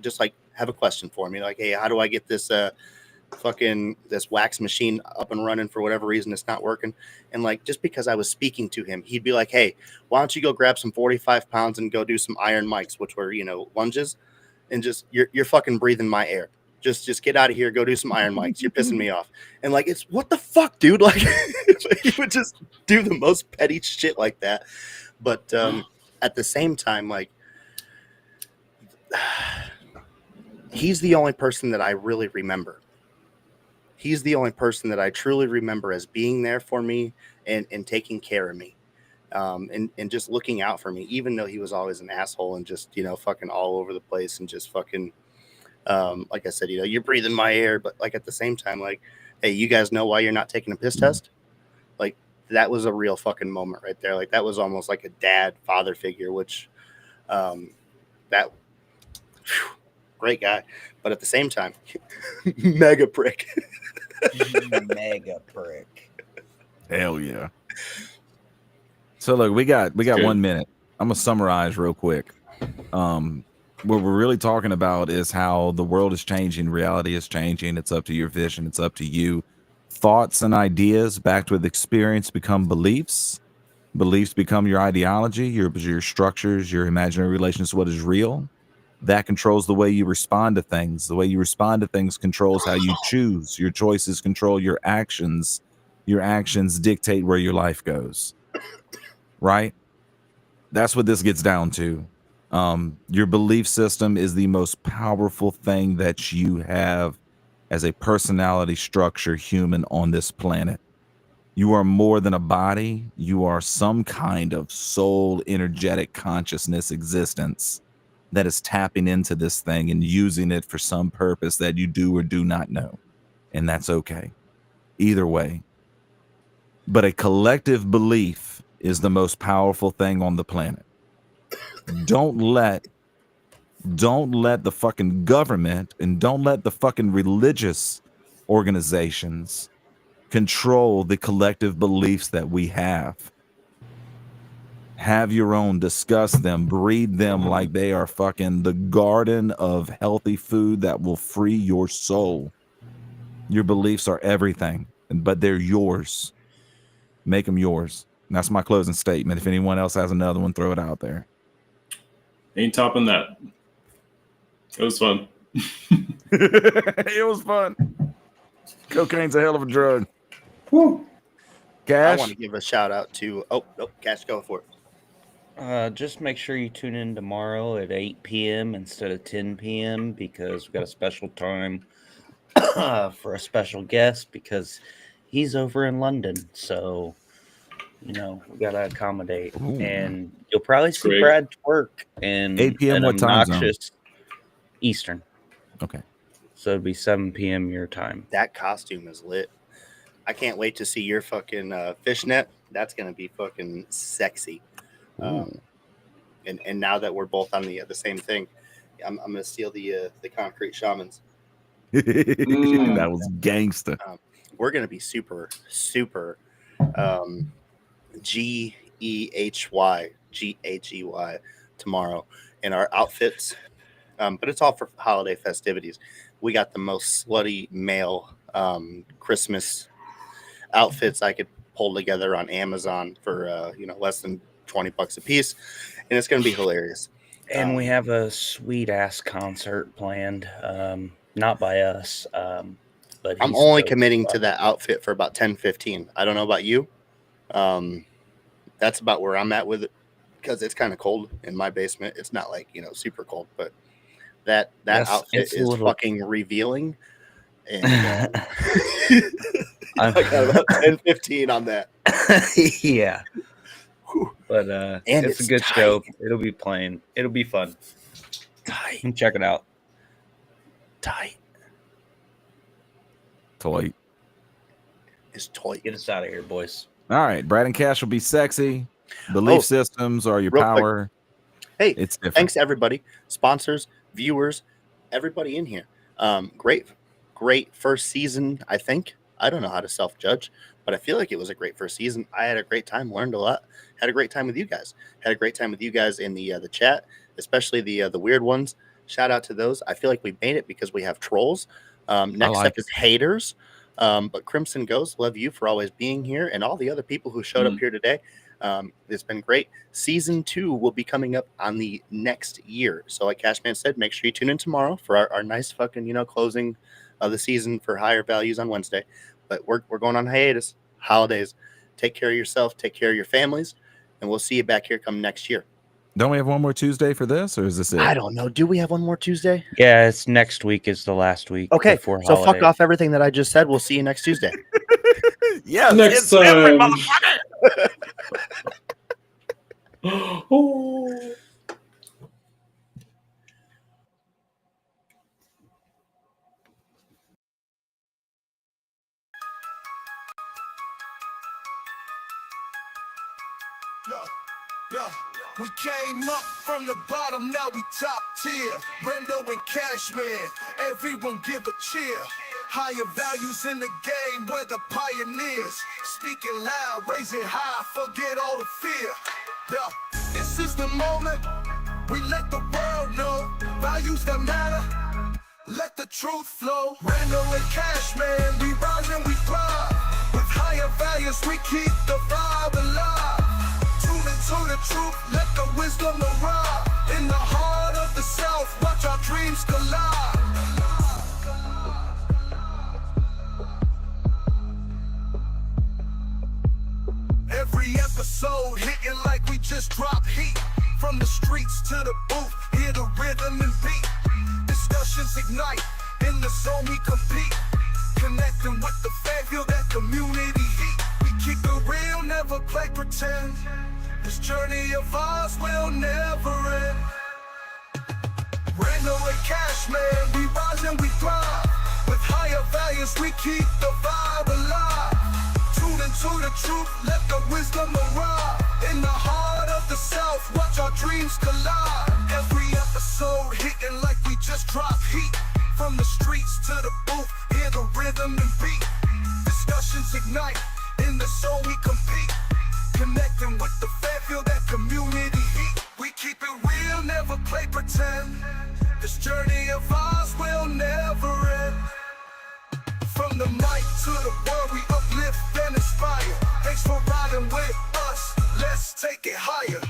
E: just like have a question for me, like, hey, how do I get this this wax machine up and running? For whatever reason, it's not working." And like, just because I was speaking to him, he'd be like, "Hey, why don't you go grab some 45 pounds and go do some iron mics," which were, you know, lunges, and just you're fucking breathing my air. Just get out of here. Go do some iron mics. You're pissing me off. And like, it's what the fuck, dude? Like, he would just do the most petty shit like that. But at the same time, like, he's the only person that I really remember. He's the only person that I truly remember as being there for me and taking care of me, and just looking out for me, even though he was always an asshole and just, you know, fucking all over the place and just fucking, like I said, you know, you're breathing my air. But like, at the same time, like, hey, you guys know why you're not taking a piss test? Like, that was a real fucking moment right there. Like, that was almost like a dad father figure, which great guy. But at the same time, mega prick.
B: Mega prick.
C: Hell yeah. So look, we got 1 minute. I'm gonna summarize real quick. What we're really talking about is how the world is changing, reality is changing. It's up to your vision, it's up to you. Thoughts and ideas backed with experience become beliefs. Beliefs become your ideology, your structures, your imaginary relations to what is real. That controls the way you respond to things. The way you respond to things controls how you choose. Your choices control your actions. Your actions dictate where your life goes. Right? That's what this gets down to. Your belief system is the most powerful thing that you have as a personality structure human on this planet. You are more than a body. You are some kind of soul, energetic consciousness existence that is tapping into this thing and using it for some purpose that you do or do not know. And that's okay. Either way. But a collective belief is the most powerful thing on the planet. Don't let the fucking government and don't let the fucking religious organizations control the collective beliefs that we have. Have your own, discuss them, breed them like they are fucking the garden of healthy food that will free your soul. Your beliefs are everything, but they're yours. Make them yours. And that's my closing statement. If anyone else has another one, throw it out there.
D: Ain't topping that. It was fun.
C: It was fun. Cocaine's a hell of a drug.
E: Woo.
C: Cash?
E: I want to give a shout out to Cash, go for it.
B: Just make sure you tune in tomorrow at 8 p.m. instead of 10 p.m. because we've got a special time for a special guest, because he's over in London, so we gotta accommodate.
C: Ooh.
B: And you'll probably see
D: great.
B: Brad twerk in
C: 8 p.m.
B: an
C: what time zone?
B: obnoxious Eastern.
C: Okay.
B: So it'd be 7 p.m. your time.
E: That costume is lit. I can't wait to see your fucking fishnet. That's gonna be fucking sexy. And now that we're both on the same thing, I'm gonna steal the concrete shamans.
C: That was gangster.
E: We're gonna be super GEHY tomorrow in our outfits, but it's all for holiday festivities. We got the most slutty male Christmas outfits I could pull together on Amazon for less than $20 a piece, and it's gonna be hilarious.
B: And we have a sweet ass concert planned, not by us, but
E: I'm only committing to that outfit for about 10-15. I don't know about you. That's about where I'm at with it, because it's kind of cold in my basement. It's not like super cold, but that outfit is fucking revealing. And I got about 10-15 on that.
B: Yeah. But and it's a good
E: tight.
B: show. It'll be playing. It'll be fun.
E: Tight.
B: And check it out.
E: Tight.
C: Toy.
E: It's toy.
B: Get us out of here, boys.
C: All right. Brad and Cash will be sexy. Belief systems are your
E: real
C: power.
E: Hey,
C: it's different.
E: Thanks everybody, sponsors, viewers, everybody in here. Great first season. I think. I don't know how to self-judge, but I feel like it was a great first season. I had a great time, learned a lot, had a great time with you guys. Had a great time with you guys in the chat, especially the weird ones. Shout out to those. I feel like we made it because we have trolls. Next up is haters. But Crimson Ghost, love you for always being here, and all the other people who showed up here today. It's been great. Season 2 will be coming up on the next year. So like Cashman said, make sure you tune in tomorrow for our nice fucking, closing of the season for higher values on Wednesday. But we're going on hiatus, holidays. Take care of yourself, take care of your families, and we'll see you back here come next year.
C: Don't we have one more Tuesday for this, or is this it?
E: I don't know. Do we have one more Tuesday?
B: Yeah, it's next week is the last week.
E: Okay,
B: before
E: so
B: holiday.
E: fuck off everything that I just said. We'll see you next Tuesday.
C: Yeah,
D: Next time. Oh.
A: Yeah. We came up from the bottom, now we top tier. Rando and Cashman, everyone give a cheer. Higher values in the game, we're the pioneers. Speaking loud, raising high, forget all the fear. Yeah. This is the moment, we let the world know. Values that matter, let the truth flow. Rando and Cashman, we rise and we thrive. With higher values, we keep the vibe alive. Tune into the truth, let the wisdom arrive. In the heart of the South, watch our dreams collide. Every episode hitting like we just dropped heat. From the streets to the booth, hear the rhythm and beat. Discussions ignite, in the zone we compete. Connecting with the fan, feel that community heat. We keep it real, never play pretend. This journey of ours will never end. Rando and Cashman, we rise and we thrive. With higher values, we keep the vibe alive. Tune into the truth, let the wisdom arrive. In the heart of the South, watch our dreams collide. Every episode hitting like we just dropped heat. From the streets to the booth, hear the rhythm and beat. Discussions ignite, in the zone we compete. Connecting with the fan, feel that community heat. We keep it real, never play pretend. This journey of ours will never end. From the mic to the world, we uplift and inspire. Thanks for riding with us, let's take it higher.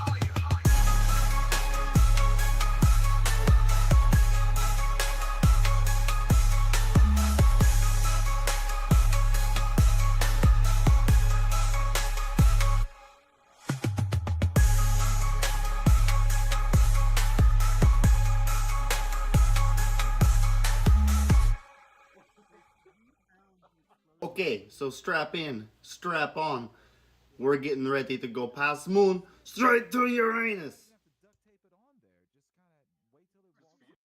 H: Okay, so strap in, strap on. We're getting ready to go past moon straight to Uranus.